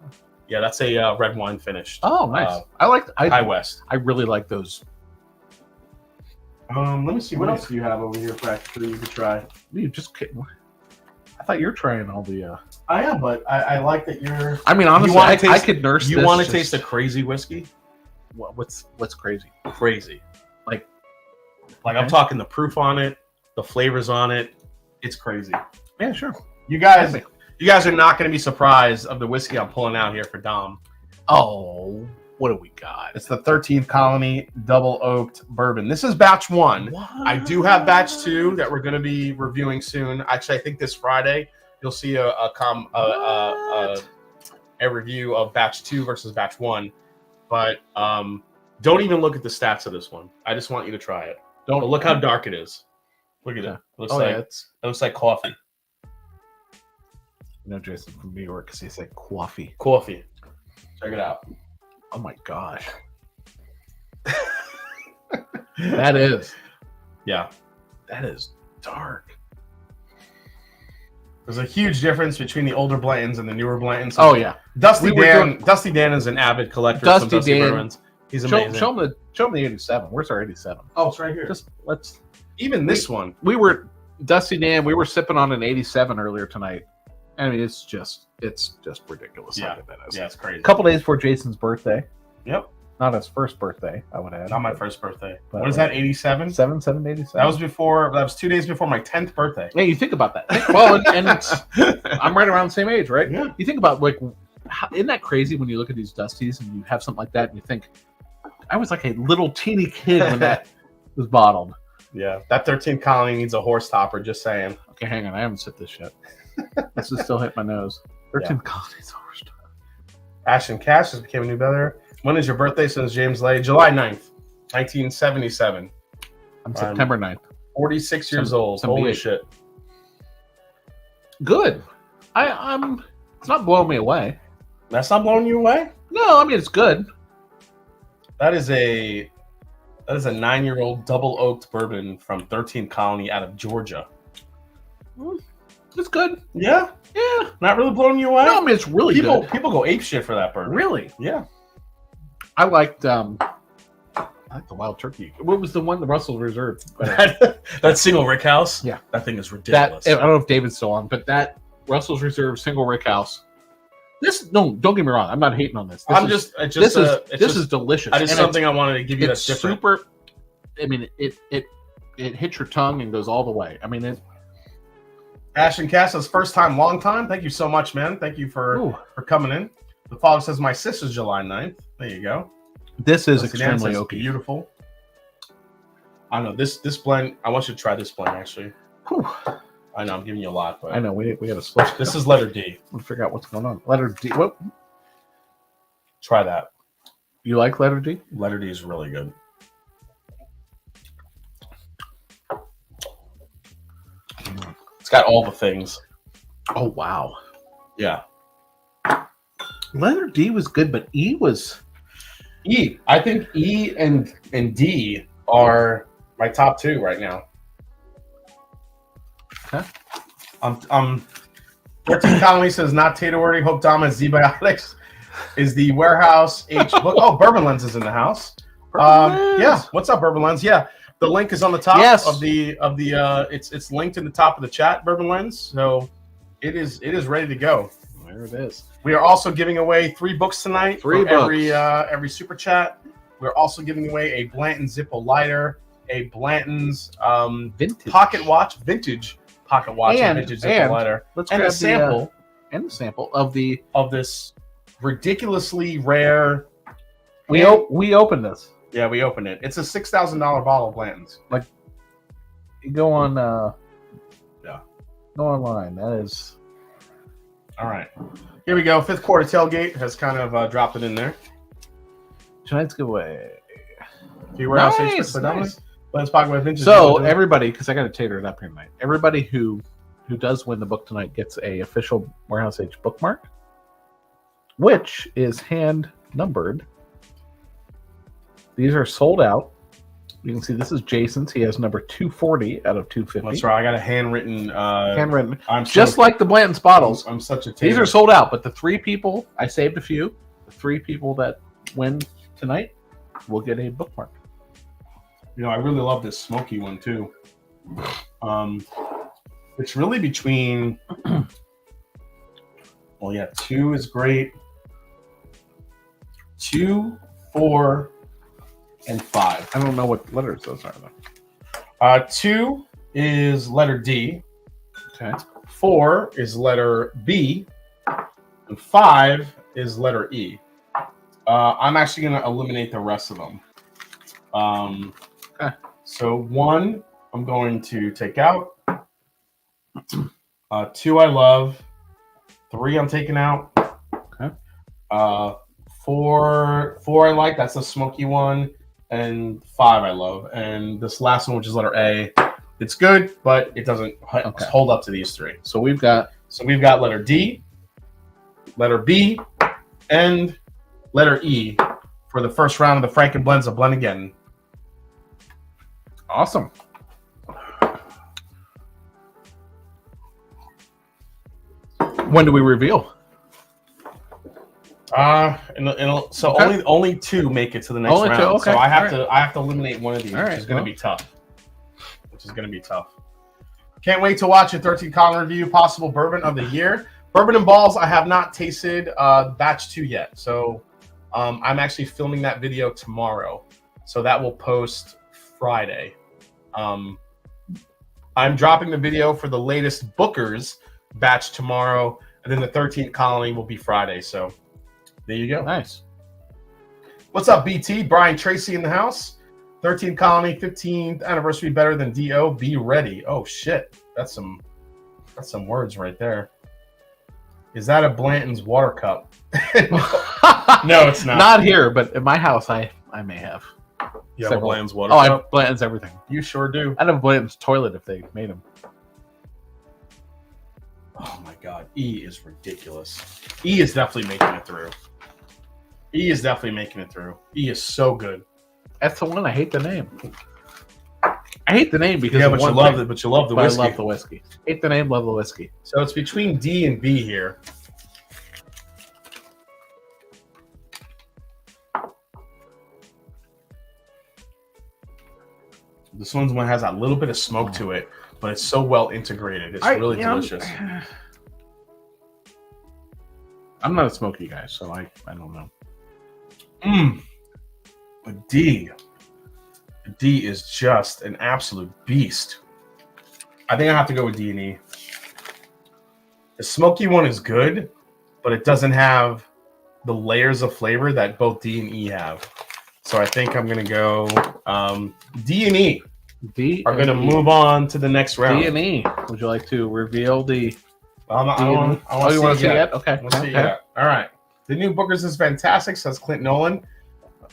Yeah, that's a red wine finished. Oh, nice. High West. I really like those. Let me see. What else do you have over here for you to try? You just kidding. I thought you were trying all the. I am, but I like that you're. I mean, honestly, I could nurse. You want to taste a crazy whiskey? what's crazy? Crazy. Like I'm okay. talking the proof on it, the flavors on it. It's crazy. Yeah, sure. You guys are not going to be surprised of the whiskey I'm pulling out here for Dom. Oh, what do we got? It's the 13th Colony Double Oaked Bourbon. This is batch 1. What? I do have batch 2 that we're going to be reviewing soon. Actually, I think this Friday you'll see a review of batch 2 versus batch 1. But don't even look at the stats of this one. I just want you to try it. Don't look how dark it is. Look at it. It looks like coffee. You know, Jason from New York, because he said coffee. Coffee. Check it out. Oh my gosh. That is dark. There's a huge difference between the older Blantons and the newer Blantons. Oh yeah. Dusty Dan is an avid collector of some Dusty bourbons. He's amazing. Show him the 87. Where's our 87? Oh, it's right here. This one. Dusty Dan, we were sipping on an 87 earlier tonight. I mean, it's just ridiculous. Yeah, how good that is. Yeah, it's crazy. A couple days before Jason's birthday. Yep. Not his first birthday, I would add. Not my first birthday. What is that, 87? 87. That was 2 days before my 10th birthday. Yeah, you think about that. Well, and I'm right around the same age, right? Yeah. You think about, isn't that crazy when you look at these Dusties and you have something like that and you think, I was like a little teeny kid when that was bottled. Yeah, that 13th Colony needs a horse topper, just saying. Okay, hang on. I haven't sipped this yet. This is still hit my nose. 13th Colony's a horse topper. Ashton Cash just became a new brother. When is your birthday? Says James Lay. July 9th, 1977. I'm September 9th. 46 years old. Holy shit. Good. It's not blowing me away. That's not blowing you away? No, I mean, it's good. That is a 9-year-old double oaked bourbon from 13th Colony out of Georgia. It's good. Yeah? Yeah. Not really blowing you away? No, I mean, it's really good. People go ape shit for that bourbon. Really? Yeah. I liked the Wild Turkey. What was the one? The Russell Reserve. That single rick house? Yeah. That thing is ridiculous. I don't know if David's still on, but that Russell's Reserve single rick house. Don't get me wrong. I'm not hating on this. This is delicious. That is something I wanted to give you. That's different. Super. I mean, it hits your tongue and goes all the way. I mean, Ashton Cass's first time, long time. Thank you so much, man. Thank you for coming in. The father says my sister's July 9th. There you go. This is extremely oaky. Beautiful. I know this blend. I want you to try this blend actually. Whew. I know I'm giving you a lot, but I know we got to split. This is letter D. We'll figure out what's going on. Letter D. What? Try that. You like letter D? Letter D is really good. It's got all the things. Oh wow. Yeah. Letter D was good, but E was E. I think E and D are my top 2 right now. Okay. 13 Colony says not Tato worthy. Hope Dom has Z-Biotics. Is the Warehouse H book? Oh, Bourbon Lens is in the house. Yeah. What's up, Bourbon Lens? Yeah. The link is on the top of the it's linked in the top of the chat, Bourbon Lens. So it is ready to go. There it is. We are also giving away 3 books tonight. 3 books. Every super chat. We're also giving away a Blanton Zippo lighter, a Blanton's vintage pocket watch, vintage pocket watch, and vintage Zippo lighter, and a sample of this ridiculously rare. We opened this. Yeah, we opened it. It's a $6,000 bottle of Blanton's. Like, you go on. Go online. That is. All right. Here we go. 5th Quarter Tailgate has kind of dropped it in there. Tonight's giveaway. Nice. So everybody, because I got to tater it up here tonight. Everybody who does win the book tonight gets a official Warehouse H bookmark, which is hand numbered. These are sold out. You can see this is Jason's. He has number 240 out of 250. That's right. I got a handwritten. Just like the Blanton's bottles. I'm such a tater. These are sold out, but the 3 people, I saved a few. The 3 people that win tonight will get a bookmark. You know, I really love this smoky one too. It's really between. Well, yeah, 2 is great. 2, 4, and 5. I don't know what letters those are, though. 2 is letter D. Okay. 4 is letter B. And 5 is letter E. I'm actually going to eliminate the rest of them. Okay. So 1, I'm going to take out. 2, I love. 3, I'm taking out. Okay. 4, I like. That's the smoky one. And 5, I love. And this last one, which is letter A, it's good, but it doesn't hold up to these 3. So we've got letter D, letter B, and letter E for the first round of the Frankenblends of Blendageddon. awesome. When do we reveal? So only 2 make it to the next Only round. 2? Okay. So I have to eliminate one of these, All right, which is going to be tough. Can't wait to watch a 13 column review, possible bourbon of the year. Bourbon and Balls, I have not tasted batch 2 yet. So I'm actually filming that video tomorrow. So that will post Friday. I'm dropping the video for the latest Booker's batch tomorrow, and then the 13th colony will be Friday. So there you go. Nice. What's up, BT? Brian Tracy in the house. 13th colony, 15th anniversary better than DO. Be ready. Oh shit. That's some words right there. Is that a Blanton's water cup? No, it's not. Not here, but at my house I may have. You have a Blanton's water cup? cup? Blanton's everything. You sure do. I'd have Blanton's toilet if they made them. Oh my god. E is ridiculous. E is definitely making it through. E is so good. That's the one. I hate the name. I hate the name because but you love it. But you love the whiskey. I love the whiskey. Hate the name, love the whiskey. So it's between D and B here. This one has a little bit of smoke to it, but it's so well integrated. It's really delicious. I'm not a smoky guy, so I don't know. But D is just an absolute beast. I think I have to go with D and E. The smoky one is good, but it doesn't have the layers of flavor that both D and E have. So I think I'm going to go D and E. D are going to move on to the next round. D and E. Would you like to reveal the... I want to see it. Okay. All right. The new Booker's is fantastic, says Clint Nolan.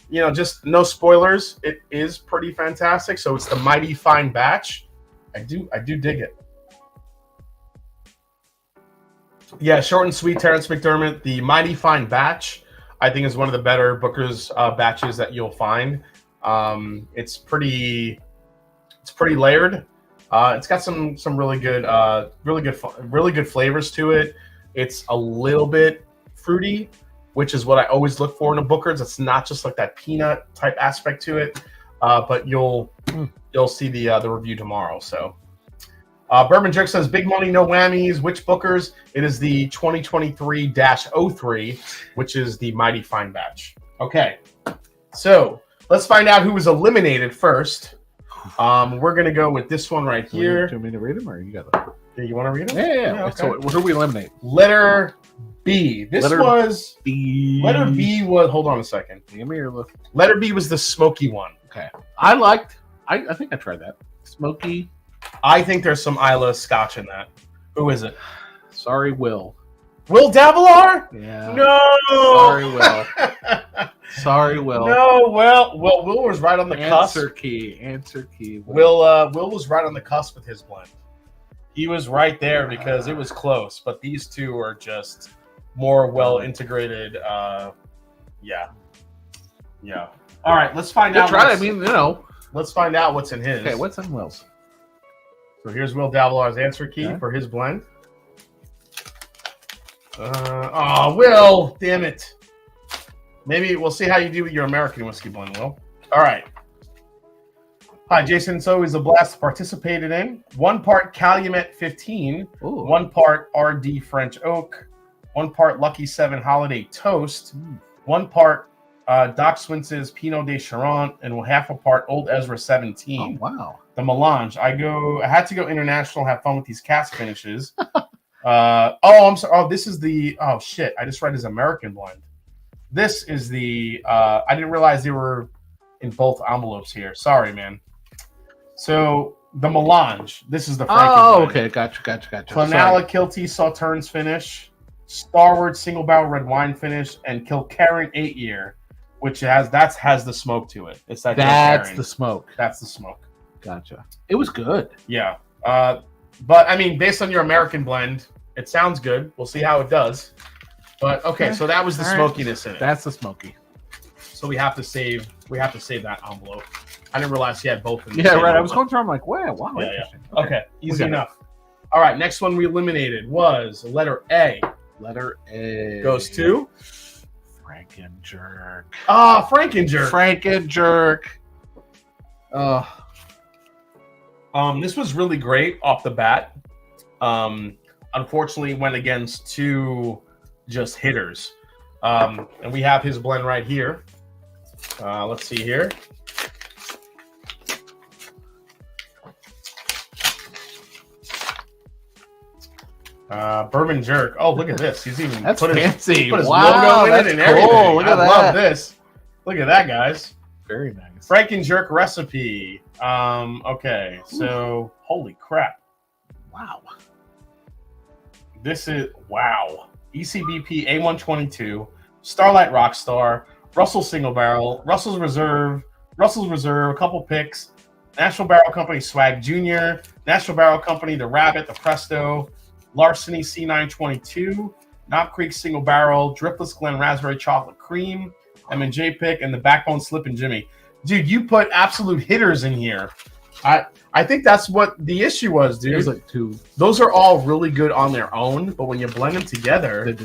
You know, just no spoilers. It is pretty fantastic. So it's the Mighty Fine Batch. I do dig it. Yeah, short and sweet, Terrence McDermott. The Mighty Fine Batch, I think, is one of the better Booker's batches that you'll find. It's pretty layered. It's got some really good flavors to it. It's a little bit fruity, which is what I always look for in a Booker's. It's not just like that peanut type aspect to it, but you'll see the review tomorrow. So, Bourbon Jerk says, "Big money, no whammies. Which Booker's?" It is the 2023-03, which is the Mighty Fine Batch. Okay, so let's find out who was eliminated first. We're gonna go with this one right here. Do you want me to read them, or you got them? Yeah, you want to read them? Yeah. Okay. So who do we eliminate? Letter B. Letter B was. Hold on a second. Give me your look. Letter B was the smoky one. Okay. I think I tried that. Smoky. I think there's some Isla Scotch in that. Who is it? Sorry, Will. Will Davilar? Yeah. No. Sorry, Will. Sorry, Will. No, Will was right on the cusp. Answer key. Will was right on the cusp with his blend. He was right there because it was close, but these two are just more well integrated. Yeah. All right, let's find out. Try. I mean, let's find out what's in his. Okay, what's in Will's? So here's Will Davilar's answer key for his blend. Will, damn it. Maybe we'll see how you do with your American whiskey blend, Will. All right. Hi, Jason. It's always a blast to participate in. 1 part Calumet 15, 1 part RD French Oak, 1 part Lucky 7 Holiday Toast, 1 part Doc Swince's Pinot de Charente, and half a part Old Ezra 17. Oh, wow. The Melange. I had to go international, have fun with these cask finishes. I'm sorry. Oh, this is the. Oh shit! I just read his American blend. This is the. I didn't realize they were in both envelopes here. Sorry, man. So the Melange. This is the. Oh, okay. Gotcha. Clonala Kilty Sauternes finish, Starward single barrel red wine finish, and Kilkerran 8-year, which has the smoke to it. It's that. That's Kilkerran. the smoke. That's the smoke. Gotcha. It was good. Yeah. But I mean, based on your American blend, it sounds good. We'll see how it does. But okay, so that was the smokiness in it. That's the smoky. So we have to save that envelope. I didn't realize he had both. Yeah, right. I was going through. I'm like, wow, interesting. Yeah. Okay, easy enough. All right, next one we eliminated was letter A. Letter A goes to Frankenjerk. Ah, Frankenjerk. This was really great off the bat. Unfortunately, went against two just hitters. And we have his blend right here. Let's see here. Bourbon Jerk. Oh, look at this. He's even that's put fancy. Put his wow, logo in it and everything. Cool. Look at I love this. Look at that, guys. Very nice. Frankenjerk recipe. Okay, so holy crap. Wow. This is wow. ECBP A122, Starlight Rockstar, Russell Single Barrel, Russell's Reserve, a couple picks, National Barrel Company Swag Jr., National Barrel Company The Rabbit, The Presto, Larceny C922, Knob Creek Single Barrel, Driftless Glen Raspberry Chocolate Cream, M&J Pick, and the Backbone Slippin' Jimmy. Dude, you put absolute hitters in here. I think that's what the issue was, dude. There's like two. Those are all really good on their own, but when you blend them together,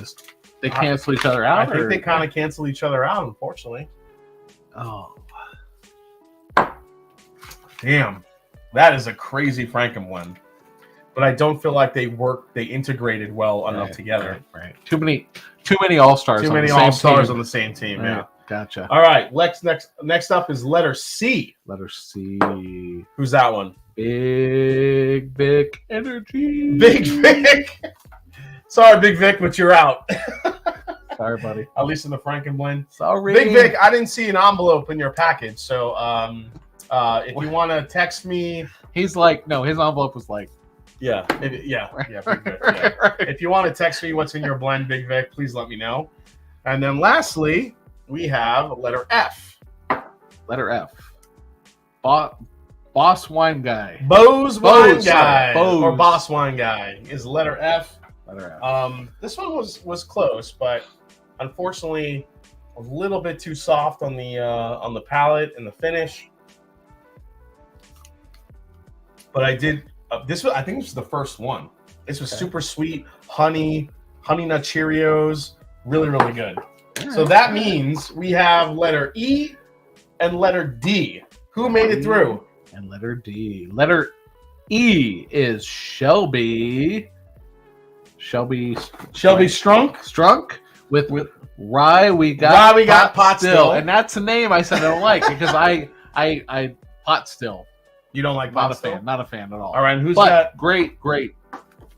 they cancel each other out. I think they kind of cancel each other out, unfortunately. Oh, damn, that is a crazy Frankenblend. But I don't feel like they integrated well enough together. Right. Too many all-stars. Too many all-stars on the same team. Right. Yeah. Gotcha. All right. Next up is letter C. Letter C. Who's that one? Big Vic Energy. Big Vic. Sorry, Big Vic, but you're out. Sorry, buddy. At least in the Frankenblend. Sorry. Big Vic, I didn't see an envelope in your package. So if you want to text me. He's like, no, his envelope was like. Yeah. Big Vic, yeah. If you want to text me what's in your blend, Big Vic, please let me know. And then lastly, we have letter F. Letter F. Boss Wine Guy. Boss Wine Guy. Bose. Or Boss Wine Guy is letter F. Letter F. This one was close, but unfortunately a little bit too soft on the palate and the finish. But I did I think this was the first one. This was super sweet, honey nut Cheerios, really, really good. So that means we have letter E and letter D. Who made it through? And letter D. Letter E is Shelby. Shelby Strunk with Rye. We got pot still, and that's a name I said I don't like because I pot still. You don't like not pot a still? fan, not a fan at all. All right, and who's but got great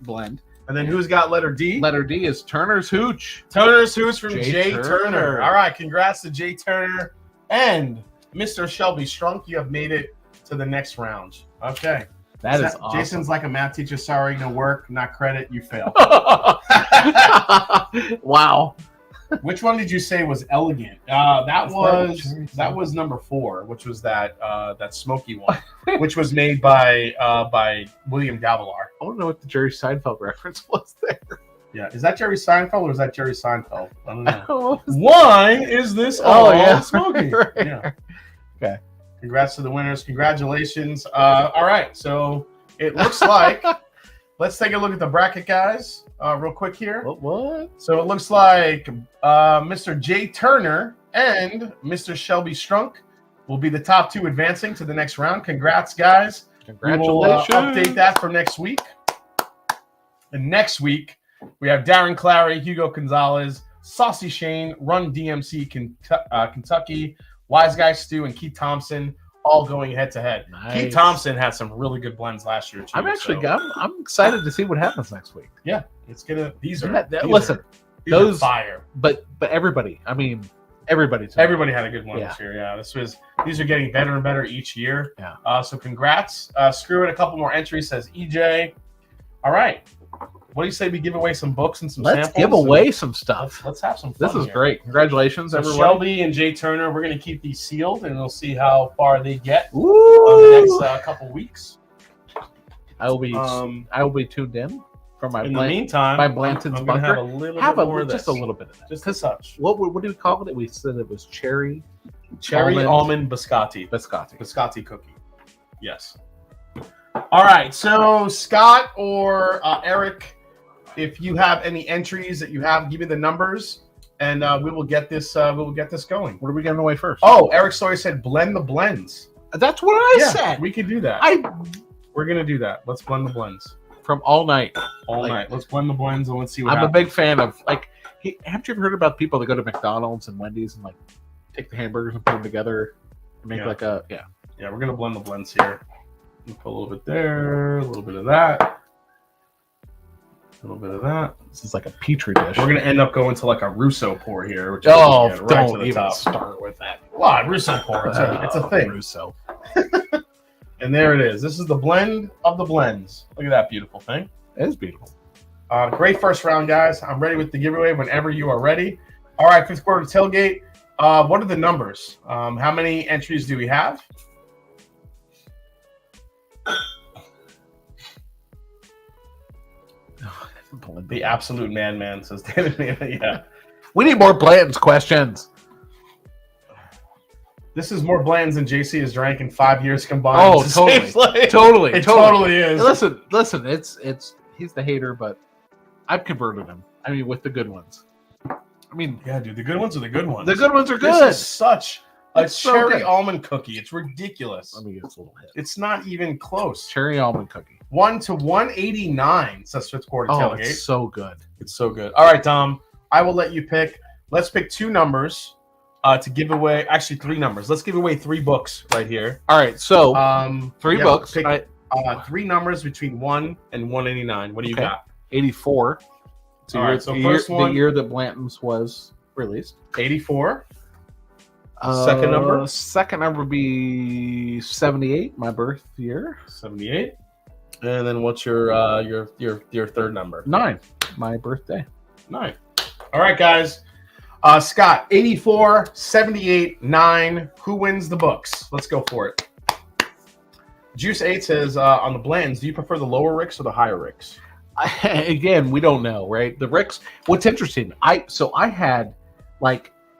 blend? And then who's got letter D? Letter D is Turner's Hooch. Turner's Hooch from Jay Turner. Turner. All right, congrats to Jay Turner and Mr. Shelby Strunk. You have made it to the next round. Okay. That is awesome. Jason's like a math teacher. Sorry, no work, not credit. You fail. Wow. Which one did you say was elegant? That was number 4, which was that smoky one, which was made by William Davilar. I don't know what the Jerry Seinfeld reference was there. Yeah, is that Jerry Seinfeld or is that Jerry Seinfeld? I don't know. Oh, Why is this all smoky? Right. Yeah. Okay. Congrats to the winners. Congratulations. All right, so it looks like let's take a look at the bracket, guys, real quick here. What? So it looks like Mr. Jay Turner and Mr. Shelby Strunk will be the top 2 advancing to the next round. Congrats, guys. Congratulations. We will update that for next week. And next week, we have Darren Clary, Hugo Gonzalez, Saucy Shane, Run DMC Kentucky, Wise Guy Stu, and Keith Thompson all going head to head. Nice. Keith Thompson had some really good blends last year too. I'm excited to see what happens next week. Yeah, it's gonna. These are those are fire. But everybody, I mean, everybody had a good one Yeah. this year. Yeah, these are getting better and better each year. Yeah. So congrats. Screw it. A couple more entries, says EJ. All right. What do you say we give away some books and some samples? Let's give away some stuff. Let's have some fun. This is here. great. Congratulations, So everyone. Shelby and Jay Turner, we're going to keep these sealed, and we'll see how far they get Ooh. on the next couple weeks. I will be tuned in for my In the meantime, my Blanton's I'm going to bunker. have a little bit more of this. Just a little bit of that. Just a touch. What do we call it? We said it was cherry Almond biscotti. biscotti. Biscotti cookie. Yes. All right. So Scott or Eric, if you have any entries that you have, give me the numbers, and we will get this. We will get this going. What are we giving away first? Oh, Eric Sawyer said blend the blends. That's what I said. We could do that. We're gonna do that. Let's blend the blends From all night. all night. Let's blend the blends and let's see what I'm happens. a big fan of haven't you ever heard about people that go to McDonald's and Wendy's and take the hamburgers and put them together and make Yeah, we're gonna blend the blends here. Put a little bit there, a little bit of that, a little bit of that. This is like a petri dish. We're gonna end up going to like a Russo pour here. Which is don't to the even top. start with that. Well, Russo pour. It's a thing. Russo. And there it is. This is the blend of the blends. Look at that beautiful thing. It is beautiful. Great first round, guys. I'm ready with the giveaway whenever you are ready. All right, fifth quarter tailgate. What are the numbers? How many entries do we have? The absolute man says David. Yeah. We need more Blanton's questions. This is more Blantons than JC has drank in 5 years combined. Oh, It seems like- totally. It totally is. Listen. It's he's the hater, but I've converted him. I mean, with the good ones. I mean, Yeah, dude, the good ones are the good ones. the good ones are This good. is such a It's so cherry good. almond cookie. It's ridiculous. Let me get this little hit. It's not even close. Cherry almond cookie. 1 to 189 says fifth quarter Oh, tailgate. it's so good. It's so good. All right, Dom, I will let you pick. Let's pick two numbers to give away. Actually, three numbers. Let's give away 3 books right here. All right, so 3 yeah, books. Pick, 3 numbers between 1 and 189. What do you Okay. got? 84. So, All right, so first one- the year that Blanton's was released. 84. Second number? Second number would be 78, my birth year. 78. And then what's your third number? 9, my birthday. 9. All right, guys. Scott, 84, 78, 9. Who wins the books? Let's go for it. Juice 8 says, on the blends, do you prefer the lower Ricks or the higher Ricks? Again, we don't know, right? The Ricks. What's interesting, I had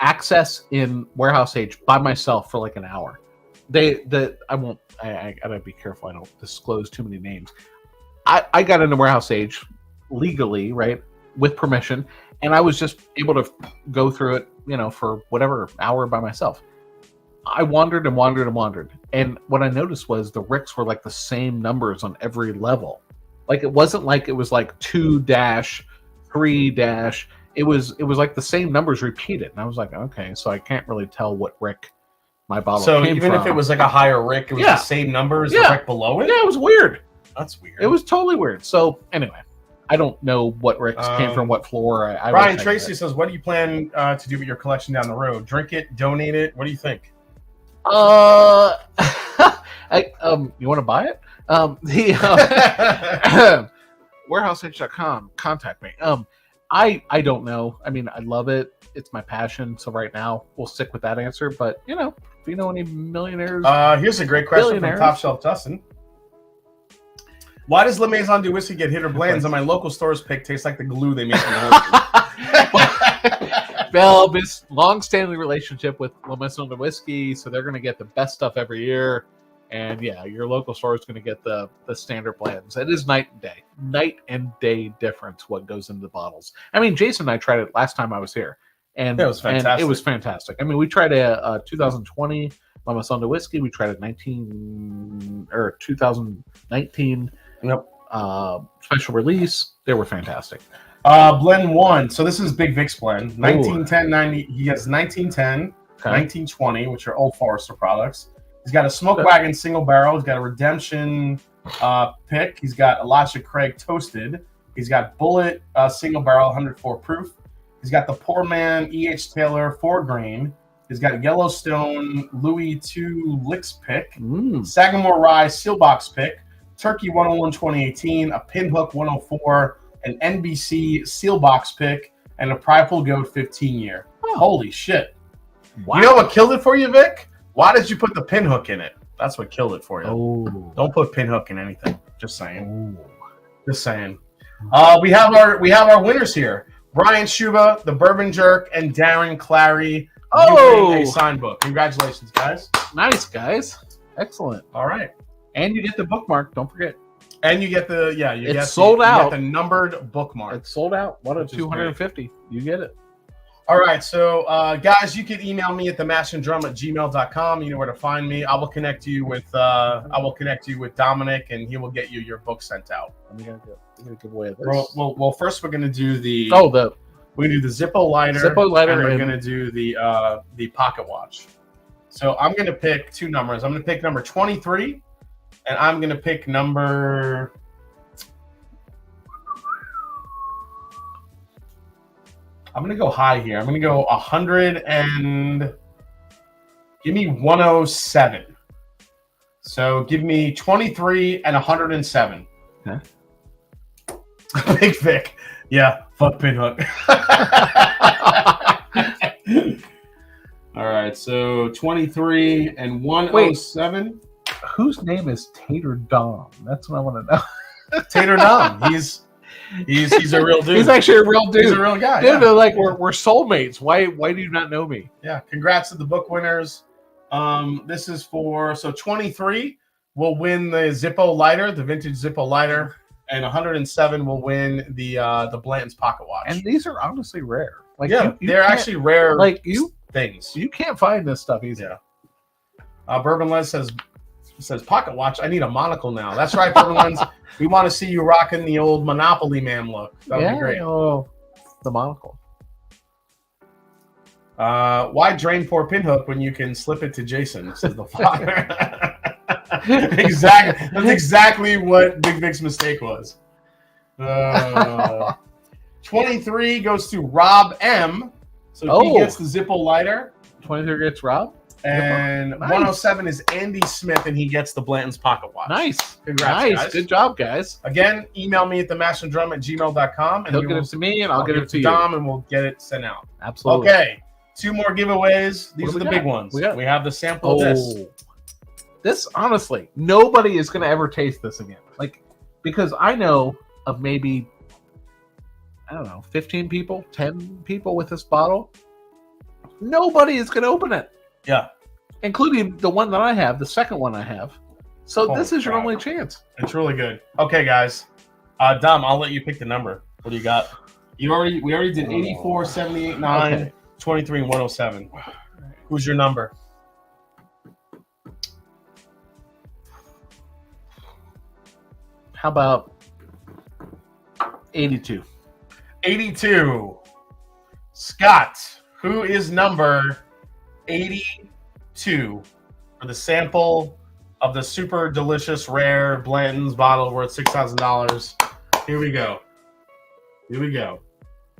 access in Warehouse Age by myself for an hour. I gotta be careful I don't disclose too many names. I got into Warehouse Age legally, right, with permission, and I was just able to go through it, for whatever hour by myself. I wandered and wandered and wandered, and what I noticed was the Ricks were the same numbers on every level. It wasn't it was 2-, 3-. It was the same numbers repeated, and I was like, okay, so I can't really tell what Rick my bottle So came even from. if it was a higher Rick, it was the same number as the Rick below it? Yeah, it was weird. That's weird. It was totally weird. So anyway, I don't know what Ricks came from what floor. Brian Tracy says, what do you plan to do with your collection down the road? Drink it, donate it? What do you think? You want to buy it? WarehouseH.com. Contact me. I don't know. I mean, I love it. It's my passion. So right now we'll stick with that answer. But if you know any millionaires, here's a great question from billionaires. Top Shelf Dustin. Why does La Maison du Whiskey get hit or blends and my local store's pick tastes like the glue they make in the well, this long-standing relationship with La Maison de Whiskey, so they're going to get the best stuff every year. And yeah, your local store is going to get the standard blends. It is night and day difference what goes into the bottles. I mean, Jason and I tried it last time I was here, and it was fantastic. And it was fantastic. I mean, we tried a 2020 La Maison de Whiskey. We tried a 2019. Yep. Special release. They were fantastic. Blend 1. So this is Big Vic's blend. 1910, 90. He has 1910, 1920, which are Old Forester products. He's got a Smoke Wagon single barrel. He's got a Redemption pick. He's got Elisha Craig Toasted. He's got Bullet single barrel, 104 proof. He's got the Poor Man E.H. Taylor 4 grain. He's got Yellowstone Louis 2 Licks pick. Sagamore Rye Sealbox pick. Turkey 101 2018. A Pinhook 104. An NBC Sealbox pick. And a Prideful Goat 15-year. Oh. Holy shit. Wow. You know what killed it for you, Vic? Why did you put the pinhook in it? That's what killed it for you. Oh. Don't put pinhook in anything. Just saying. Oh. Just saying. We have our winners here. Brian Schuba, the Bourbon Jerk, and Darren Clary. Oh, a signed book. Congratulations, guys. Nice, guys. Excellent. All right. And you get the bookmark. Don't forget. And you get the it's sold out. You get the numbered bookmark. It's sold out. What a 250. Great. You get it. All right, so guys, you can email me at themashanddrum@gmail.com. You know where to find me. I will connect you with Dominic, and he will get you your book sent out. We're gonna give away this. Well, first we're gonna do the Zippo lighter. And we're gonna do the pocket watch. So I'm gonna pick two numbers. I'm gonna pick number 23, and I'm gonna pick number. I'm going to go high here. I'm going to go 100 and give me 107. So give me 23 and 107. Okay. Big Vic. Yeah, fuck Pinhook. All right, so 23 and 107. Wait, whose name is Tater Dom? That's what I want to know. Tater Dom. He's a real dude. He's actually a real dude. He's a real guy. Dude, like we're soulmates. Why do you not know me? Yeah. Congrats to the book winners. This is for 23 will win the Zippo lighter, the vintage Zippo lighter, and 107 will win the Blanton's pocket watch. And these are honestly rare. Like they're actually rare. Like things. You can't find this stuff easy. Yeah. Bourbon Lens says pocket watch. I need a monocle now. That's right, Bourbon Lens. We want to see you rocking the old Monopoly man look. That would be great. Oh, the monocle. Why drain poor Pinhook when you can slip it to Jason? Says the father. Exactly. That's exactly what Big Vic's mistake was. 23 goes to Rob M. So he gets the Zippo lighter. 23 gets Rob. And 107 is Andy Smith, and he gets the Blanton's pocket watch. Nice. Congrats, guys. Good job, guys. Again, email me at themashanddrum@gmail.com. And he'll get it to me, and I'll get it to Dom, and we'll get it sent out. Absolutely. Okay. 2 more giveaways. These are the big ones. We have the sample of this. This, honestly, nobody is going to ever taste this again. Like, because I know of maybe, 15 people, 10 people with this bottle. Nobody is going to open it. Yeah. Including the one that I have, the second one I have. So this is your only chance. It's really good. Okay, guys. Dom, I'll let you pick the number. What do you got? We already did 84, 78, 9, 23, and 107. Who's your number? How about 82? 82. Scott, who is number 82 for the sample of the super delicious rare Blanton's bottle worth $6,000. Here we go.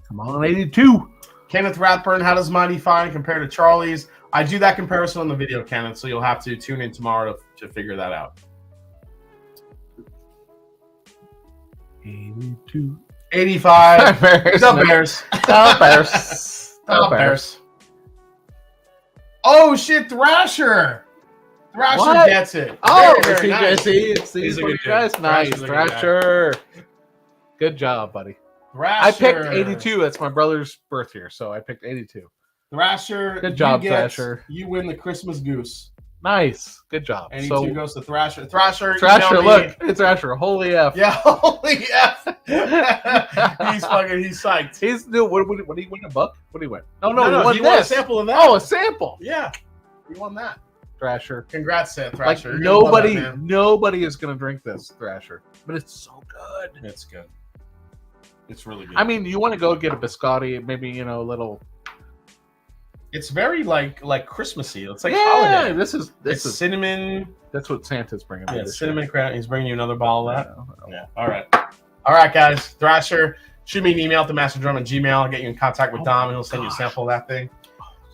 Come on, 82. Kenneth Rathburn, how does Mighty Fine compare to Charlie's? I do that comparison on the video, Kenneth, so you'll have to tune in tomorrow to figure that out. 82. 85. The Bears. Oh shit, Thrasher gets it. Very nice. He's a good guy. Nice, Thrasher. Good job, buddy. Thrasher. I picked 82. That's my brother's birth year, so I picked 82. Thrasher. Good job, Thrasher. You win the Christmas goose. Nice. Good job. 82 goes to Thrasher. Thrasher, look. It's Thrasher. Holy F. Yeah, holy F. He's psyched. What did he win, a buck? What did he win? No, he won a sample of that. Oh, a sample. Yeah. He won that. Thrasher. Congrats, Thrasher. Like, nobody is going to drink this, Thrasher. But it's so good. It's good. It's really good. I mean, you want to go get a biscotti, maybe a little. It's very like Christmassy. It's like yeah, holiday. this is cinnamon. That's what Santa's bringing. Yeah, this cinnamon year. crown. He's bringing you another bottle of that. Yeah. All right, guys. Thrasher, shoot me an email at themashanddrum@gmail. I'll get you in contact with Dom, and he'll send you a sample of that thing.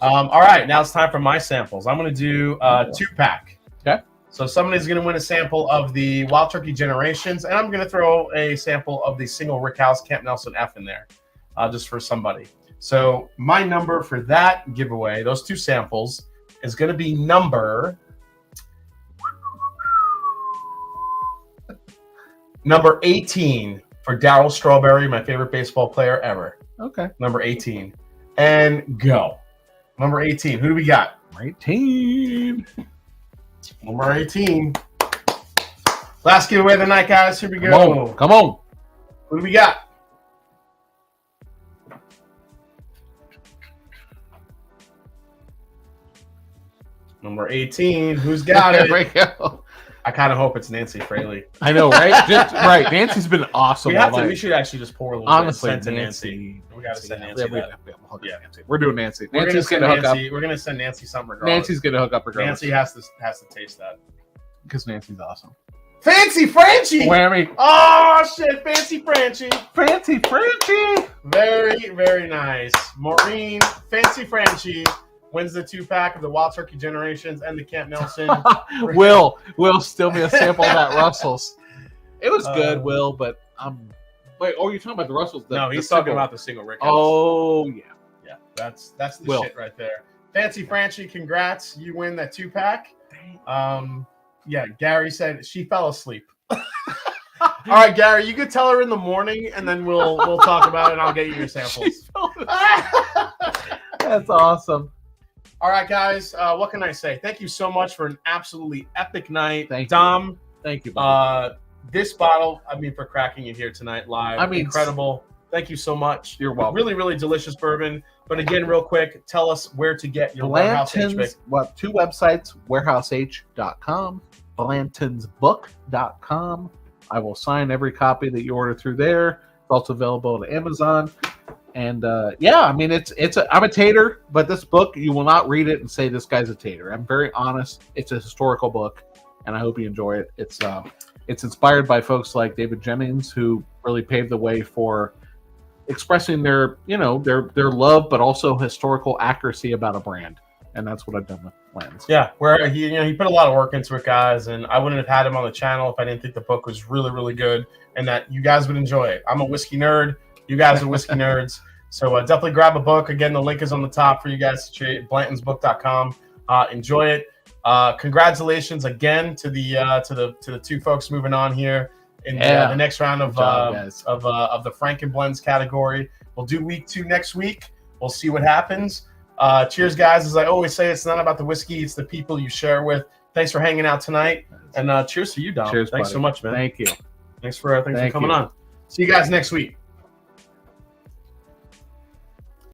All right, now it's time for my samples. I'm going to do a 2-pack. Okay. So somebody's going to win a sample of the Wild Turkey Generations, and I'm going to throw a sample of the single Rick House Camp Nelson F in there, just for somebody. So my number for that giveaway, those 2 samples, is going to be number 18 for Darryl Strawberry, my favorite baseball player ever. Okay. Number 18. And go. Number 18. Who do we got? 18. Number 18. Last giveaway of the night, guys. Here we go. Come on. Who do we got? Number 18. Who's got it? There we go. I kind of hope it's Nancy Fraley. I know, right? Right. Nancy's been awesome. We should actually just pour a little honestly, bit. Nancy. We got to send Nancy. We're doing Nancy. We're Nancy's going to hook up. We're going to send Nancy something regardless. Nancy's going to hook up regardless. Nancy has to taste that. Because Nancy's awesome. Fancy Franchi! Whammy. Oh, shit. Fancy Franchi. Fancy Franchi. Very, very nice. Maureen, Fancy Franchi wins the 2-pack of the Wild Turkey Generations and the Camp Nelson. Will still be a sample of that Russell's. It was good, Will, but wait, you're talking about the Russells? No, he's talking about the single Rick House. Oh, yeah. Yeah, that's the shit right there. Fancy Franchi, congrats. You win that 2-pack. Yeah, Gary said she fell asleep. All right, Gary, you could tell her in the morning, and then we'll talk about it, and I'll get you your samples. That's awesome. All right, guys, what can I say? Thank you so much for an absolutely epic night. Thank you. Dom. Thank you. This bottle, for cracking it here tonight live. Incredible. Thank you so much. You're welcome. Really, really delicious bourbon. But again, real quick, tell us where to get your Warehouse H. Blanton's, 2 websites, warehouseh.com, blantonsbook.com. I will sign every copy that you order through there. It's also available at Amazon. And I'm a tater, but this book, you will not read it and say this guy's a tater. I'm very honest. It's a historical book, and I hope you enjoy it. It's inspired by folks like David Jennings, who really paved the way for expressing their love, but also historical accuracy about a brand. And that's what I've done with Blends. Yeah, where he put a lot of work into it, guys, and I wouldn't have had him on the channel if I didn't think the book was really, really good and that you guys would enjoy it. I'm a whiskey nerd. You guys are whiskey nerds. So definitely grab a book. Again, the link is on the top for you guys to trade, blantonsbook.com. Enjoy it. Congratulations again to the 2 folks moving on here in the next round of the Frankenblends category. We'll do week 2 next week. We'll see what happens. Cheers, guys. As I always say, it's not about the whiskey, it's the people you share with. Thanks for hanging out tonight. And cheers to you, Dom. Cheers, Thanks buddy. so much, man. Thank you. Thanks for coming on. See you guys next week.